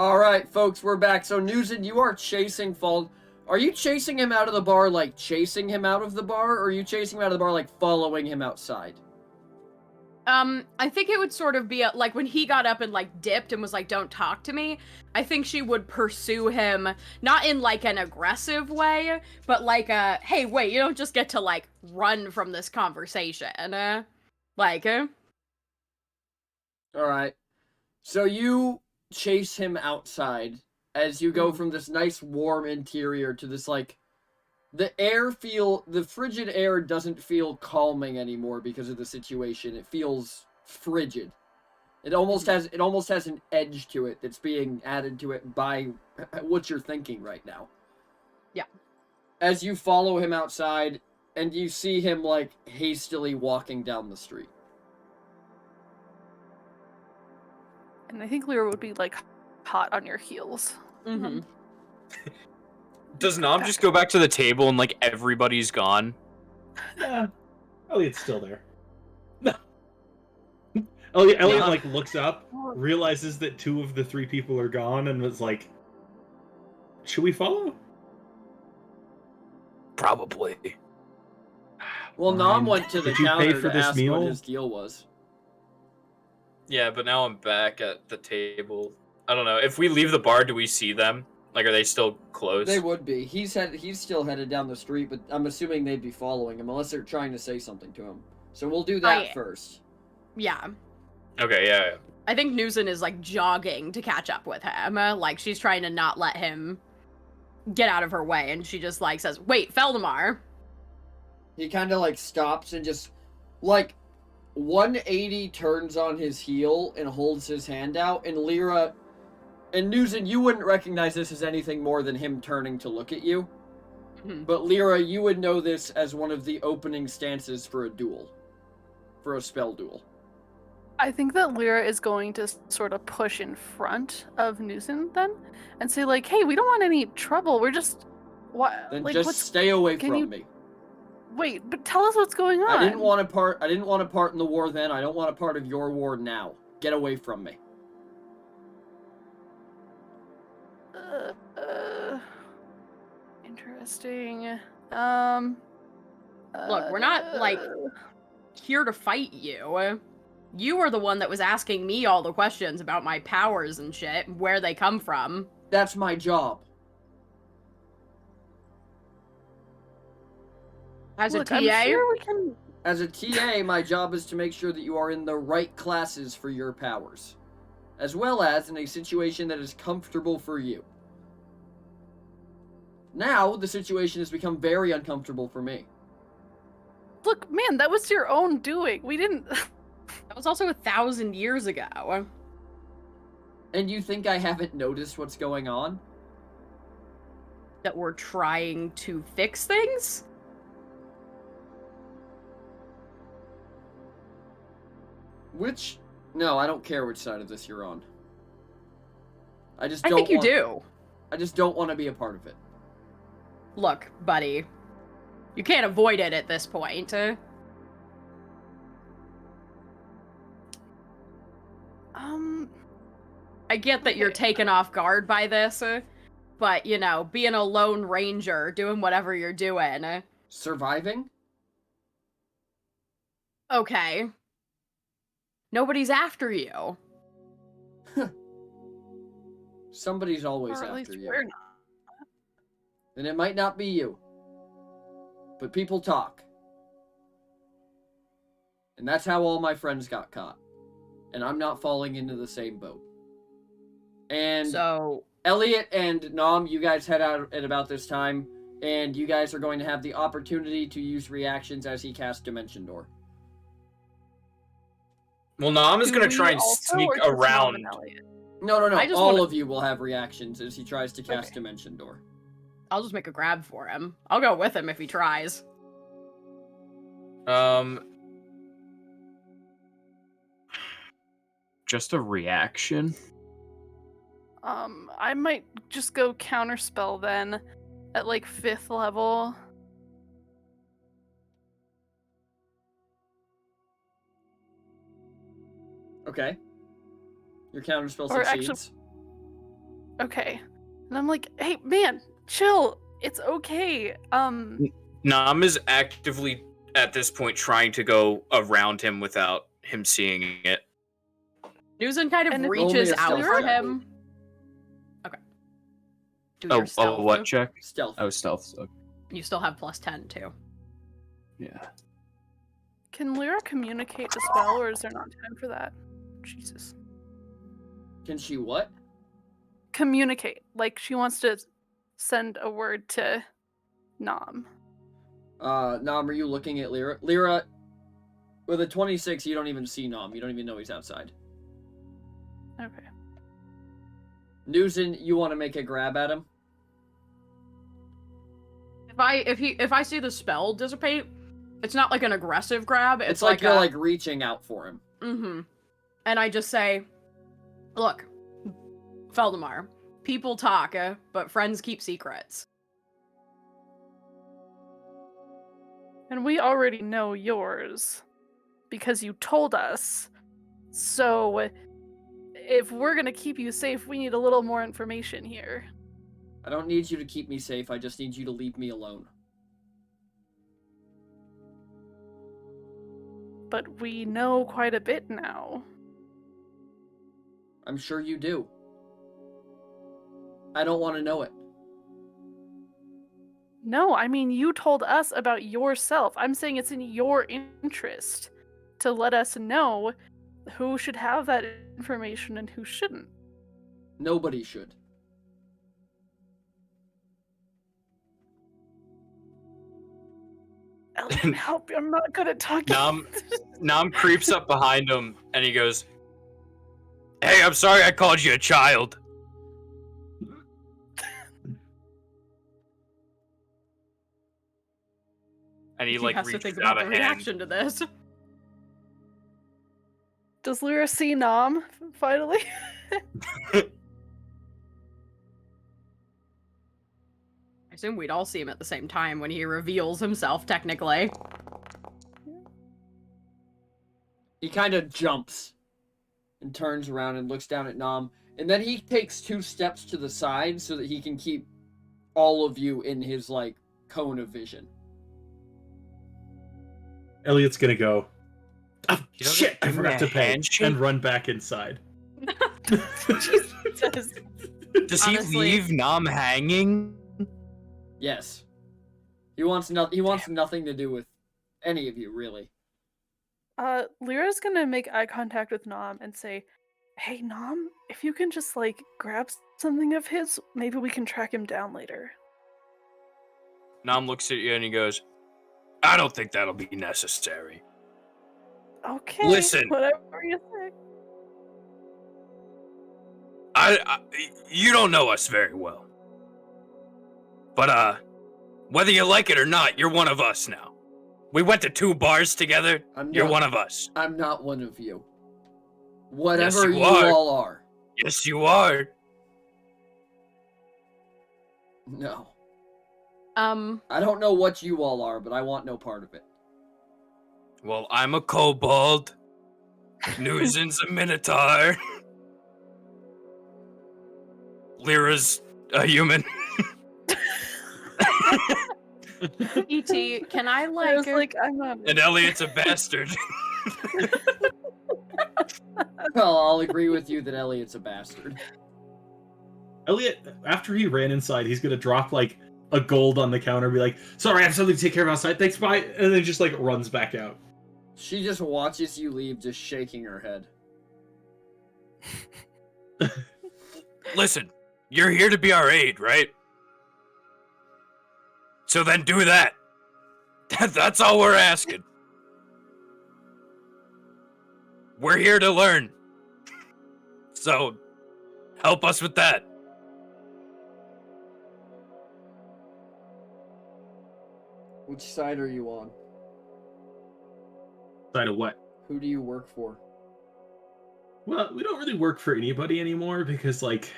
All right, folks, we're back. So, Newson, you are chasing Fall. Are you chasing him out of the bar, like chasing him out of the bar, or are you chasing him out of the bar, like following him outside? I think it would sort of be like when he got up and like dipped and was like, "Don't talk to me." I think she would pursue him, not in like an aggressive way, but like "Hey, wait, you don't just get to like run from this conversation." Like. All right. So you chase him outside as you go from this nice warm interior to this like the frigid air doesn't feel calming anymore because of the situation. It feels frigid. It almost has an edge to it that's being added to it by what you're thinking right now. Yeah. As you follow him outside and you see him like hastily walking down the street. And I think Lyra would be like hot on your heels. Mm-hmm. Does Nom just go back to the table and like everybody's gone? Yeah. Elliot's still there. No. Elliot like looks up, realizes that 2 of the 3 people are gone, and was like, "Should we follow?" Probably. Well, Nom went to the counter to ask what his deal was. Yeah, but now I'm back at the table. I don't know. If we leave the bar, do we see them? Like, are they still close? They would be. He's still headed down the street, but I'm assuming they'd be following him unless they're trying to say something to him. So we'll do that first. Yeah. Okay, yeah. I think Newson is like jogging to catch up with him. Like she's trying to not let him get out of her way, and she just like says, "Wait, Feldemar." He kind of like stops and just like 180 turns on his heel and holds his hand out, and Lyra and Newson, you wouldn't recognize this as anything more than him turning to look at you. Mm-hmm. But Lyra, you would know this as one of the opening stances for a duel. For a spell duel. I think that Lyra is going to sort of push in front of Newson then and say like, "Hey, we don't want any trouble. We're just Then like, just stay away from me. Wait, but tell us what's going on." I didn't want a part in the war then. I don't want a part of your war now. Get away from me. Interesting. Look, we're not like here to fight you. You were the one that was asking me all the questions about my powers and shit, where they come from. That's my job. As Look, a TA? I'm sure we can... As a TA, my job is to make sure that you are in the right classes for your powers, as well as in a situation that is comfortable for you. Now, the situation has become very uncomfortable for me. Look, man, that was your own doing. We didn't... That was also 1,000 years ago. And you think I haven't noticed what's going on? That we're trying to fix things? No, I don't care which side of this you're on. I think you do. I just don't want to be a part of it. Look, buddy. You can't avoid it at this point. I get that you're taken off guard by this, but, you know, being a lone ranger, doing whatever you're doing. Surviving? Okay. Nobody's after you. Somebody's always Or at after least you. we're not. And it might not be you. But people talk. And that's how all my friends got caught. And I'm not falling into the same boat. And so Elliot and Nom, you guys head out at about this time, and you guys are going to have the opportunity to use reactions as he casts Dimension Door. Well, Nom is going to try and also, sneak or just Nom around. and Elliot? No. I All of you will have reactions as he tries to cast Dimension Door. I'll just make a grab for him. I'll go with him if he tries. Just a reaction. I might just go counterspell then at like 5th level. Okay. Your counterspell Or succeeds. Okay. And I'm like, hey, man, chill. It's okay. Nam is actively, at this point, trying to go around him without him seeing it. Newzen kind of And if- reaches Only a out stealth for check. him. Okay. Do your Oh, stealth, what Luke. check? Stealth. Oh, stealth. Okay. You still have +10 too. Yeah. Can Lyra communicate the spell, or is there not time for that? Jesus. Can she what? Communicate. Like, she wants to send a word to Nom. Nom, are you looking at Lyra? Lyra, with a 26, you don't even see Nom. You don't even know he's outside. Okay. Newson, you want to make a grab at him? If I see the spell dissipate, it's not like an aggressive grab. It's like you're like reaching out for him. Mm-hmm. And I just say, look, Feldemar, people talk, but friends keep secrets. And we already know yours. Because you told us. So, if we're gonna keep you safe, we need a little more information here. I don't need you to keep me safe. I just need you to leave me alone. But we know quite a bit now. I'm sure you do. I don't want to know it. No, I mean, you told us about yourself. I'm saying it's in your interest to let us know who should have that information and who shouldn't. Nobody should. Elliot, help me. I'm not good at talking. Nam creeps up behind him and he goes, "Hey, I'm sorry I called you a child." And he like has to reaches think out about a the hand. reaction to this. Does Lyra see Nom, finally? I assume we'd all see him at the same time when he reveals himself, technically. He kind of jumps and turns around and looks down at Nom. And then he takes 2 steps to the side so that he can keep all of you in his, like, cone of vision. Elliot's gonna go, oh, You know, shit, I give me forgot a to pay, handshake? and run back inside. Jesus. Does he Honestly- leave Nam hanging? Yes. He wants nothing to do with any of you, really. Lyra's gonna make eye contact with Nom and say, hey, Nom, if you can just, like, grab something of his, maybe we can track him down later. Nam looks at you and he goes, "I don't think that'll be necessary." Okay, Listen. whatever you say. You don't know us very well. But, whether you like it or not, you're one of us now. We went to 2 bars together. You're one of us. I'm not one of you. Whatever you you are. all are. Yes, you are. No. I don't know what you all are, but I want no part of it. Well, I'm a kobold. Newson's a minotaur. Lyra's a human. E.T., can I, I was like... like, I'm not. And Elliot's a bastard. Well, I'll agree with you that Elliot's a bastard. Elliot, after he ran inside, he's gonna drop like a gold on the counter and be like, sorry, I have something to take care of outside, thanks, bye, and then just like runs back out. She just watches you leave, just shaking her head. Listen, you're here to be our aid, right? So then do that. That's all we're asking. We're here to learn. So, help us with that. Which side are you on? Side of what? Who do you work for? Well, we don't really work for anybody anymore because, like,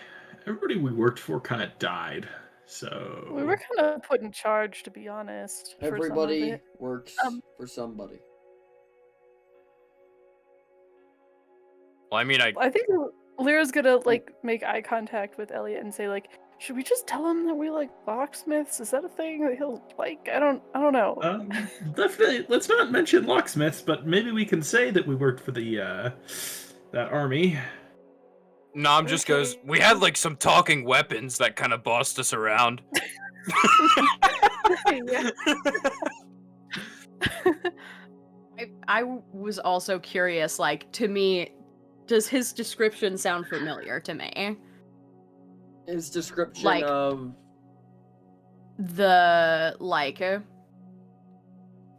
everybody we worked for kind of died. So We were kind of put in charge, to be honest. for some of Everybody it. works for somebody. Well, I mean, I think Lyra's gonna like make eye contact with Elliot and say like, should we just tell him that we like locksmiths? Is that a thing that he'll like? I don't know. Definitely. Let's not mention locksmiths, but maybe we can say that we worked for the that army. Nom just goes, we had like some talking weapons that kind of bossed us around. I was also curious, like, to me, does his description sound familiar to me? His description Like, of the, like,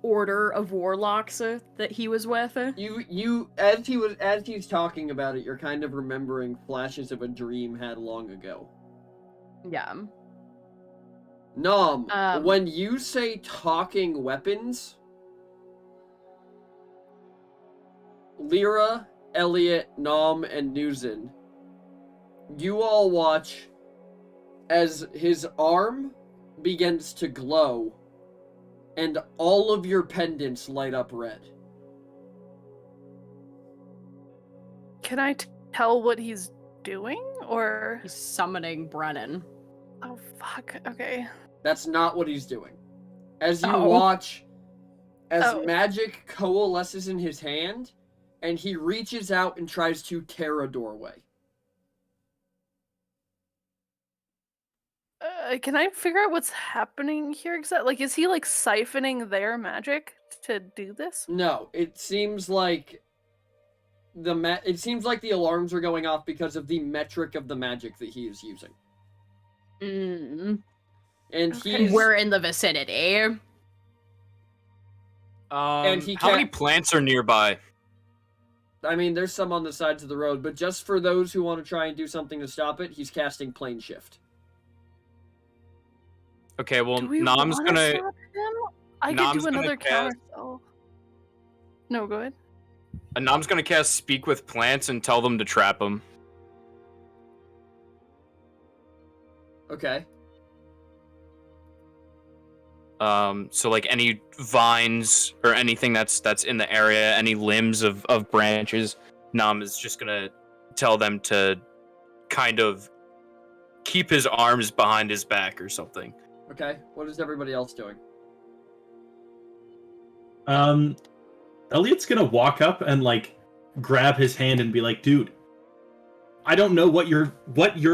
order of warlocks that he was with? you as he's talking about it, you're kind of remembering flashes of a dream had long ago. Yeah. Nom, when you say talking weapons, Lyra, Elliot, Nom, and Nuzin, you all watch as his arm begins to glow and all of your pendants light up red. Can I tell what he's doing, or he's summoning Brennan? Oh fuck. Okay. That's not what he's doing. As you watch, as magic coalesces in his hand, and he reaches out and tries to tear a doorway. Can I figure out what's happening here exactly? Like, is he like siphoning their magic to do this? No, it seems like it seems like the alarms are going off because of the metric of the magic that he is using. And we're in the vicinity. And he how many plants are nearby? I mean, there's some on the sides of the road, but just for those who want to try and do something to stop it, he's casting Plane Shift. Okay, well, Nom's gonna... Stop him? I could do another counter spell. No, go ahead. Nom's gonna cast Speak with Plants and tell them to trap him. Okay. So like any vines or anything that's in the area, any limbs of branches, Nom is just gonna tell them to kind of keep his arms behind his back or something. Okay, what is everybody else doing? Elliot's gonna walk up and like grab his hand and be like, dude, I don't know what your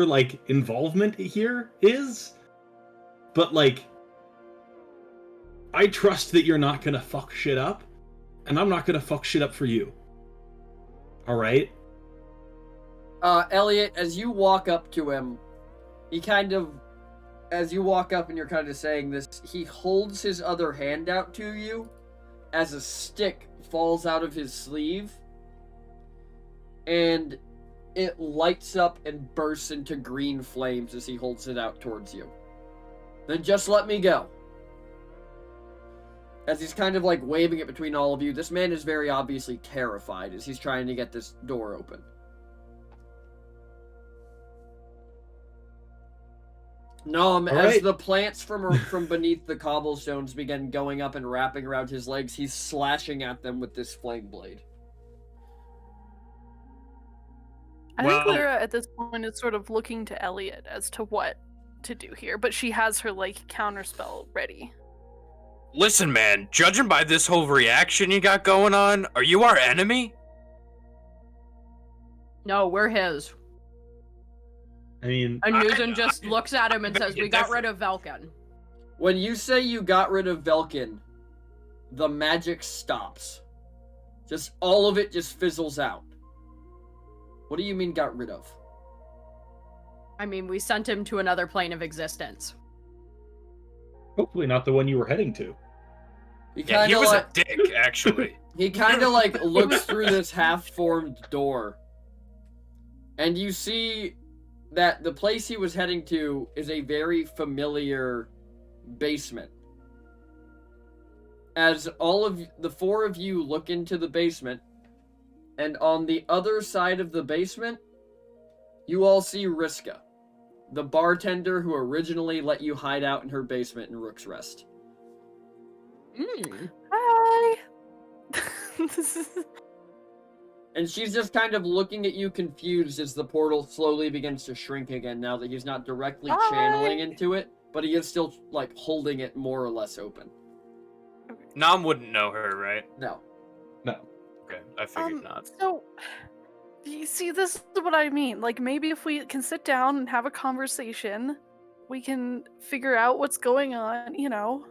like involvement here is, but like I trust that you're not gonna fuck shit up, and I'm not gonna fuck shit up for you. Alright? Elliot, as you walk up to him, as you walk up and you're kind of saying this, he holds his other hand out to you as a stick falls out of his sleeve, and it lights up and bursts into green flames as he holds it out towards you. Then just let me go. As he's kind of like waving it between all of you, this man is very obviously terrified as he's trying to get this door open. Nom, as the plants from beneath the cobblestones begin going up and wrapping around his legs, he's slashing at them with this flame blade. I think Lyra at this point is sort of looking to Elliot as to what to do here, but she has her like counterspell ready. Listen, man, judging by this whole reaction you got going on, are you our enemy? No, we're his. I mean... And Nuzin just looks at him and says, we got rid of Velkin. When you say you got rid of Velkin, the magic stops. Just all of it just fizzles out. What do you mean got rid of? I mean, we sent him to another plane of existence. Hopefully not the one you were heading to. Yeah, he was a dick, actually. He kind of like looks through this half-formed door. And you see that the place he was heading to is a very familiar basement. As all of the four of you look into the basement, and on the other side of the basement, you all see Riska, the bartender who originally let you hide out in her basement in Rook's Rest. Hi. And she's just kind of looking at you confused as the portal slowly begins to shrink again now that he's not directly channeling into it, but he is still, like, holding it more or less open. Nom wouldn't know her, right? No. No. Okay, I figured not. So, you see, this is what I mean. Like, maybe if we can sit down and have a conversation, we can figure out what's going on, you know?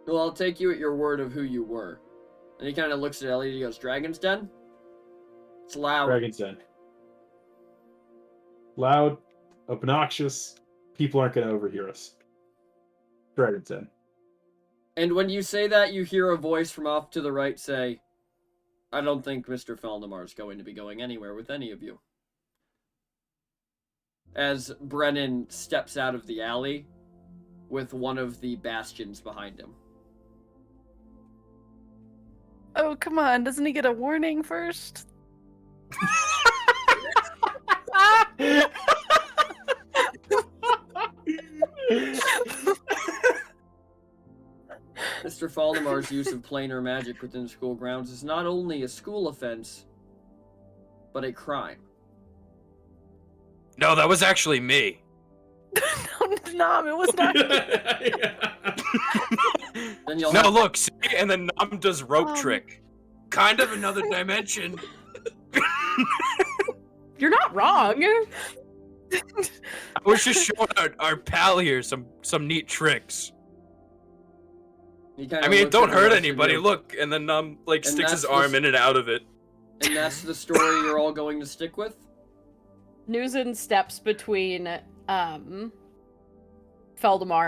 Well, I'll take you at your word of who you were. And he kind of looks at Elliot and he goes, Dragon's Den? It's loud. Dragon's Den. Loud, obnoxious. People aren't going to overhear us. Dragon's Den. And when you say that, you hear a voice from off to the right say, I don't think Mr. Felnamar is going to be going anywhere with any of you. As Brennan steps out of the alley with one of the bastions behind him. Oh, come on. Doesn't he get a warning first? Mr. Faldamar's use of planar magic within school grounds is not only a school offense, but a crime. No, that was actually me. Nom, it was not. Then you'll No, have... look, see? And then Nom does rope trick. Kind of another dimension. You're not wrong. I was just showing our pal here some neat tricks. I mean, it don't hurt anybody. Look, and then Nom like And sticks his that's arm the- in and out of it. And that's the story you're all going to stick with? Nuzin steps between Feldamar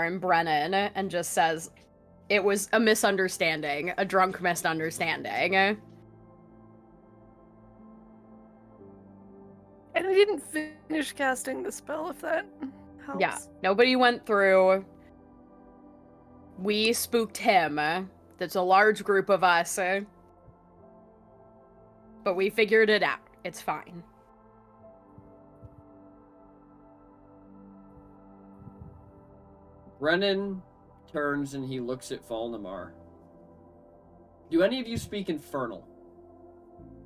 and Brennan and just says, it was a misunderstanding, a drunk misunderstanding. And I didn't finish casting the spell, if that helps. Yeah, nobody went through. We spooked him. That's a large group of us. But we figured it out. It's fine. Brennan turns and he looks at Falnamar. Do any of you speak Infernal?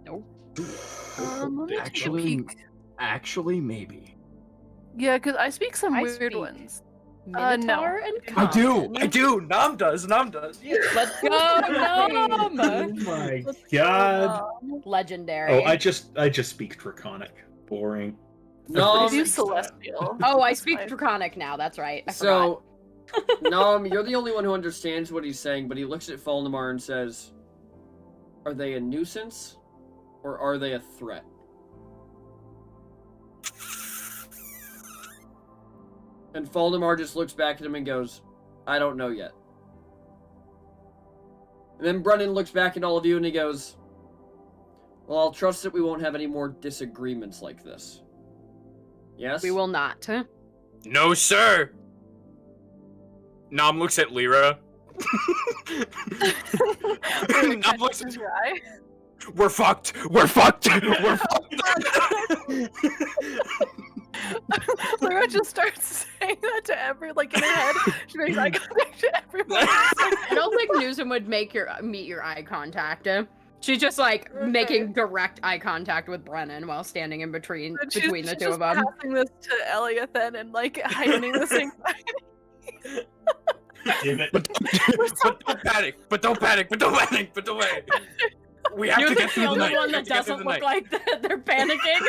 Nope. Let me Actually, maybe. Yeah, because I speak some I weird speak ones. Minotaur and I do. Common. Nom does. Let's go, Nom! Oh my god. Legendary. Oh, I just speak Draconic. Boring. No, I do Celestial. Oh, I That's speak fine. Draconic now. That's right. I So, Nom, you're the only one who understands what he's saying, but he looks at Falnamar and says, are they a nuisance, or are they a threat? And Falnamar just looks back at him and goes, I don't know yet. And then Brennan looks back at all of you and he goes, well, I'll trust that we won't have any more disagreements like this. Yes? We will not. No, sir. Nom looks at Lyra. Wait, Nom looks catches your eye? We're fucked. We're fucked. We're fucked. Lyra just starts saying that to like in her head. She makes eye contact to everyone. I don't think Newsom would meet your eye contact. She's just like making direct eye contact with Brennan while standing in between And the two she's of them. passing this to Elliot then and like hiding the same. Damn it. But don't panic. But don't panic. We have to Newsom's get through the the only night. one We have that to get through doesn't the look night. like they're panicking.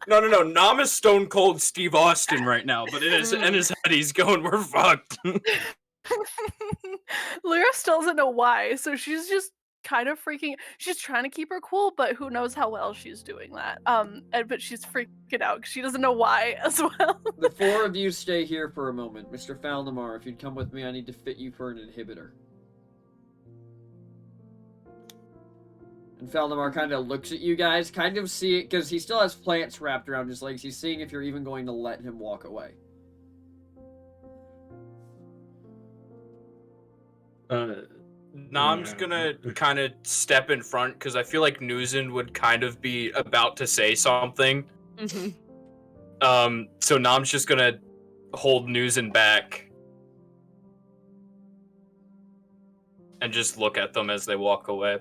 No. Nom is stone cold Steve Austin right now, but in his head he's going, we're fucked. Lyra still doesn't know why, so she's just kind of freaking. She's trying to keep her cool, but who knows how well she's doing that. But she's freaking out because she doesn't know why as well. The four of you stay here for a moment. Mr. Falnamar, if you'd come with me, I need to fit you for an inhibitor. And Falnamar kind of looks at you guys, kind of see it, because he still has plants wrapped around his legs. He's seeing if you're even going to let him walk away. Nom's gonna kind of step in front because I feel like Nuzin would kind of be about to say something. Mm-hmm. So Nom's just gonna hold Nuzin back and just look at them as they walk away.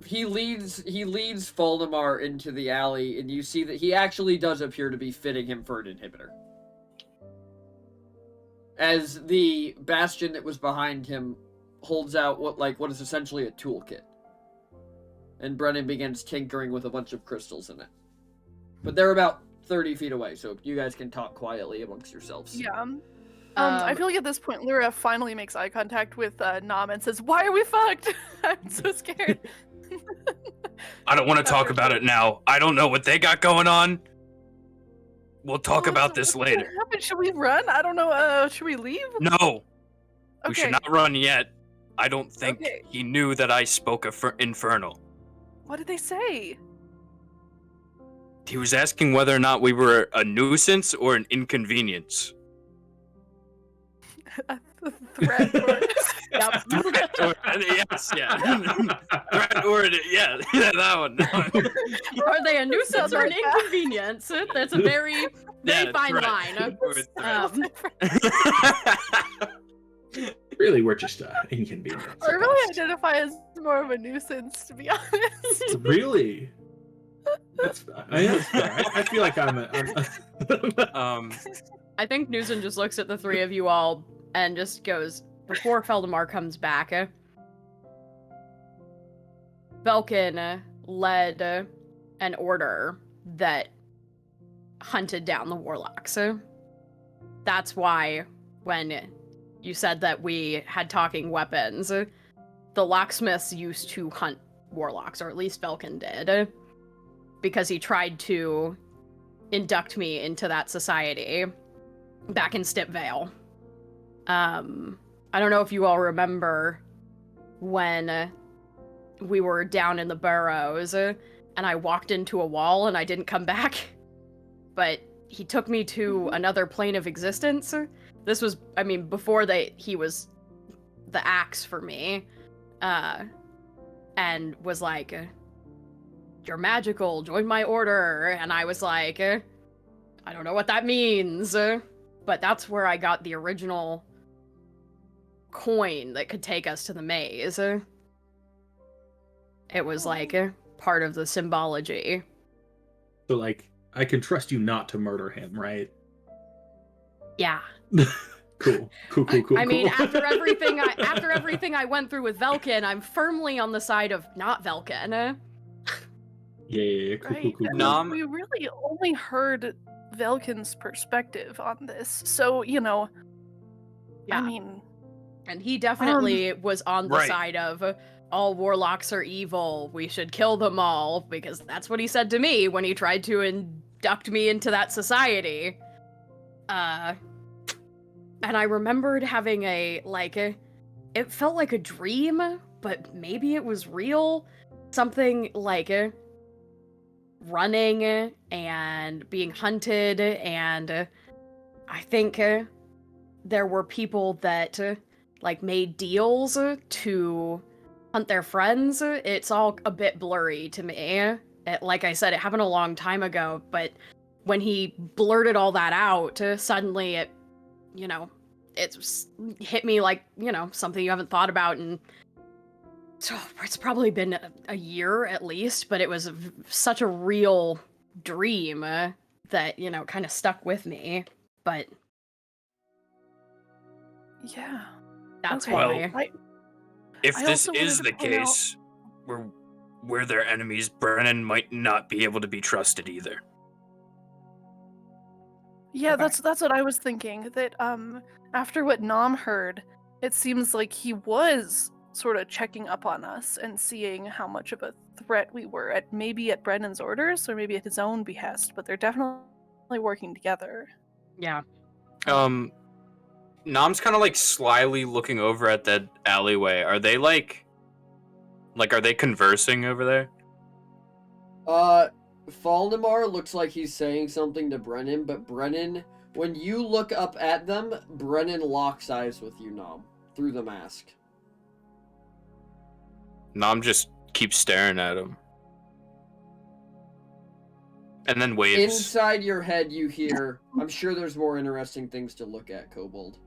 He leads Voldemar into the alley, and you see that he actually does appear to be fitting him for an inhibitor. As the bastion that was behind him holds out what is essentially a toolkit. And Brennan begins tinkering with a bunch of crystals in it. But they're about 30 feet away, so you guys can talk quietly amongst yourselves. Yeah. I feel like at this point, Lyra finally makes eye contact with Nam and says, "Why are we fucked?" I'm so scared. I don't want to talk about it now. I don't know what they got going on. We'll talk about this later. Should we run? I don't know. Should we leave? No. Okay. We should not run yet. I don't think he knew that I spoke infernal. What did they say? He was asking whether or not we were a nuisance or an inconvenience. A threat or... Yep. Yes, yeah. Threat or yeah, that one. Are they a nuisance or an inconvenience? That's a very fine line. Really, we're just inconvenience. I really identify as more of a nuisance, to be honest. Really? That's fair. I feel like I'm I think Newsom just looks at the three of you all and just goes, before Feldemar comes back, Belkin led an order that hunted down the warlocks. That's why when you said that we had talking weapons, the locksmiths used to hunt warlocks, or at least Belkin did, because he tried to induct me into that society back in Stipvale. I don't know if you all remember when we were down in the burrows and I walked into a wall and I didn't come back, but he took me to another plane of existence. This was, before he was the axe for me, and was like, "You're magical, join my order," and I was like, I don't know what that means, but that's where I got the original coin that could take us to the maze. It was like part of the symbology. So I can trust you not to murder him, right? Yeah. Cool. I mean, after everything I went through with Velkin, I'm firmly on the side of not Velkin. Yeah. Cool. Nom, we really only heard Velkin's perspective on this, so yeah. And he definitely was on the side of all warlocks are evil, we should kill them all, because that's what he said to me when he tried to induct me into that society. And I remembered having it felt like a dream, but maybe it was real. Something like running and being hunted, and I think there were people that made deals to hunt their friends. It's all a bit blurry to me. Like I said, it happened a long time ago, but when he blurted all that out, suddenly it hit me like, something you haven't thought about, and so it's probably been a year at least, but it was such a real dream that, kind of stuck with me. But yeah, that's why. If this is the case, we're their enemies, Brennan might not be able to be trusted either. Yeah, that's what I was thinking. That after what Nam heard, it seems like he was sort of checking up on us and seeing how much of a threat we were, maybe at Brennan's orders or maybe at his own behest, but they're definitely working together. Yeah. Nam's kind of slyly looking over at that alleyway. Are they are they conversing over there? Voldemar looks like he's saying something to Brennan, but Brennan, when you look up at them, Brennan locks eyes with you, Nam, through the mask. Nam just keeps staring at him. And then waves. Inside your head you hear, I'm sure there's more interesting things to look at, Kobold.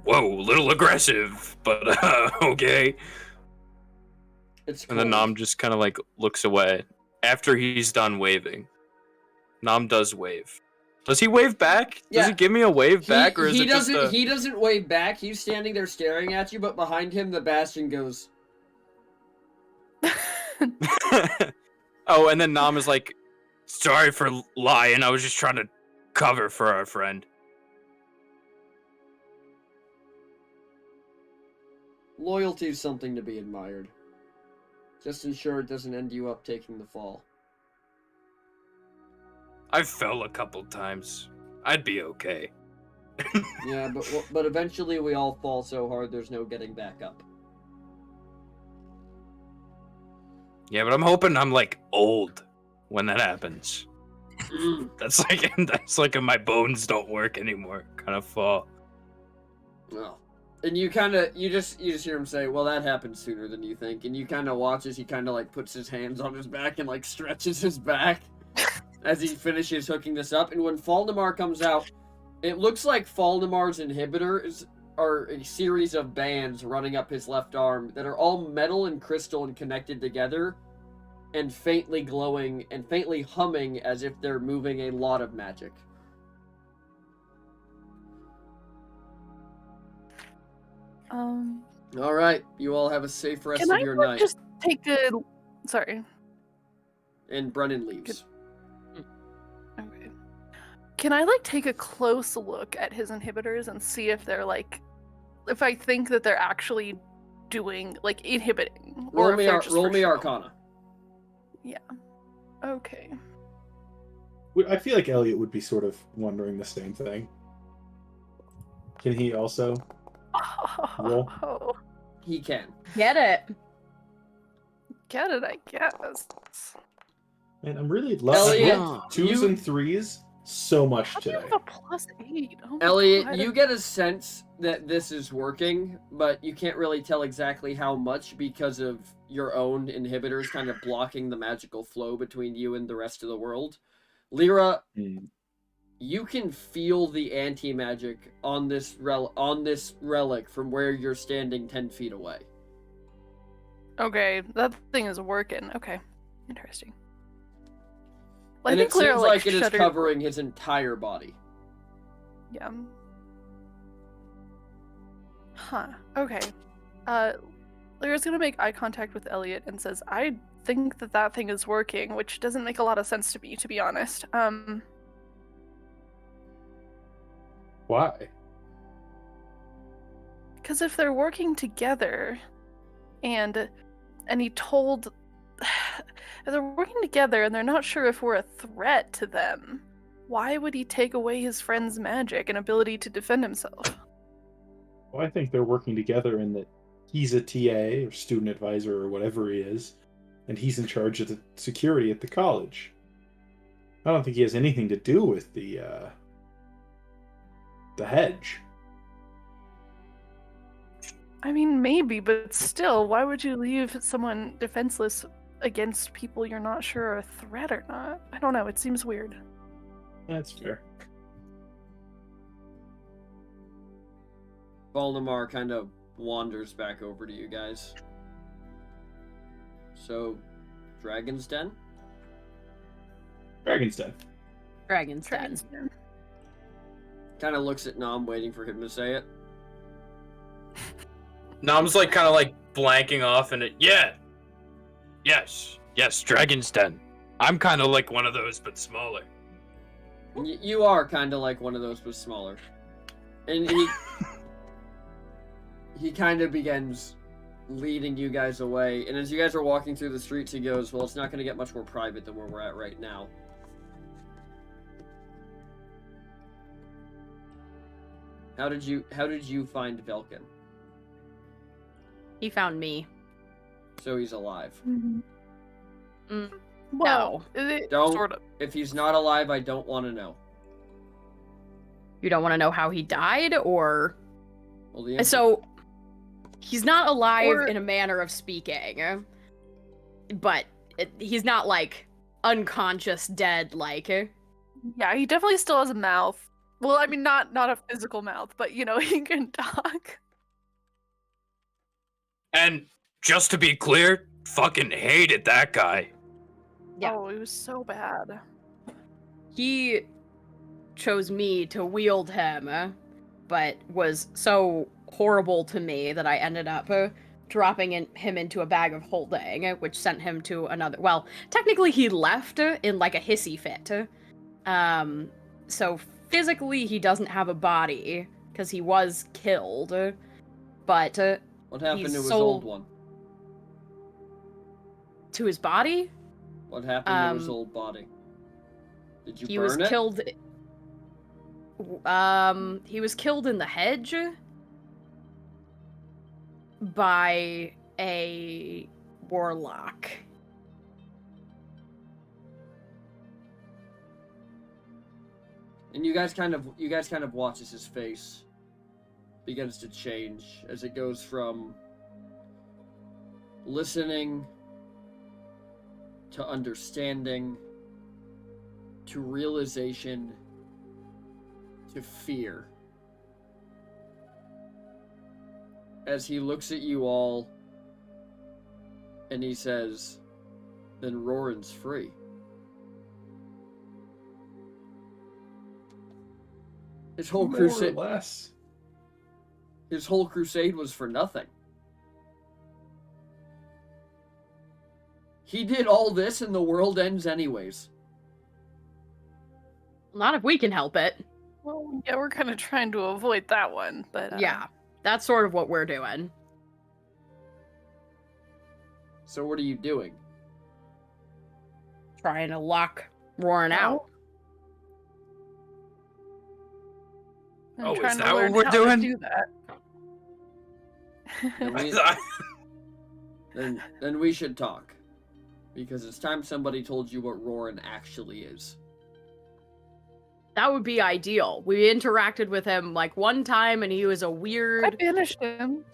whoa, a little aggressive, but okay. It's And then cold. Nom just kind of like looks away after he's done waving. Nom does wave. Does he wave back? Does Yeah. he give me a wave back, or is it just a... He doesn't wave back. He's standing there staring at you, but behind him, the Bastion goes. Oh, and then Nom is like, sorry for lying. I was just trying to cover for our friend. Loyalty is something to be admired. Just ensure it doesn't end you up taking the fall. I fell a couple times. I'd be okay. Yeah, but eventually we all fall so hard there's no getting back up. Yeah, but I'm hoping I'm like old when that happens. That's like if my bones don't work anymore, kind of fall. Well, and you just hear him say, "Well, that happened sooner than you think." And you kind of watch as he kind of like puts his hands on his back and like stretches his back as he finishes hooking this up. And when Falnamar comes out, it looks like Falnamar's inhibitors are a series of bands running up his left arm that are all metal and crystal and connected together, and faintly glowing and faintly humming as if they're moving a lot of magic. All right, you all have a safe rest of your night. Just take a... Sorry. And Brennan leaves. Okay. Can I like take a close look at his inhibitors and see if they're like, if I think that they're actually doing like inhibiting, Roll or me, if they're just roll for me show? Arcana. Yeah. Okay. I feel like Elliot would be sort of wondering the same thing. Can he also roll? Oh, He can. Get it. get it, I guess. Man, I'm really loving Elliot, twos you- and threes so much How do you today. have a +8? Oh my Elliot, God. you get a sense that this is working, but you can't really tell exactly how much because of your own inhibitors kind of blocking the magical flow between you and the rest of the world. Lyra, you can feel the anti-magic on this relic from where you're standing 10 feet away. Okay, that thing is working. Okay, interesting. Well, And I it think Lyra, seems like it is shuddered- covering his entire body. Yeah. Huh. Okay. Lyra's gonna make eye contact with Elliot and says, "I think that thing is working," which doesn't make a lot of sense to be honest. Why? Because if they're working together, and he told, if they're working together and they're not sure if we're a threat to them, why would he take away his friend's magic and ability to defend himself? Well, I think they're working together in that he's a TA or student advisor or whatever he is, and he's in charge of the security at the college. I don't think he has anything to do with the hedge. I mean, maybe, but still, why would you leave someone defenseless against people you're not sure are a threat or not? I don't know, it seems weird. That's fair. Valdemar kind of wanders back over to you guys. So, Dragon's Den? Dragon's Den. Dragon's Den. Den. Kind of looks at Nom, waiting for him to say it. Nom's like kind of like blanking off and yes, Dragon's Den. I'm kind of like one of those, but smaller. You are kind of like one of those, but smaller. And he kind of begins leading you guys away. And as you guys are walking through the streets, he goes, "Well, it's not going to get much more private than where we're at right now." How did you find Velkin? He found me. So he's alive. Well, Don't. sort of. If he's not alive, I don't want to know. You don't want to know how he died, or Well, the answer- so he's not alive Or- in a manner of speaking, but he's not like unconscious, dead. Like Yeah, he definitely still has a mouth. Well, I mean, not a physical mouth, but you know, he can talk. And just to be clear, fucking hated that guy. Yeah. Oh, it was so bad. He chose me to wield him, but was so horrible to me that I ended up dropping him into a bag of holding, which sent him to another. Well, technically, he left in like a hissy fit. So physically, he doesn't have a body because he was killed. But What happened he's to his sold old one? to his body. What happened to his old body? Did you He burn was it? killed. He was killed in the hedge by a warlock. And you guys kind of watch as his face begins to change as it goes from listening to understanding to realization to fear. As he looks at you all and he says, "Then Roran's free." His whole crusade, More or less. his whole crusade was for nothing. He did all this and the world ends anyways. Not if we can help it. Well, yeah, we're kind of trying to avoid that one, but Yeah, that's sort of what we're doing. So what are you doing? Trying to lock Roran out. I'm Oh, trying is to that learn what we're how to doing? do that. Then we should talk. Because it's time somebody told you what Roran actually is. That would be ideal. We interacted with him like one time and he was a I weird... banished him.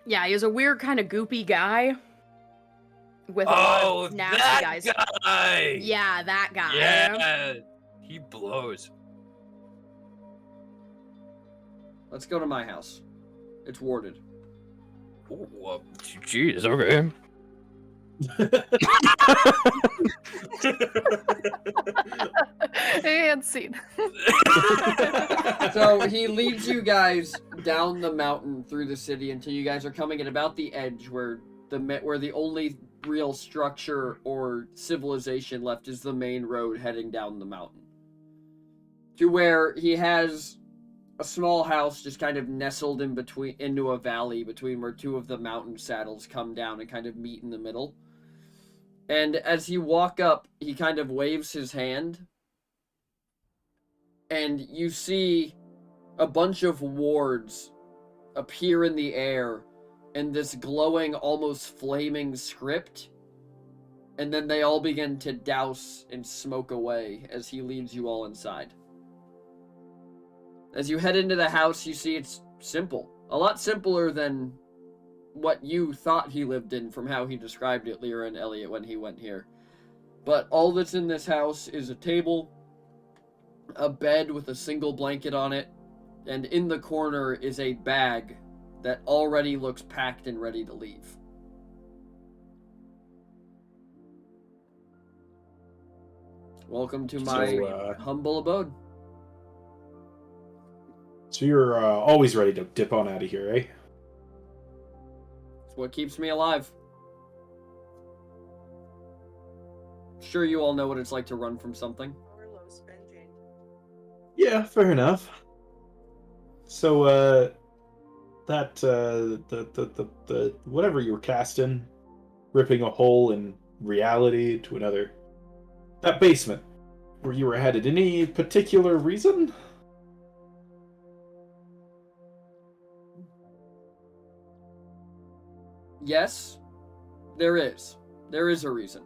Yeah, he was a weird kind of goopy guy. With a lot of nasty that guys. guy! Yeah, that guy. Yeah! He blows. Let's go to my house. It's warded. Ooh, jeez, okay. And scene. So he leads you guys down the mountain through the city until you guys are coming at about the edge where the only real structure or civilization left is the main road heading down the mountain. To where he has a small house just kind of nestled into a valley between where two of the mountain saddles come down and kind of meet in the middle. And as you walk up, he kind of waves his hand. And you see a bunch of wards appear in the air in this glowing, almost flaming script. And then they all begin to douse and smoke away as he leads you all inside. As you head into the house, you see it's simple. A lot simpler than what you thought he lived in from how he described it, Lyra and Elliot, when he went here. But all that's in this house is a table, a bed with a single blanket on it, and in the corner is a bag that already looks packed and ready to leave. Welcome to my humble abode. So you're always ready to dip on out of here, eh? It's what keeps me alive. Sure, you all know what it's like to run from something. Yeah, fair enough. So, that, the whatever you were casting, ripping a hole in reality to another, that basement where you were headed, any particular reason? Yes, there is. There is a reason.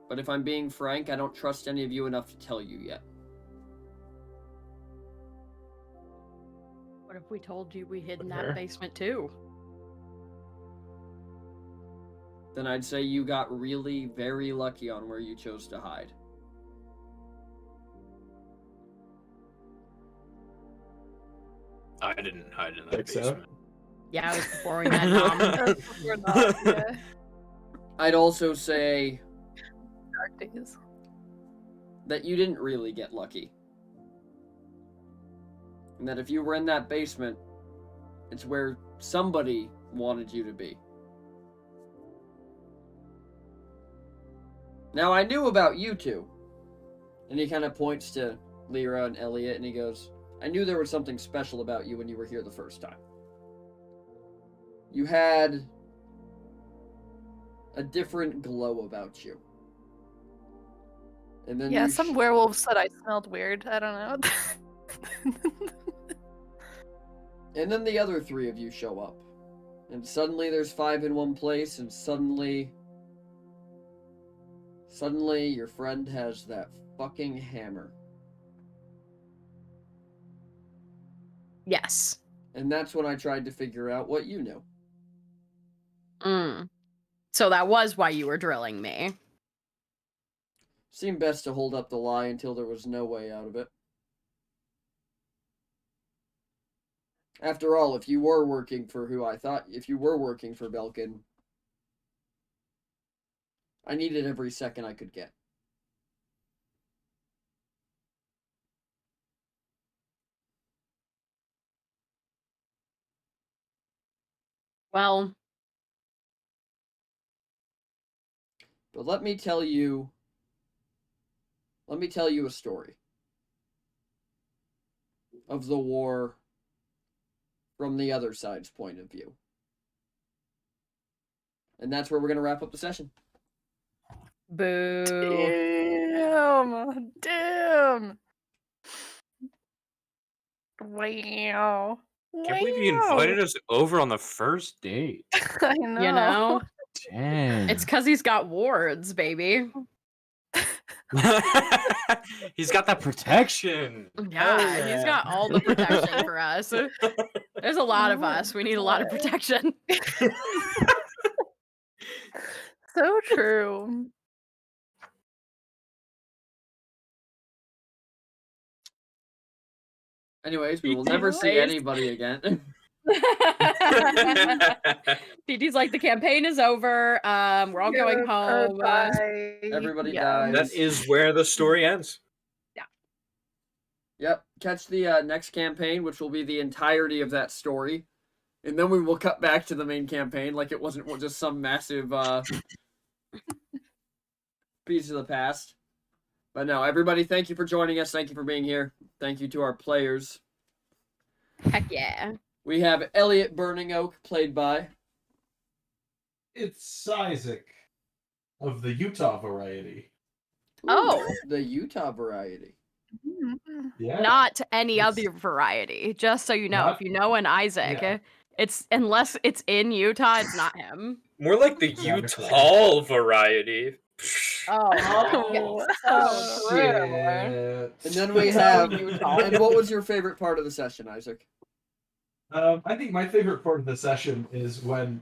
But if I'm being frank, I don't trust any of you enough to tell you yet. What if we told you we hid in that basement too? Then I'd say you got really very lucky on where you chose to hide. I didn't hide in that Think so? basement. Yeah, I was before we met Nom. We're not, yeah. I'd also say Dark days. that you didn't really get lucky. And that if you were in that basement, it's where somebody wanted you to be. Now, I knew about you two. And he kind of points to Lyra and Elliot, and he goes, I knew there was something special about you when you were here the first time. You had a different glow about you. And then Yeah, you some werewolf said I smelled weird. I don't know. And then the other three of you show up. And suddenly there's 5 in one place, and suddenly your friend has that fucking hammer. Yes. And that's when I tried to figure out what you knew. So that was why you were drilling me. Seemed best to hold up the lie until there was no way out of it. After all, if you were working for Belkin, I needed every second I could get. Well, But let me tell you a story of the war from the other side's point of view. And that's where we're going to wrap up the session. boo. Damn. Wow. Can't believe you invited us over on the first date. I know. You know? Damn. It's because he's got wards, baby. He's got that protection. Yeah, he's got all the protection for us. There's a lot of us. We need a lot of protection. So true. Anyways, we will never see anybody again. DD's like, the campaign is over. We're all going home. Everybody dies. That is where the story ends. Yeah. Yep. Catch the next campaign, which will be the entirety of that story. And then we will cut back to the main campaign like it wasn't just some massive piece of the past. But no, everybody, thank you for joining us. Thank you for being here. Thank you to our players. Heck yeah. We have Elliot Burning Oak, played by... It's Isaac of the Utah variety. Oh. The Utah variety. Yeah. Not any other variety. Just so you know, if you know an Isaac, it's unless it's in Utah, it's not him. More like the Utah variety. Oh, so true. And then we have... And what was your favorite part of the session, Isaac? I think my favorite part of the session is when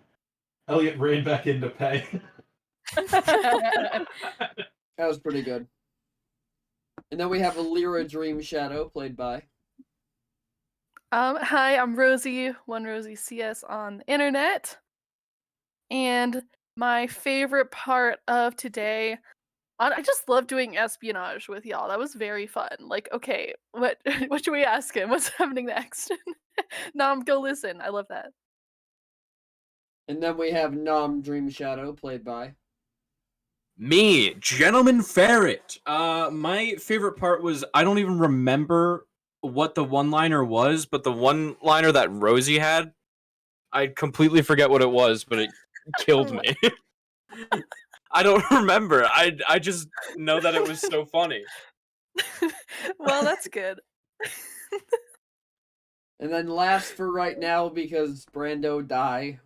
Elliot ran back into pay. That was pretty good. And then we have a Lyra Dream Shadow, played by... Hi, I'm Rosie, one Rosie CS on the internet. And my favorite part of today, I just love doing espionage with y'all. That was very fun. Like, okay, what should we ask him? What's happening next? Nom, go listen. I love that. And then we have Nom Dream Shadow, played by... Me, Gentleman Ferret. My favorite part was, I don't even remember what the one-liner was, but the one-liner that Rosie had, I completely forget what it was, but it killed me. I don't remember. I just know that it was so funny. Well, that's good. And then last for right now, because Brando die,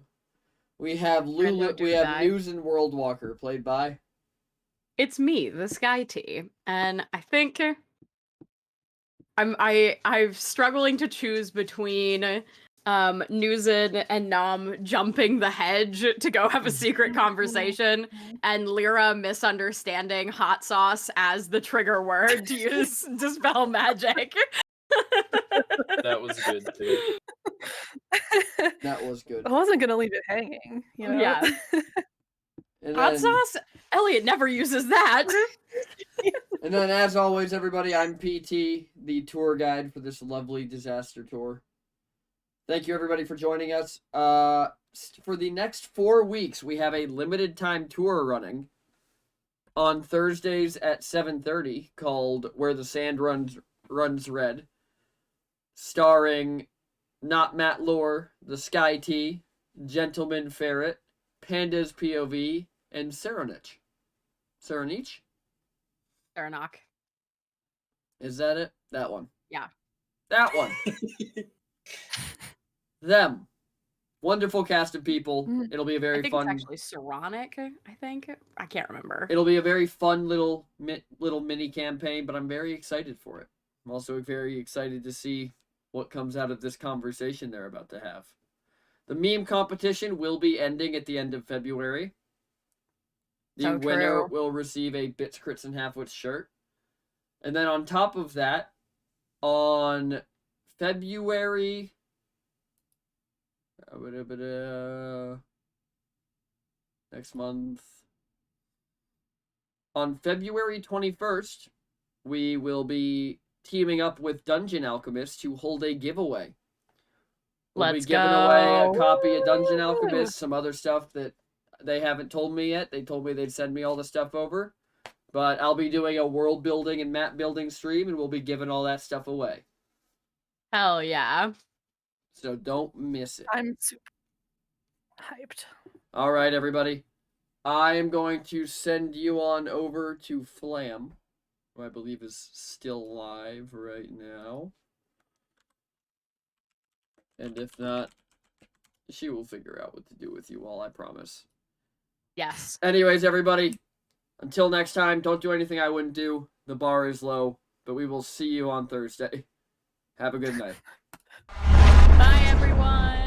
we have News and World Walker, played by... It's me, the Sky Tea, and I think I'm struggling to choose between Nuzin and Nom jumping the hedge to go have a secret conversation, and Lyra misunderstanding hot sauce as the trigger word to use dispel magic. That was good too. That was good. I wasn't gonna leave it hanging, you know? Yeah. And Hot then, sauce? Elliot never uses that. and then, as always, everybody, I'm PT, the tour guide for this lovely disaster tour. Thank you, everybody, for joining us. For the next 4 weeks, we have a limited time tour running on Thursdays at 7:30 called Where the Sand Runs Red, starring Not Matt Lore, The Sky Tea, Gentleman Ferret, Panda's POV, and Serenich. Serenich? Serenach. Is that it? That one. Yeah. That one. Them. Wonderful cast of people. It'll be a very I think fun. it's actually Seronic, I think. I can't remember. It'll be a very fun little mini campaign, but I'm very excited for it. I'm also very excited to see what comes out of this conversation they're about to have. The meme competition will be ending at the end of February. The winner will receive a Bits, Crits, and Halfwits shirt. And then on top of that, on February... next month. On February 21st, we will be teaming up with Dungeon Alchemist to hold a giveaway. We'll be giving away a copy of Dungeon Alchemist, some other stuff that they haven't told me yet. They told me they'd send me all the stuff over. But I'll be doing a world building and map building stream, and we'll be giving all that stuff away. Hell yeah. So don't miss it. I'm super hyped. All right, everybody. I am going to send you on over to Flam, who I believe is still live right now. And if not, she will figure out what to do with you all, I promise. Yes. Anyways, everybody, until next time, don't do anything I wouldn't do. The bar is low, but we will see you on Thursday. Have a good night. Bye, everyone.